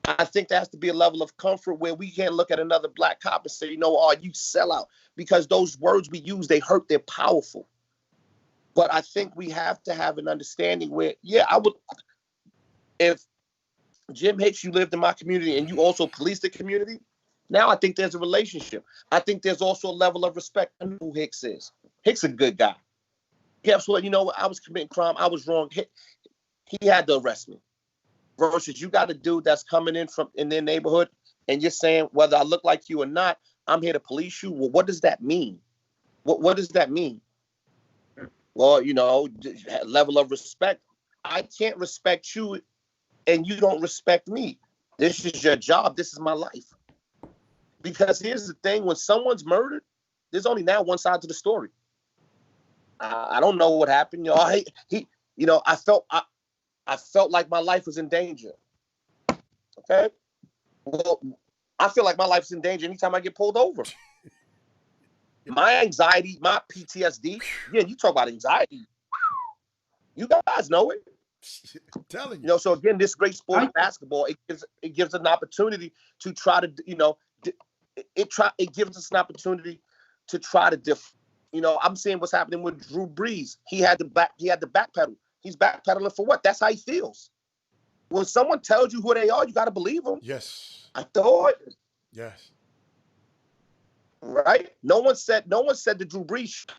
I think there has to be a level of comfort where we can't look at another black cop and say, you sell out. Because those words we use, they hurt, they're powerful. But I think we have to have an understanding where, I would, if Jim Hicks, you lived in my community and you also police the community, now I think there's a relationship. I think there's also a level of respect. I know who Hicks is. Hicks a good guy. Guess what? I was committing crime. I was wrong. He had to arrest me. Versus you got a dude that's coming in their neighborhood and you're saying, whether I look like you or not, I'm here to police you. Well, what does that mean? What does that mean? Well, level of respect. I can't respect you and you don't respect me. This is your job. This is my life. Because here's the thing, when someone's murdered, there's only now one side to the story. I don't know what happened. I felt like my life was in danger. Okay? Well, I feel like my life's in danger anytime I get pulled over. My anxiety, my PTSD, you talk about anxiety. You guys know it. I'm telling you. So again, this great sport of basketball, it gives an opportunity to try to, it gives us an opportunity to try to I'm seeing what's happening with Drew Brees. He had to backpedal. He's backpedaling for what? That's how he feels. When someone tells you who they are, you got to believe them. Yes. I thought. Yes. Right? No one said that Drew Brees should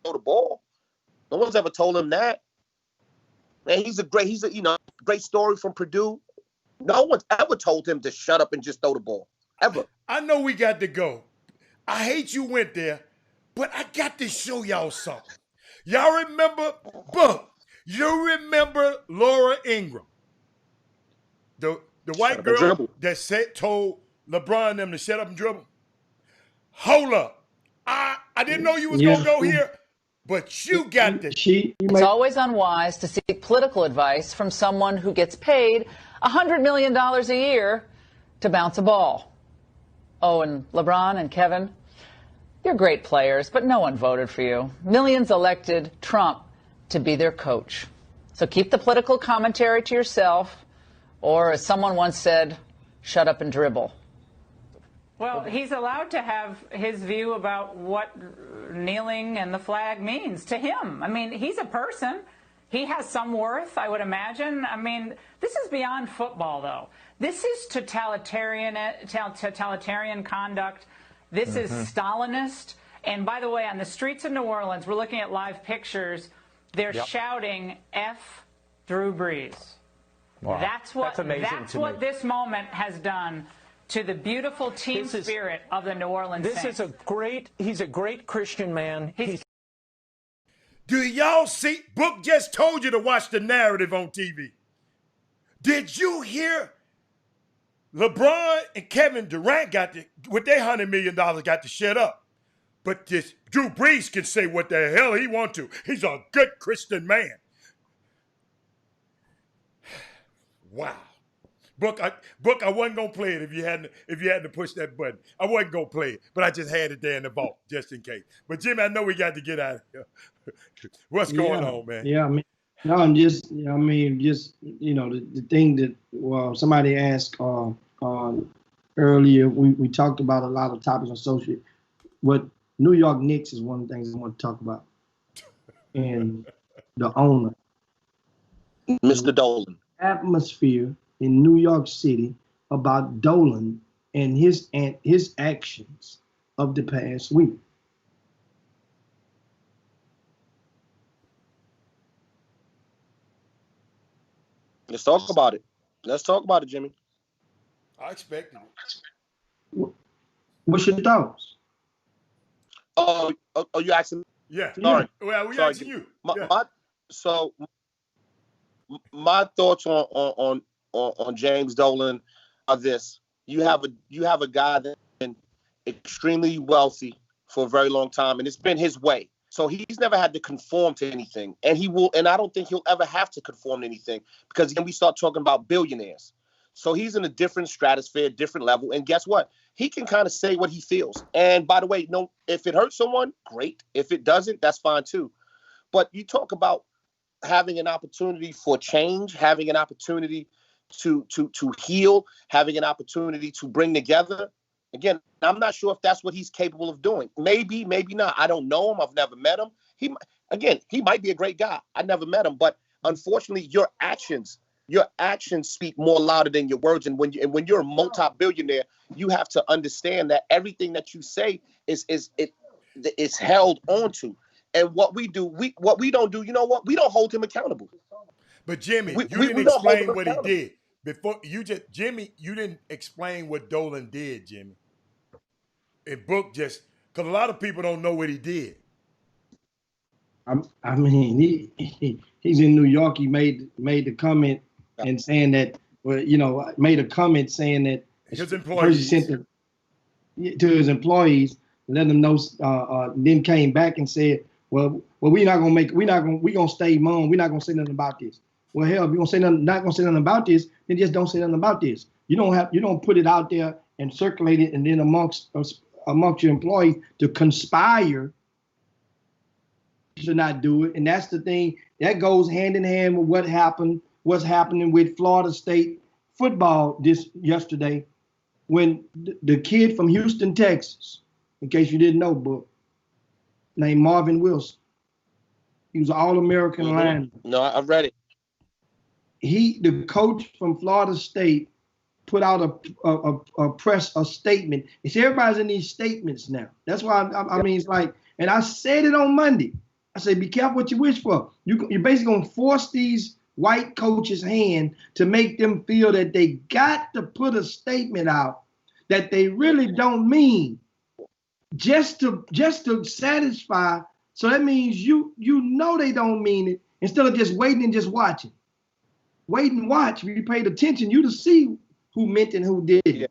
throw the ball. No one's ever told him that. Man, he's a great story from Purdue. No one's ever told him to shut up and just throw the ball. Ever. I know we got to go. I hate you went there, but I got to show y'all something. Y'all remember, you remember Laura Ingram, the white girl that told LeBron and them to shut up and dribble? Hold up. I didn't know you was going to go here, but you got to. It's always unwise to seek political advice from someone who gets paid $100 million a year to bounce a ball. Oh, and LeBron and Kevin, you're great players, but no one voted for you. Millions elected Trump to be their coach. So keep the political commentary to yourself, or as someone once said, shut up and dribble. Well, he's allowed to have his view about what kneeling and the flag means to him. I mean, he's a person. He has some worth, I would imagine. I mean, this is beyond football, though. This is totalitarian conduct. This is Stalinist. And by the way, on the streets of New Orleans, we're looking at live pictures. They're shouting F Drew Brees. Wow. That's what this moment has done to the beautiful team spirit of the New Orleans Saints. He's a great Christian man. Do y'all see? Book just told you to watch the narrative on TV. Did you hear? LeBron and Kevin Durant with their $100 million got to shut up. But this Drew Brees can say what the hell he wants to. He's a good Christian man. Wow. Book, I wasn't gonna play it if you hadn't to push that button. I wasn't gonna play it, but I just had it there in the vault just in case. But Jimmy, I know we got to get out of here. What's going on, man? Yeah, I mean, no, I'm just, the thing that somebody asked earlier. We talked about a lot of topics associated. What New York Knicks is one of the things I want to talk about, and the owner, Mr. Dolan. Atmosphere in New York City about Dolan and his actions of the past week. Let's talk about it. Let's talk about it, Jimmy. I expected it. What's your thoughts? Oh, you asking? Yeah. Sorry. Well, we asking you. My thoughts on James Dolan are this: you have a guy that's been extremely wealthy for a very long time, and it's been his way. So he's never had to conform to anything, and I don't think he'll ever have to conform to anything, because again, we start talking about billionaires. So he's in a different stratosphere, different level, and guess what? He can kind of say what he feels. And by the way, if it hurts someone, great. If it doesn't, that's fine too. But you talk about having an opportunity for change, having an opportunity to heal, having an opportunity to bring together. Again, I'm not sure if that's what he's capable of doing. Maybe, maybe not. I don't know him. I've never met him. He might be a great guy. I never met him, but unfortunately, your actions speak more louder than your words. And when you're a multi-billionaire, you have to understand that everything that you say is held onto. And what we don't do, you know what? We don't hold him accountable. But Jimmy, you didn't explain what he did. You didn't explain what Dolan did, Jimmy. Book just, because a lot of people don't know what he did. I mean, he's in New York. He made the comment and saying that, made a comment saying that his employees sent to his employees, let them know. Then came back and said, "Well, we're gonna stay mum. We're not gonna say nothing about this." Well, hell, if you're not gonna say nothing about this, then just don't say nothing about this. You don't put it out there and circulate it, and then amongst your employees to conspire to not do it. And that's the thing that goes hand in hand with what's happening with Florida State football yesterday, when the kid from Houston, Texas, in case you didn't know, but named Marvin Wilson. He was an All-American Mhm. lineman. No, I've read it. The coach from Florida State, put out a statement. It's everybody's in these statements now. That's why I mean, it's like, and I said it on Monday. I said, be careful what you wish for. You're basically gonna force these white coaches' hand to make them feel that they got to put a statement out that they really don't mean, just to satisfy. So that means you know they don't mean it, instead of just waiting and just watching. Wait and watch. If you paid attention, you'd see who meant and who didn't. Yeah.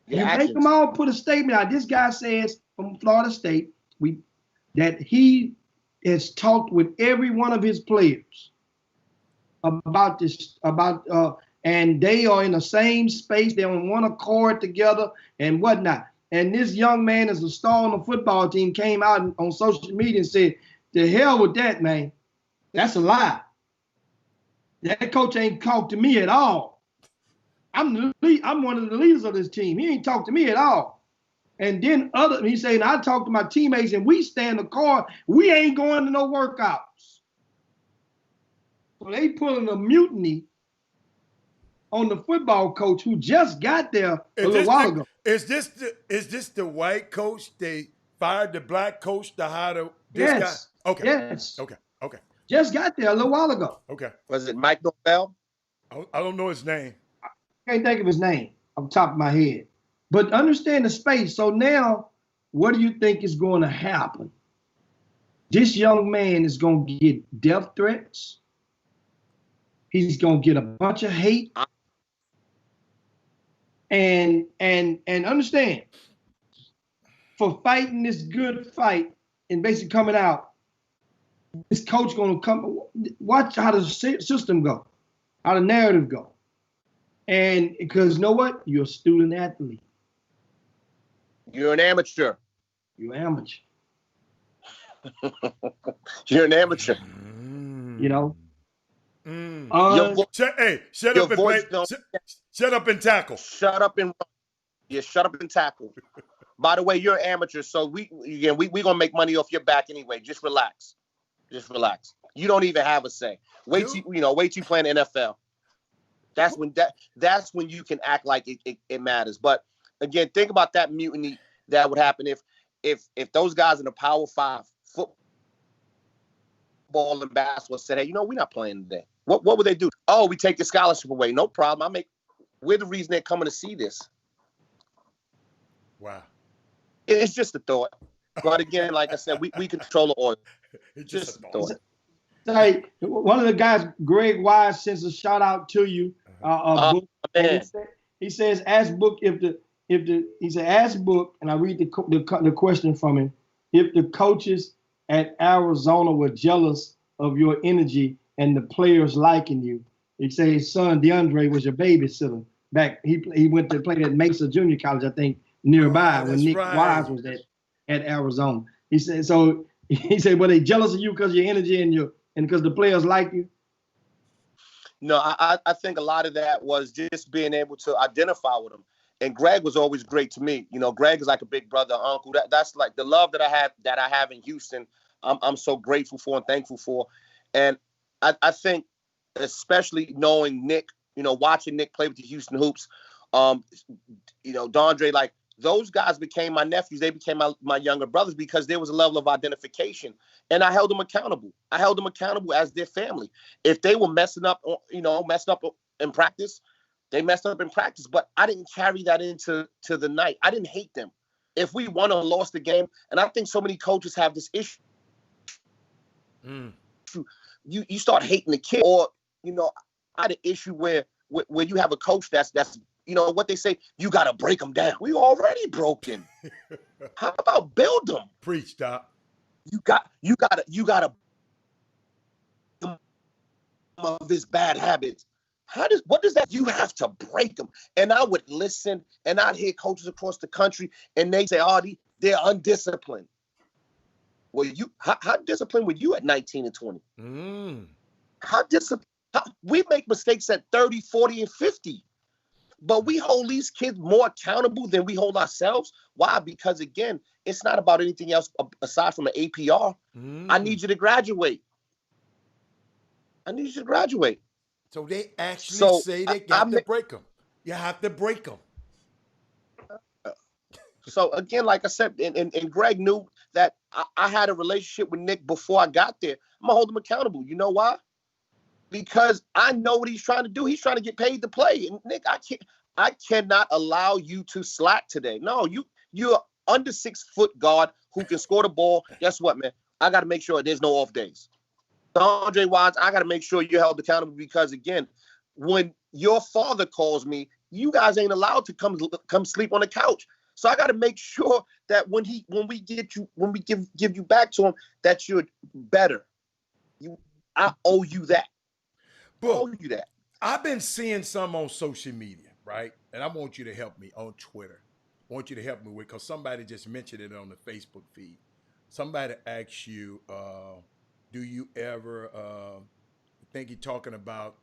You make them all put a statement out. This guy says from Florida State that he has talked with every one of his players about this, and they are in the same space. They're on one accord together and whatnot. And this young man, as a star on the football team, came out on social media and said, "To hell with that, man. That's a lie. That coach ain't talked to me at all. I'm one of the leaders of this team. He ain't talked to me at all." And then he's saying, "I talked to my teammates and we stand the card. We ain't going to no workouts." So they pulling a mutiny on the football coach who just got there a little while ago. Is this the white coach? They fired the black coach to hire this Yes. guy? Okay. Yes. Okay. Just got there a little while ago. Okay. Was it Mike Norvell? I don't know his name. I can't think of his name off the top of my head. But understand the space. So now, what do you think is going to happen? This young man is going to get death threats. He's going to get a bunch of hate. And understand, for fighting this good fight and basically coming out, this coach going to come, watch how the system go, how the narrative go. And because you know what? You're a student athlete. You're an amateur. You're an amateur. You're an amateur. You know? Shut up and play. Shut up and tackle. Shut up and run. Yeah, shut up and tackle. By the way, you're an amateur, so we gonna make money off your back anyway. Just relax. Just relax. You don't even have a say. Wait till you play in the NFL. That's when you can act like it matters. But again, think about that mutiny that would happen if those guys in the Power 5 football and basketball said, "Hey, we're not playing today." What would they do? "Oh, we take the scholarship away. No problem. We're the reason they're coming to see this." Wow. It's just a thought. But again, like I said, we control the oil. It's just a thought. Hey, one of the guys, Greg Wise, sends a shout out to you. Book. He says, "Ask Book he said ask Book," and I read the question from him. "If the coaches at Arizona were jealous of your energy and the players liking you," he said his son DeAndre was your babysitter back. He went to play at Mesa Junior College, I think, nearby when Nick Wise was at Arizona. He said, so he said, "Were they jealous of you because of your energy and because the players like you?" No, I think a lot of that was just being able to identify with them. And Greg was always great to me. Greg is like a big brother, uncle. That's like the love that I have in Houston. I'm so grateful for and thankful for. And I think, especially knowing Nick, watching Nick play with the Houston Hoops, Dondre, like those guys became my nephews. They became my younger brothers because there was a level of identification. And I held them accountable. I held them accountable as their family. If they were messing up in practice, they messed up in practice. But I didn't carry that into the night. I didn't hate them. If we won or lost the game, and I think so many coaches have this issue. You start hating the kid, or I had an issue where you have a coach that's what they say, you got to break them down. We already broken. How about build them? Preach, Doc. You got of his bad habits. What does that? You have to break them. And I would listen, and I'd hear coaches across the country, and they say, they're undisciplined. Well, how disciplined were you at 19 and 20? How disciplined? We make mistakes at 30, 40, and 50. But we hold these kids more accountable than we hold ourselves. Why? Because again, it's not about anything else aside from an APR. I need you to graduate. I need you to graduate. So they actually say they got to break them. You have to break them. So again, like I said, and Greg knew that I had a relationship with Nick before I got there. I'm gonna hold him accountable. You know why? Because I know what he's trying to do. He's trying to get paid to play. And Nick, I cannot allow you to slack today. No, you're under 6 foot guard who can score the ball. Guess what, man? I got to make sure there's no off days. Andre Watts, I got to make sure you're held accountable because again, when your father calls me, you guys ain't allowed to come sleep on the couch. So I got to make sure that when we give you back to him, that you're better. I owe you that. I've been seeing some on social media, right? And I want you to help me on Twitter. I want you to help me with, because somebody just mentioned it on the Facebook feed. Somebody asked you, do you ever think you're talking about,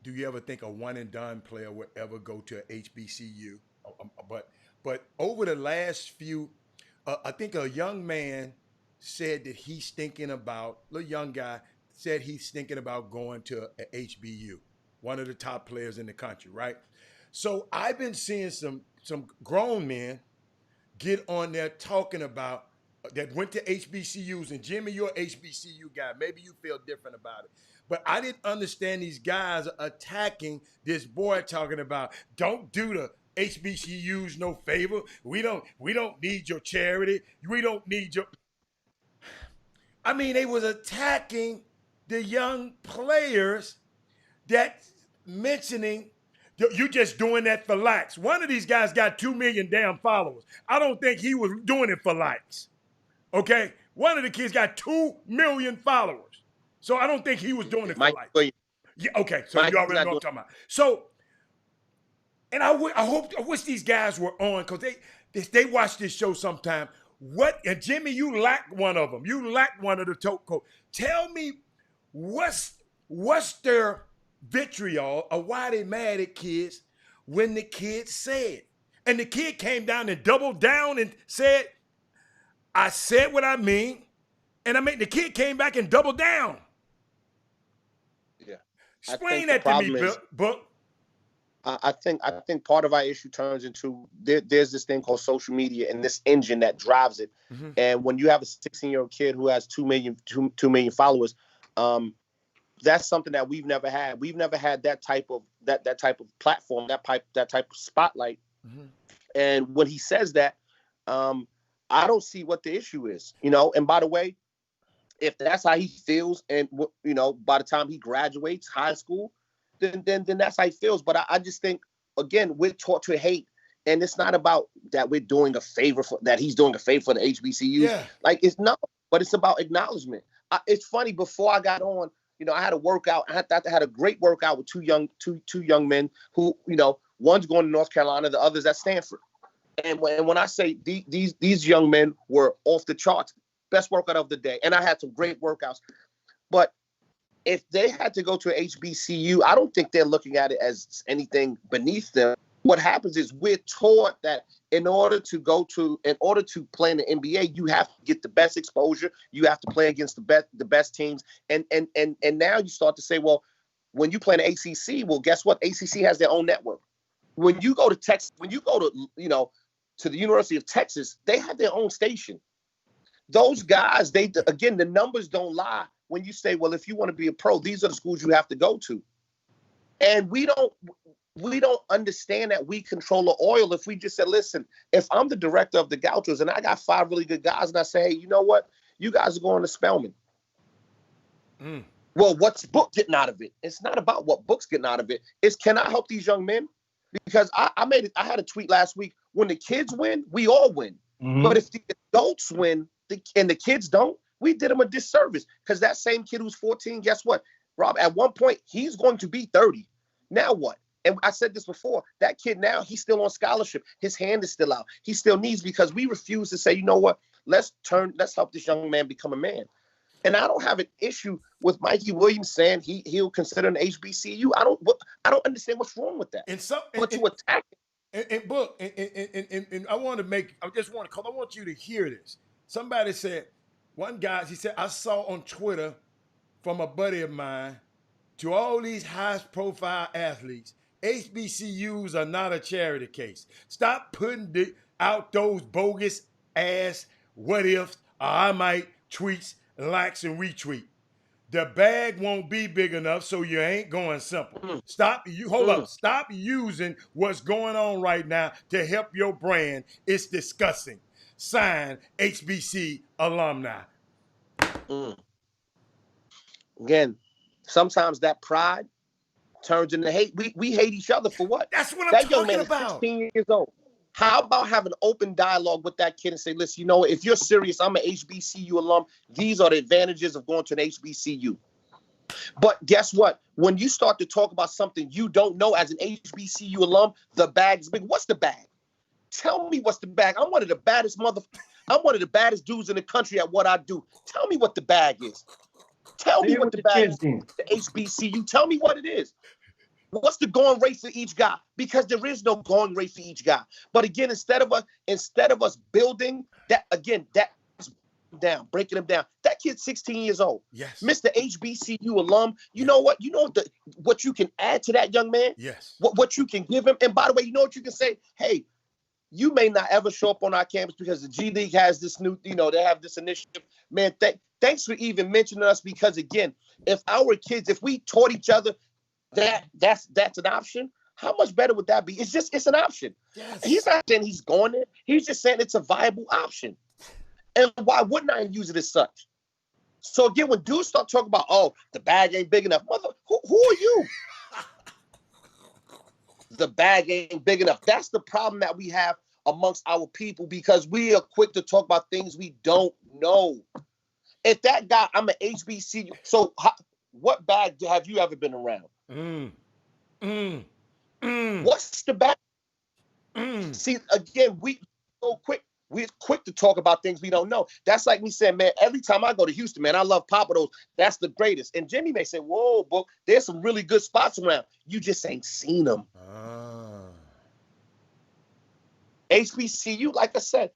do you ever think a one and done player would ever go to a HBCU? But over the last few, I think a young man said that he's thinking about, a little young guy said he's thinking about going to a HBU, one of the top players in the country, right? So I've been seeing some grown men get on there talking about that went to HBCUs, and Jimmy, you're an HBCU guy. Maybe you feel different about it. But I didn't understand these guys attacking this boy talking about, don't do the HBCUs no favor. We don't need your charity. We don't need your... I mean, they was attacking the young players that mentioning, you just doing that for likes. One of these guys got 2 million damn followers. I don't think he was doing it for likes. Okay? One of the kids got 2 million followers. So I don't think he was doing it for likes. Yeah, okay, so you already know what I'm talking about. So, and I wish these guys were on, because they watch this show sometime. And Jimmy, you lack one of them. You lack one of the top coach. Tell me what's their vitriol, or why they mad at kids when the kid said. And the kid came down and doubled down and said, I said what I mean. And the kid came back and doubled down. Yeah. Explain that to me, Book. I think part of our issue turns into there's this thing called social media and this engine that drives it. Mm-hmm. And when you have a 16-year-old kid who has 2 million followers, that's something that we've never had. We've never had that type of platform, that type of spotlight. Mm-hmm. And when he says that, I don't see what the issue is, And by the way, if that's how he feels, and by the time he graduates high school, then that's how he feels. But I just think, again, we're taught to hate, and it's not about that we're doing a favor that he's doing a favor for the HBCUs. Yeah. Like, it's not, but it's about acknowledgement. It's funny, before I got on, I had a workout. I had a great workout with two young men who, one's going to North Carolina, the other's at Stanford. And when I say these young men were off the charts, best workout of the day, and I had some great workouts. But if they had to go to an HBCU, I don't think they're looking at it as anything beneath them. What happens is we're taught that in order to play in the NBA, you have to get the best exposure. You have to play against the best teams. And now you start to say, well, when you play in the ACC, well, guess what? ACC has their own network. When you go to Texas, when you go to to the University of Texas, they have their own station. Those guys, the numbers don't lie. When you say, well, if you want to be a pro, these are the schools you have to go to. And we don't understand that we control the oil. If we just said, listen, if I'm the director of the Gauchos and I got 5 really good guys and I say, hey, you know what? You guys are going to Spelman. Mm. Well, what's Book getting out of it? It's not about what Book's getting out of it. It's, can I help these young men? Because I had a tweet last week. When the kids win, we all win. Mm-hmm. But if the adults win and the kids don't, we did them a disservice. Because that same kid who's 14, guess what? Rob, at one point, he's going to be 30. Now what? And I said this before, that kid now, he's still on scholarship. His hand is still out. He still needs, because we refuse to say, you know what? Let's help this young man become a man. And I don't have an issue with Mikey Williams saying he'll consider an HBCU. I don't understand what's wrong with that. But to attack and I want to make, I just want to call, I want you to hear this. Somebody said, one guy, he said, I saw on Twitter from a buddy of mine, to all these high profile athletes, HBCUs are not a charity case. Stop putting out those bogus ass what ifs, or I might tweets, likes, and retweet. The bag won't be big enough, so you ain't going simple. Stop using what's going on right now to help your brand. It's disgusting. Signed, HBC alumni. Again, sometimes that pride turns into hate. We hate each other for what? That's what I'm that young talking man about. Is 16 years old. How about having open dialogue with that kid and say, listen, you know, if you're serious, I'm an HBCU alum. These are the advantages of going to an HBCU. But guess what? When you start to talk about something you don't know as an HBCU alum, the bag's big. What's the bag? Tell me what's the bag. I'm one of the baddest dudes in the country at what I do. Tell me what the bag is. Tell me what the bag is. The HBCU. Tell me what it is. What's the going rate for each guy? Because there is no going rate for each guy. But again, instead of us building that, again, that's down, breaking them down. That kid's 16 years old. Yes. Mr. HBCU alum. You know what? You know what you can add to that young man? Yes. What you can give him. And by the way, you know what you can say? Hey, you may not ever show up on our campus because the G League has this new, you know, they have this initiative. Man, thanks for even mentioning us, because again, if our kids, if we taught each other that's an option, how much better would that be? It's an option. Yes. He's not saying he's going there. He's just saying it's a viable option. And why wouldn't I use it as such? So again, when dudes start talking about, oh, the bag ain't big enough, mother, who are you? The bag ain't big enough. That's the problem that we have amongst our people, because we are quick to talk about things we don't know. If that guy, I'm an HBCU, so what bag have you ever been around? What's the bag? See, again, we're quick to talk about things we don't know. That's like me saying, man, every time I go to Houston, man, I love Papados. That's the greatest. And Jimmy may say, whoa, book, there's some really good spots around. You just ain't seen them. HBCU, like I said,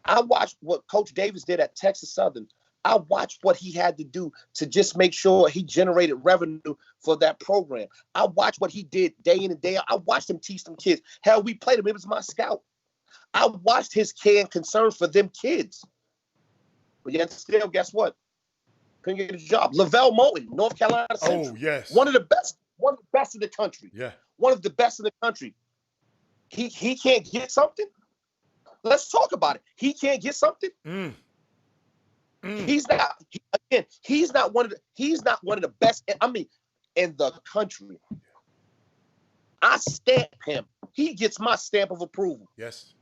I watched what Coach Davis did at Texas Southern. I watched what he had to do to just make sure he generated revenue for that program. I watched what he did day in and day out. I watched him teach them kids. Hell, we played him. It was my scout. I watched his care and concern for them kids. But yet still, guess what? Couldn't get a job. Lavelle Moulton, North Carolina Central. Oh, yes. One of the best in the country. Yeah. One of the best in the country. He can't get something? Let's talk about it. He can't get something? He's not one of the best, I mean, in the country. I stamp him. He gets my stamp of approval. Yes.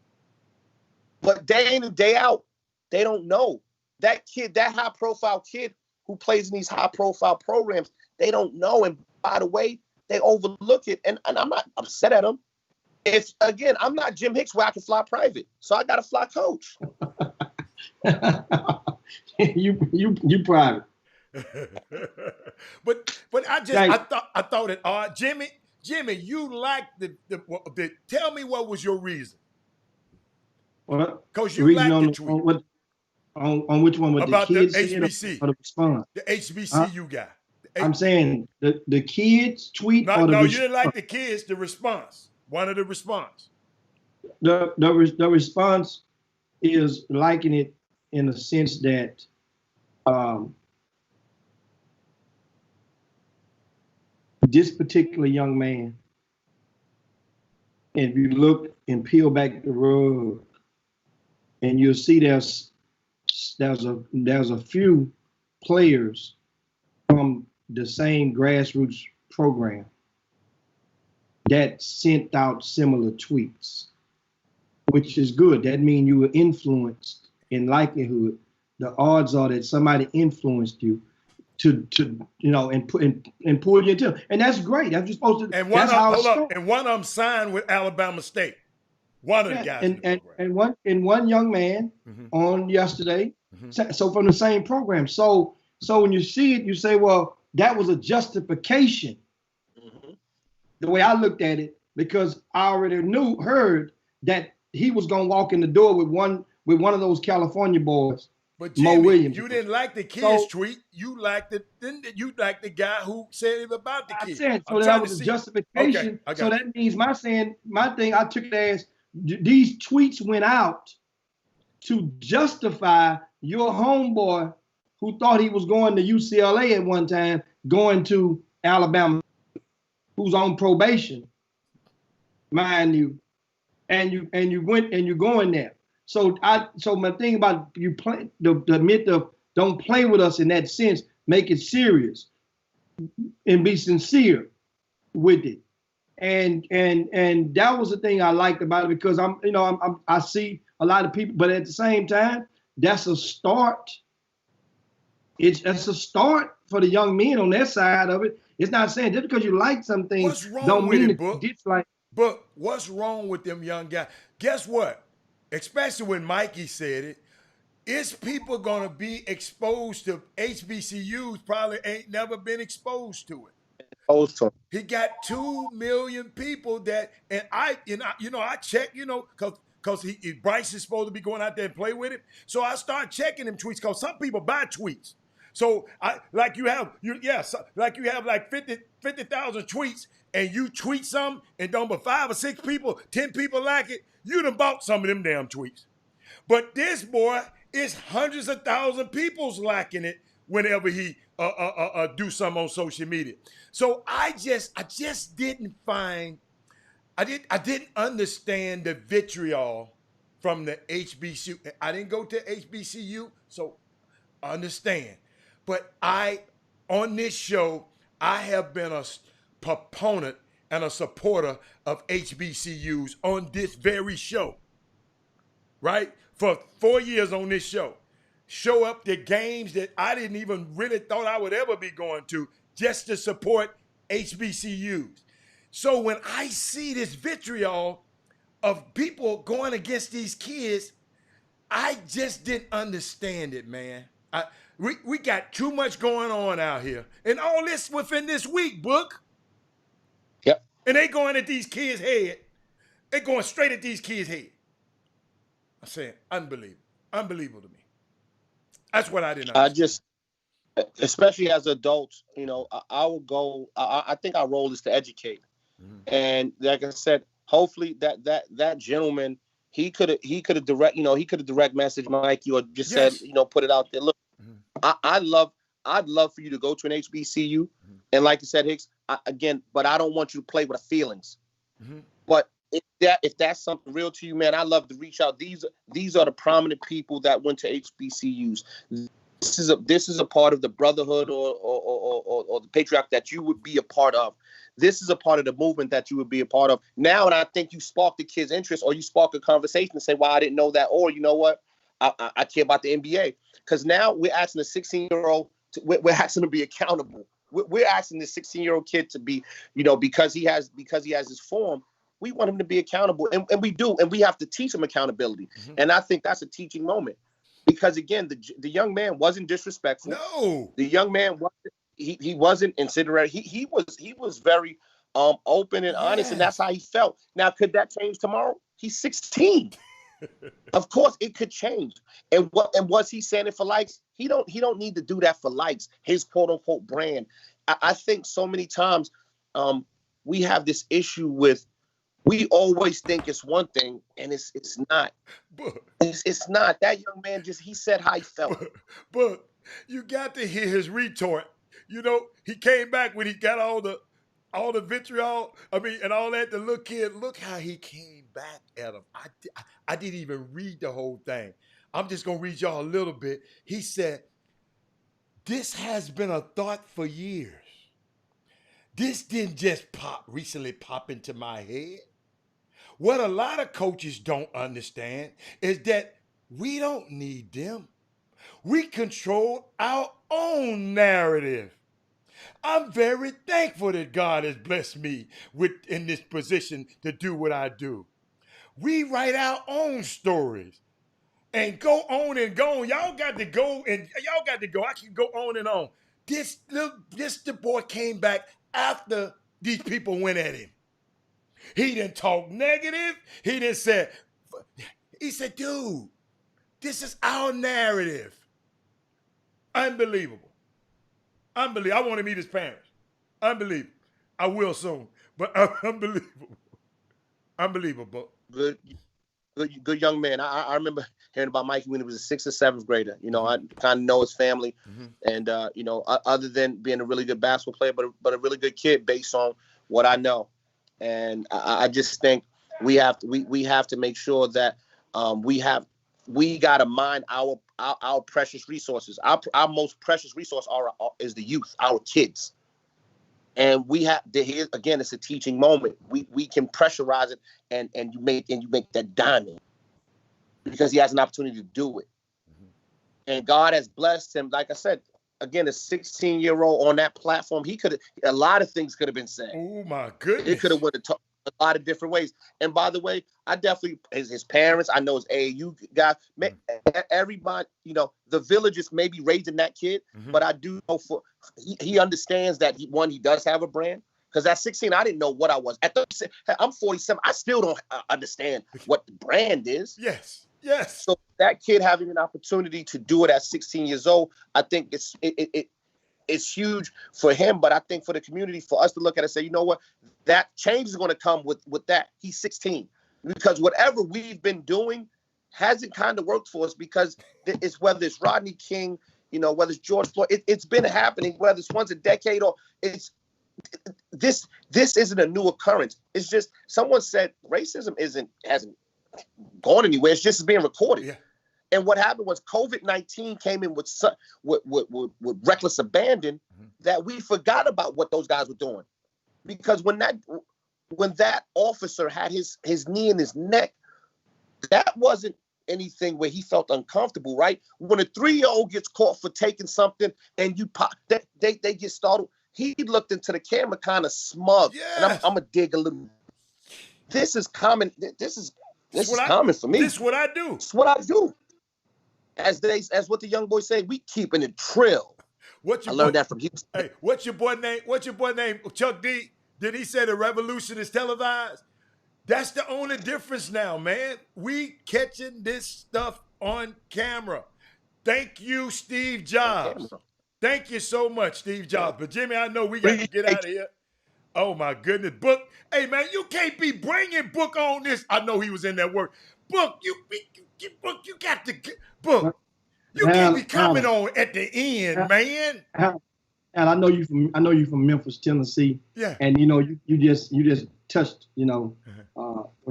But day in and day out, they don't know. That kid, that high profile kid who plays in these high profile programs, they don't know. And by the way, they overlook it. And I'm not upset at them. If again, I'm not Jim Hicks where I can fly private. So I gotta fly coach. you private. but I thought it Jimmy, you liked the tell me what was your reason? Well, because you liked the tweet. On which one? With about the kids the HBC or the response? The HBCU guy. I'm saying the kids tweet. No, you didn't like the kids. The response. One of the response. The response is liking it in the sense that this particular young man, if you look and peel back the rug, and you'll see there's a few players from the same grassroots program that sent out similar tweets, which is good. That means you were influenced. In likelihood, the odds are that somebody influenced you to and pull you into, and that's great. That's supposed to. And one of them signed with Alabama State. One of the guys. And one young man on yesterday So from the same program. So when you see it, you say, well, that was a justification. The way I looked at it, because I already heard that he was gonna walk in the door with one of those California boys. But Mo Jimmy, Williams. you didn't like the kid's tweet. You liked the guy who said it about the kid. I said so that was a justification. Okay, so that means my thing, I took it as these tweets went out to justify your homeboy who thought he was going to UCLA at one time, going to Alabama, who's on probation, mind you, and you went and you're going there. So my thing about you play the myth of don't play with us in that sense, make it serious and be sincere with it. And that was the thing I liked about it, because I see a lot of people, but at the same time, that's a start. It's a start for the young men on their side of it. It's not saying just because you like some things don't mean you dislike. But what's wrong with them young guys? Guess what? Especially when Mikey said it, it's people gonna be exposed to HBCUs probably ain't never been exposed to it. Also, he got 2 million people that, and I check, because Bryce is supposed to be going out there and play with it. So I start checking them tweets, because some people buy tweets. So you have like 50,000 tweets, and you tweet some, and don't but 5 or 6 people, 10 people like it, you done bought some of them damn tweets. But this boy is hundreds of thousands of people's liking it whenever he do something on social media. So I just didn't find, I didn't understand the vitriol from the HBCU. I didn't go to HBCU, so I understand. But on this show, I have been a proponent and a supporter of HBCUs on this very show, right? For 4 years on this show. Show up to games that I didn't even really thought I would ever be going to, just to support HBCUs. So when I see this vitriol of people going against these kids, I just didn't understand it, man. We got too much going on out here. And all this within this week, Book. Yep. And they going at these kids' head. They going straight at these kids' head. I'm saying, unbelievable. Unbelievable to me. That's what I didn't understand. Especially as adults, our goal, I think our role is to educate. Mm-hmm. And like I said, hopefully that gentleman, he could have direct message Mikey, or just said, put it out there. Look, mm-hmm. I'd love for you to go to an HBCU. Mm-hmm. And like you said, Hicks, but I don't want you to play with feelings. Mm-hmm. But if that's something real to you, man, I love to reach out. These are the prominent people that went to HBCUs. This is a part of the brotherhood or the patriarch that you would be a part of. This is a part of the movement that you would be a part of. Now, and I think you spark the kids' interest, or you spark a conversation and say, "Well, I didn't know that," or you know what, I care about the NBA, because now we're asking a 16-year-old, we're asking to be accountable. We're asking this 16-year-old kid to be, because he has his form. We want him to be accountable, and we do, and we have to teach him accountability. Mm-hmm. And I think that's a teaching moment, because again, the young man wasn't disrespectful. No, the young man he wasn't inconsiderate. He was very open and honest, and that's how he felt. Now, could that change tomorrow? He's 16. Of course, it could change. And was he saying it for likes? He don't need to do that for likes. His quote unquote brand. I think so many times we have this issue with. We always think it's one thing, and it's not. It's not. That young man he said how he felt. But you got to hear his retort. He came back when he got all the vitriol. And all that. The little kid, look how he came back at him. I didn't even read the whole thing. I'm just gonna read y'all a little bit. He said, "This has been a thought for years. This didn't just recently pop into my head. What a lot of coaches don't understand is that we don't need them. We control our own narrative. I'm very thankful that God has blessed me in this position to do what I do. We write our own stories. and go on and go on. Y'all got to go and y'all got to go. I can go on and on. The boy came back after these people went at him. He didn't talk negative. He said, dude, this is our narrative. Unbelievable. Unbelievable. I want to meet his parents. Unbelievable. I will soon, but unbelievable. Unbelievable. Good young man. I remember hearing about Mikey when he was a 6th or 7th grader. You know, I kind of know his family, and you know, other than being a really good basketball player, but a really good kid based on what I know. And I just think we have to make sure that we got to mind our precious resources. Our most precious resource is the youth, our kids. And we have to, here again, it's a teaching moment. We can pressurize it and you make that diamond because he has an opportunity to do it. And God has blessed him. Like I said, again, a 16-year-old on that platform, a lot of things could have been said. Oh my goodness. It could have went a lot of different ways. And by the way, I definitely, his parents, I know his AAU guy, everybody, you know, the villagers may be raising that kid, but I do know he understands that he does have a brand. Because at 16, I didn't know what I was. At 36, I'm 47. I still don't understand what the brand is. Yes. Yes. So that kid having an opportunity to do it at 16 years old, I think it's huge for him, but I think for the community, for us to look at it and say, you know what, that change is going to come with that. He's 16. Because whatever we've been doing hasn't kind of worked for us because it's whether it's Rodney King, you know, whether it's George Floyd, it's been happening, whether it's once a decade or this isn't a new occurrence. It's just someone said racism hasn't gone anywhere. It's just being recorded. Yeah. And what happened was COVID-19 came in with reckless abandon that we forgot about what those guys were doing. Because when that officer had his knee in his neck, that wasn't anything where he felt uncomfortable, right? When a 3-year-old gets caught for taking something and they get startled, he looked into the camera kind of smug. Yeah. And I'm gonna dig a little. This is common. This is common for me. This is what I do. It's what I do. As what the young boys say, we keeping it trill. I learned that from Houston. Hey, what's your boy name? Chuck D. Did he say the revolution is televised? That's the only difference now, man. We catching this stuff on camera. Thank you, Steve Jobs. Thank you so much, Steve Jobs. But Jimmy, I know we got to get out of here. Oh my goodness, Book. Hey man, you can't be bringing Book on this. I know he was in that work. Book, you got to get Book. You can't be coming on at the end, man. And I know you from Memphis, Tennessee. Yeah. And you know you just touched a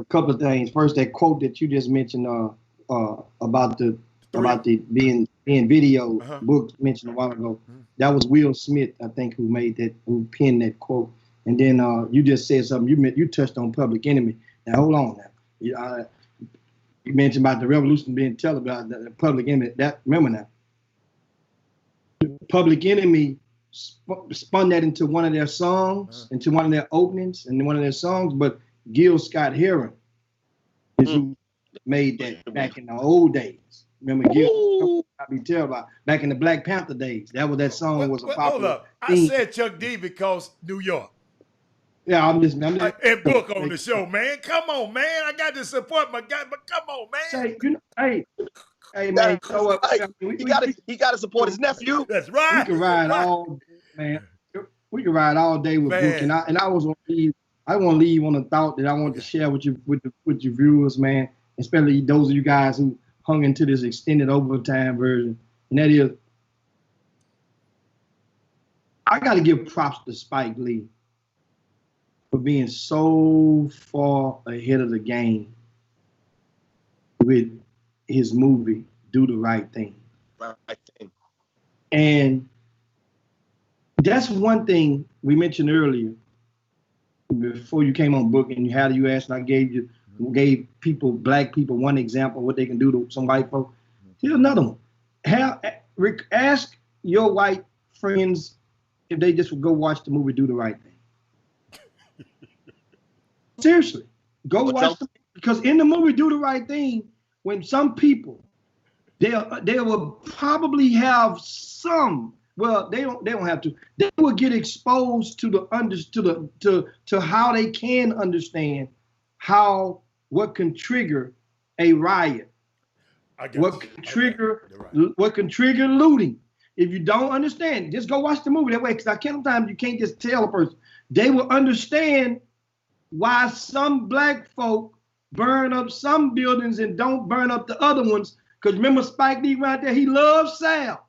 couple of things. First, that quote that you just mentioned about the being video Book mentioned a while ago. That was Will Smith, I think, who penned that quote. And then you just said something. You touched on Public Enemy. Now hold on now. You mentioned about the revolution being televised, the Public Enemy. Remember now. Public Enemy spun that into one of their songs, into one of their openings, and one of their songs. But Gil Scott-Heron is who made that back in the old days. Remember Gil? I be terrible. Back in the Black Panther days, that song was a popular. Hold up. I said Chuck D because New York. Yeah, I'm just and Book on the show, man. Come on, man. I got to support my guy, but come on, man. Hey, man. So, he got to support his nephew. That's right. We can ride all day, man. We can ride all day with Book, and I was gonna leave. I want to leave on a thought that I want to share with you, with your viewers, man. Especially those of you guys who hung into this extended overtime version, and that is, I got to give props to Spike Lee for being so far ahead of the game with his movie, Do the Right Thing. Right thing. And that's one thing we mentioned earlier before you came on Book, and how do you ask, and I gave people, black people, one example of what they can do to some white folks. Here's another one. Ask your white friends if they just would go watch the movie Do the Right Thing. Seriously, go watch because in the movie Do the Right Thing, when some people they will probably have some. Well, they don't have to. They will get exposed to how they can understand what can trigger a riot, what can trigger looting. If you don't understand, just go watch the movie that way, because sometimes you can't just tell a person. They will understand why some black folk burn up some buildings and don't burn up the other ones. Because remember Spike Lee right there, he loves Sal.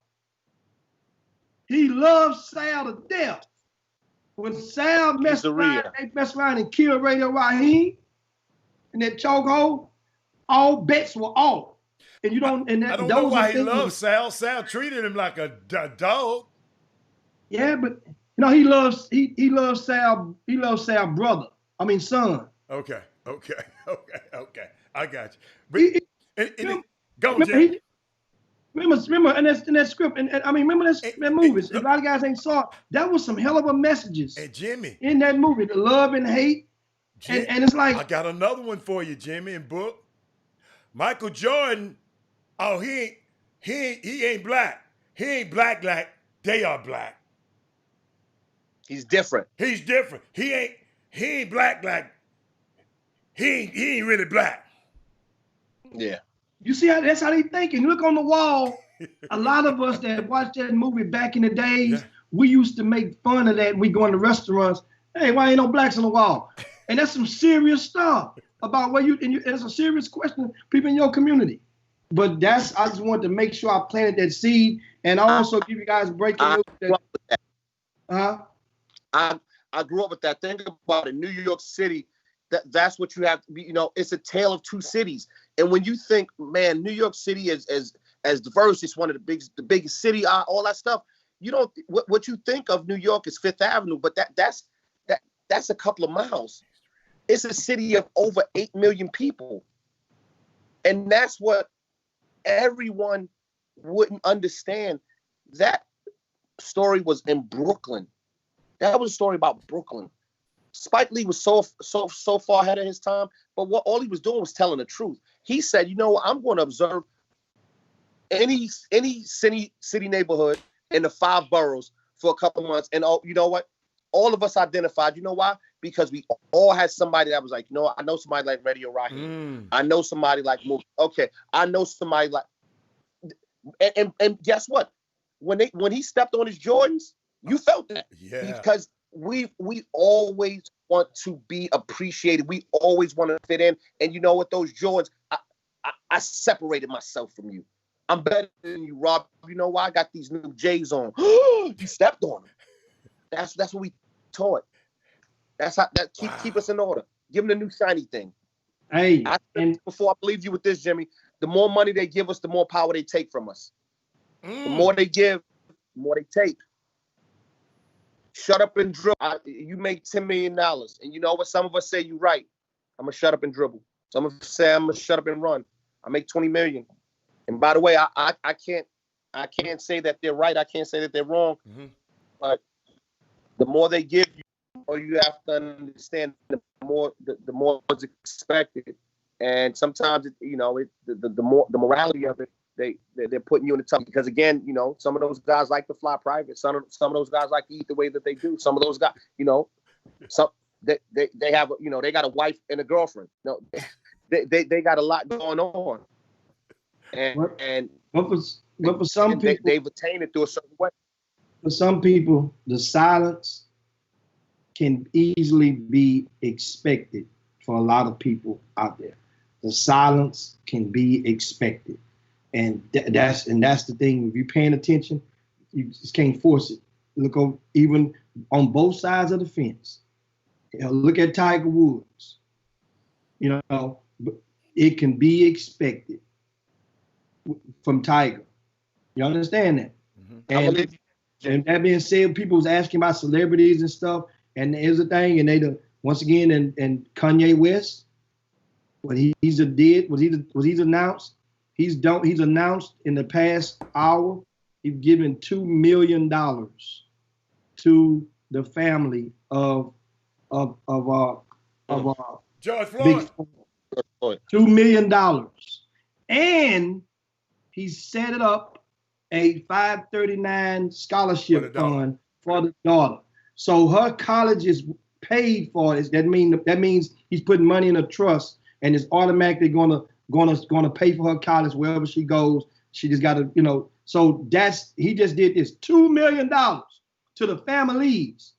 He loves Sal to death. When Sal messed around and killed Radio Raheem in that chokehold, all bets were off. And you don't. And that, I don't know why he loves Sal. Sal treated him like a dog. Yeah, but he loves Sal. He loves Sal brother. I mean son. Okay. I got you. But go, Jim. Remember, in that script, and I mean, remember that movie. A lot of guys ain't saw it. That was some hell of a messages. And Jimmy, in that movie, the love and hate, and it's like I got another one for you, Jimmy, and Book. Michael Jordan. Oh, he ain't black. He ain't black like they are black. He's different. He's different. He ain't black like he ain't really black. Yeah. You see that's how they thinking. Look on the wall. A lot of us that watched that movie back in the days, we used to make fun of that. We go in the restaurants. Hey, why ain't no blacks on the wall? And that's some serious stuff about where it's a serious question, people in your community. But I just wanted to make sure I planted that seed and also give you guys breaking news. I grew up with that. Think about it. New York City, that's what you have to be. It's a tale of two cities. And when you think, man, New York City is as diverse, it's one of the biggest city, all that stuff. You don't. What you think of New York is Fifth Avenue, but that's a couple of miles. It's a city of over 8 million people, and that's what everyone wouldn't understand. That story was in Brooklyn. That was a story about Brooklyn. Spike Lee was so far ahead of his time, but all he was doing was telling the truth. He said, I'm going to observe any city neighborhood in the 5 boroughs for a couple months, and you know what? All of us identified. You know why? Because we all had somebody that was like, I know somebody like Radio Raheem. I know somebody like Mookie. Okay, I know somebody like, and guess what? When he stepped on his Jordans, you felt that. Yeah. Because we always want to be appreciated. We always want to fit in. And you know what? Those Jordans, I separated myself from you. I'm better than you, Rob. You know why? I got these new J's on. You stepped on them. That's what we taught. That's how keep us in order. Give them the new shiny thing. Hey, before I believe you with this, Jimmy, the more money they give us, the more power they take from us. The more they give, the more they take. Shut up and dribble. You make $10 million. And you know what? Some of us say you're right. I'm going to shut up and dribble. Some of us say I'm going to shut up and run. I make $20 million. And by the way, I can't say that they're right. I can't say that they're wrong. Mm-hmm. But the more they give you, or you have to understand, the more it's expected. And sometimes the morality of it, they're putting you in the tough, because again, some of those guys like to fly private. Some of those guys like to eat the way that they do. Some of those guys, some they have they got a wife and a girlfriend. They got a lot going on. But for some people, they've attained it through a certain way. For some people, the silence can easily be expected. For a lot of people out there, the silence can be expected, and that's the thing. If you're paying attention, you just can't force it. Look over, even on both sides of the fence. Look at Tiger Woods. It can be expected from Tiger. You understand that? Mm-hmm. And that being said, people was asking about celebrities and stuff, and here's the thing, and once again, and Kanye West, what he's announced, he's announced in the past hour, he's given $2 million to the family of George Floyd. $2 million. And he set it up a 539 scholarship fund for the daughter. So her college is paid for. That means he's putting money in a trust, and it's automatically gonna pay for her college wherever she goes. She just got to, you know. So he just did this $2 million to the families.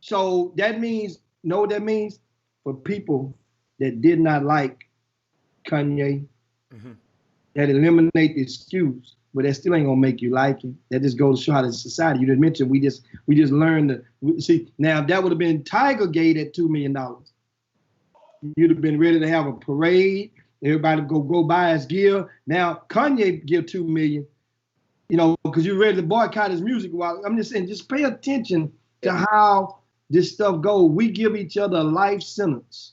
So that means, know what that means? For people that did not like Kanye, that eliminate the excuse, but that still ain't gonna make you like him. That just goes to show how the society. You just mentioned we just learned see. Now if that would have been Tigergate at $2 million, you'd have been ready to have a parade. Everybody go buy his gear. Now Kanye give $2 million, you know, because you're ready to boycott his music. Well, I'm just saying, just pay attention to how this stuff goes. We give each other a life sentence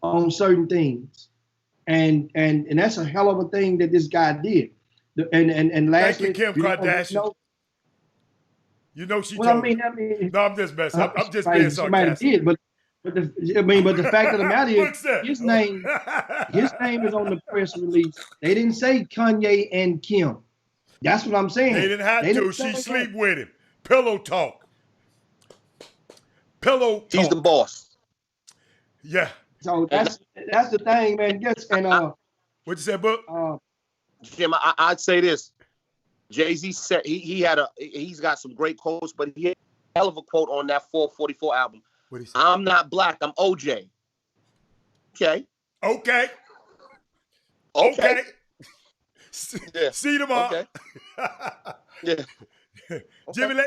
on certain things, and that's a hell of a thing that this guy did. And lastly, thank you, Kim Kardashian. You know she. Well, told I mean, no, I'm just messing. I'm just being sarcastic. Did, but the fact of the matter is, his name is on the press release. They didn't say Kanye and Kim. That's what I'm saying. They didn't have to. She sleep with him. Pillow talk. He's the boss. Yeah. So that's the thing, man. Yes, and what you said, Book? Jim, I'd say this. Jay-Z said he's got some great quotes, but he had a hell of a quote on that 444 album. I'm not black, I'm OJ. Okay. Okay. Yeah. See tomorrow. Okay. Yeah. Jimmy.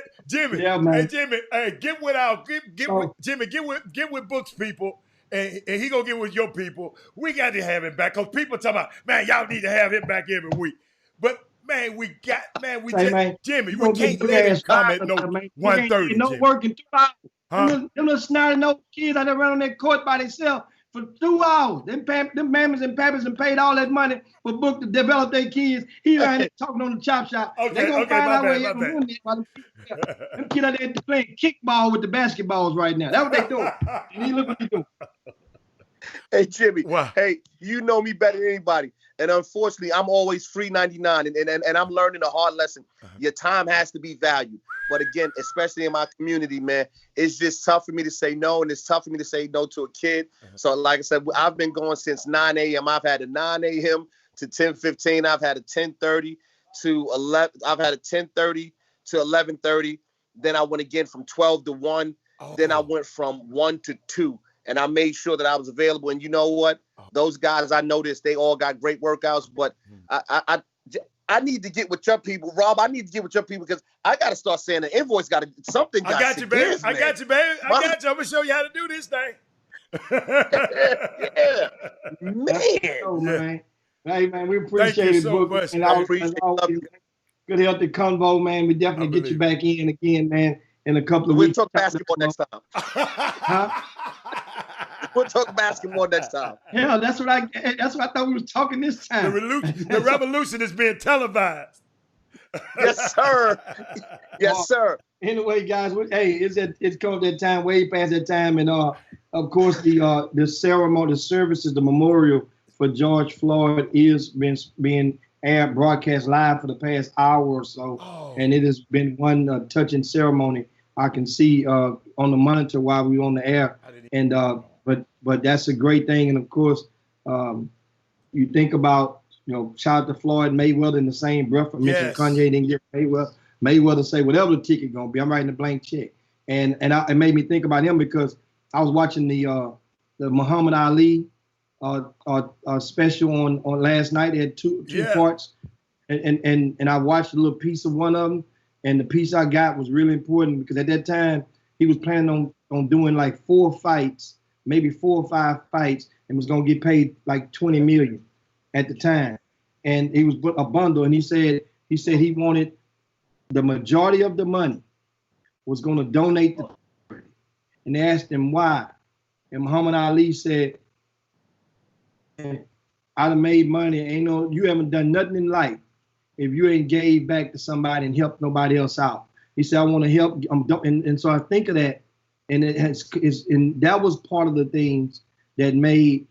Yeah, man. Hey, Jimmy. Hey, get with Book's people, and he gonna get with your people. We got to have him back, because people talking about, man, y'all need to have him back every week. But man, Jimmy, we can't let him comment no 1:30. No working 2 hours. Them little snotty no kids out there running on that court by themselves for 2 hours. Them mammas and papas and paid all that money for Book to develop their kids. He out there talking on the chop shop. They gonna find out where them kids out there playing kickball with the basketballs right now. That's what they doing. And you look what they doing. Hey Jimmy, hey, you know me better than anybody. And unfortunately, I'm always free 99, and I'm learning a hard lesson. Your time has to be valued. But again, especially in my community, man, it's just tough for me to say no, and it's tough for me to say no to a kid. So like I said, I've been going since 9 a.m. I've had a 9 a.m. to 10:15. I've had a 10:30 to 11. I've had a 10:30 to 11:30. Then I went again from 12 to 1. Then I went from 1 to 2. And I made sure that I was available. And you know what? Those guys, I noticed they all got great workouts, but I need to get with your people, Rob. I need to get with your people, because I got to start saying the invoice got to something. I got you, baby. I got you, baby. I got you. I'm gonna show you how to do this thing. Yeah, man. Oh, man. Hey, man, we appreciate it, so Book. much, And man. I appreciate good healthy convo, man. We definitely get you back in again, man, in a couple of weeks. We'll talk basketball next time. Huh? We'll talk basketball next time. Yeah, that's what I thought we was talking this time. The revolution is being televised. Yes, sir. Yes, sir. Anyway, guys, it's come that time, way past that time, and of course the ceremony, the services, the memorial for George Floyd is being aired, broadcast live for the past hour or so, and it has been one touching ceremony. I can see on the monitor while we were on the air, and but that's a great thing. And of course, you think about, shout out to Floyd Mayweather in the same breath. I mentioned Kanye didn't get Mayweather. Mayweather say whatever the ticket gonna be, I'm writing a blank check. And it made me think about him, because I was watching the Muhammad Ali special on last night. It had two parts, and I watched a little piece of one of them, and the piece I got was really important, because at that time he was planning on doing like 4 fights, maybe 4 or 5 fights, and was gonna get paid like $20 million at the time. And he was a bundle, and he said he wanted the majority of the money was gonna donate to charity. And they asked him why, and Muhammad Ali said, "I done made money. You haven't done nothing in life if you ain't gave back to somebody and helped nobody else out." He said, "I want to help." And so I think of that, and and that was part of the things that made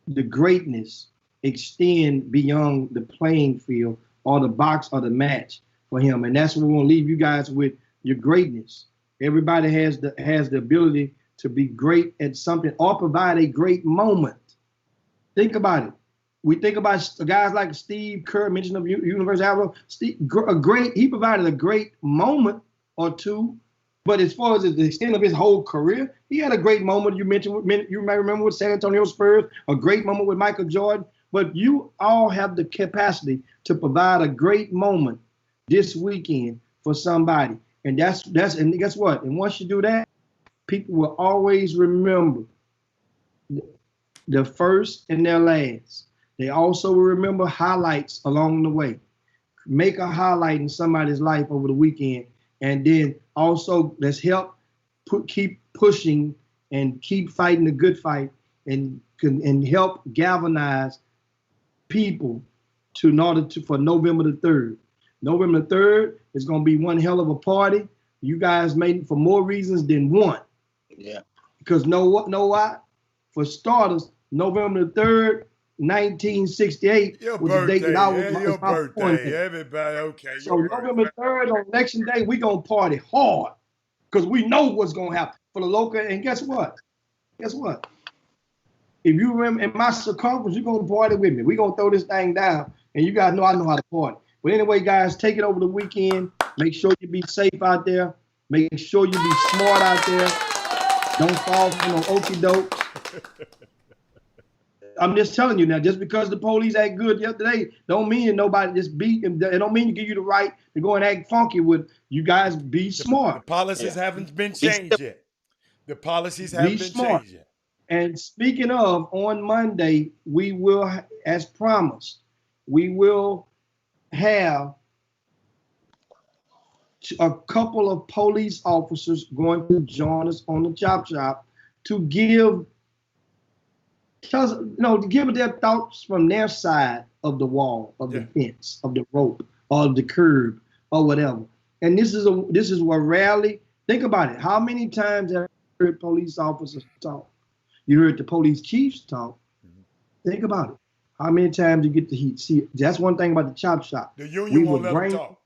the greatness extend beyond the playing field or the box or the match for him. And that's what we want to leave you guys with, your greatness. Everybody has the ability to be great at something or provide a great moment. Think about it. We think about guys like Steve Kerr, mentioned of University of Alabama. He provided a great moment or two, but as far as the extent of his whole career, he had a great moment. You may remember with San Antonio Spurs, a great moment with Michael Jordan. But you all have the capacity to provide a great moment this weekend for somebody, and and guess what? And once you do that, people will always remember the first and their last. They also will remember highlights along the way. Make a highlight in somebody's life over the weekend, and then also let's help keep pushing and keep fighting the good fight, and help galvanize people for November the 3rd. November the 3rd is going to be one hell of a party. You guys made it for more reasons than one. Yeah. Because know why? For starters, November the 3rd, 1968 was the date that I was your birthday. Everybody, okay. So November 3rd on election day, we gonna party hard because we know what's gonna happen for the local. And guess what? Guess what? If you remember in my circumference, you're gonna party with me. We're gonna throw this thing down, and you guys know I know how to party. But anyway, guys, take it over the weekend. Make sure you be safe out there. Make sure you be smart out there. Don't fall for no okie doke. I'm just telling you now, just because the police act good yesterday, don't mean nobody just beat them. It don't mean to give you the right to go and act funky with. You guys be smart. The policies haven't been changed yet. The policies haven't been changed yet. And speaking of, on Monday, we will, as promised, we will have a couple of police officers going to join us on the Chop Shop to give their thoughts from their side of the wall, of the fence, of the rope, or the curb, or whatever. And this is what rarely, think about it. How many times have you heard police officers talk? You heard the police chiefs talk. Think about it. How many times you get to see? That's one thing about the Chop Shop. The union won't let them talk.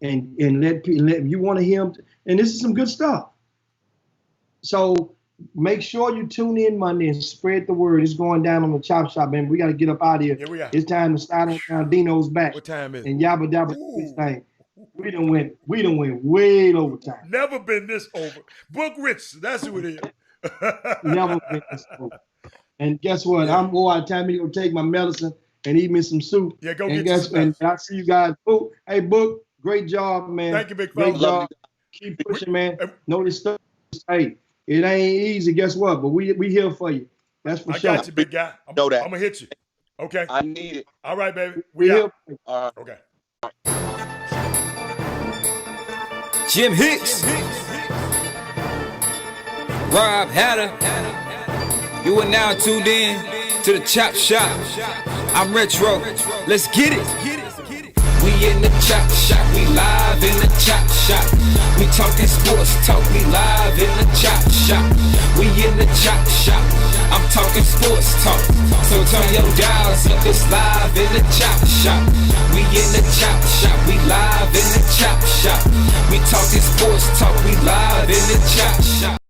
And let you want to hear them. And this is some good stuff. So make sure you tune in Monday and spread the word. It's going down on the Chop Shop, man. We got to get up out of here. Yeah, we are. It's time to start on Dino's back. What time is it? And yabba dabba this thing. We done went way over time. Never been this over. Book Rich, that's who it is. Never been this over. And guess what? I'm going out of time. I'm going to take my medicine and eat me some soup. Yeah, go and get some. And I see you guys. Oh, hey, Book, great job, man. Thank you, big fella. Great job. Keep pushing, man. Know this stuff. Hey, it ain't easy. Guess what? But we here for you. That's for sure. I got you, big guy. I'm going to hit you. Okay. I need it. All right, baby. We out. Here. All right. Okay. Jim Hicks, Rob Hatter, you are now tuned in to the Chop Shop. I'm Retro, let's get it. We in the Chop Shop, we live in the Chop Shop. We talking sports talk, we live in the Chop Shop. We in the Chop Shop, I'm talking sports talk. So turn your dials up, it's live in the Chop Shop. We in the Chop Shop, we live in the Chop Shop. We talking sports talk, we live in the Chop Shop.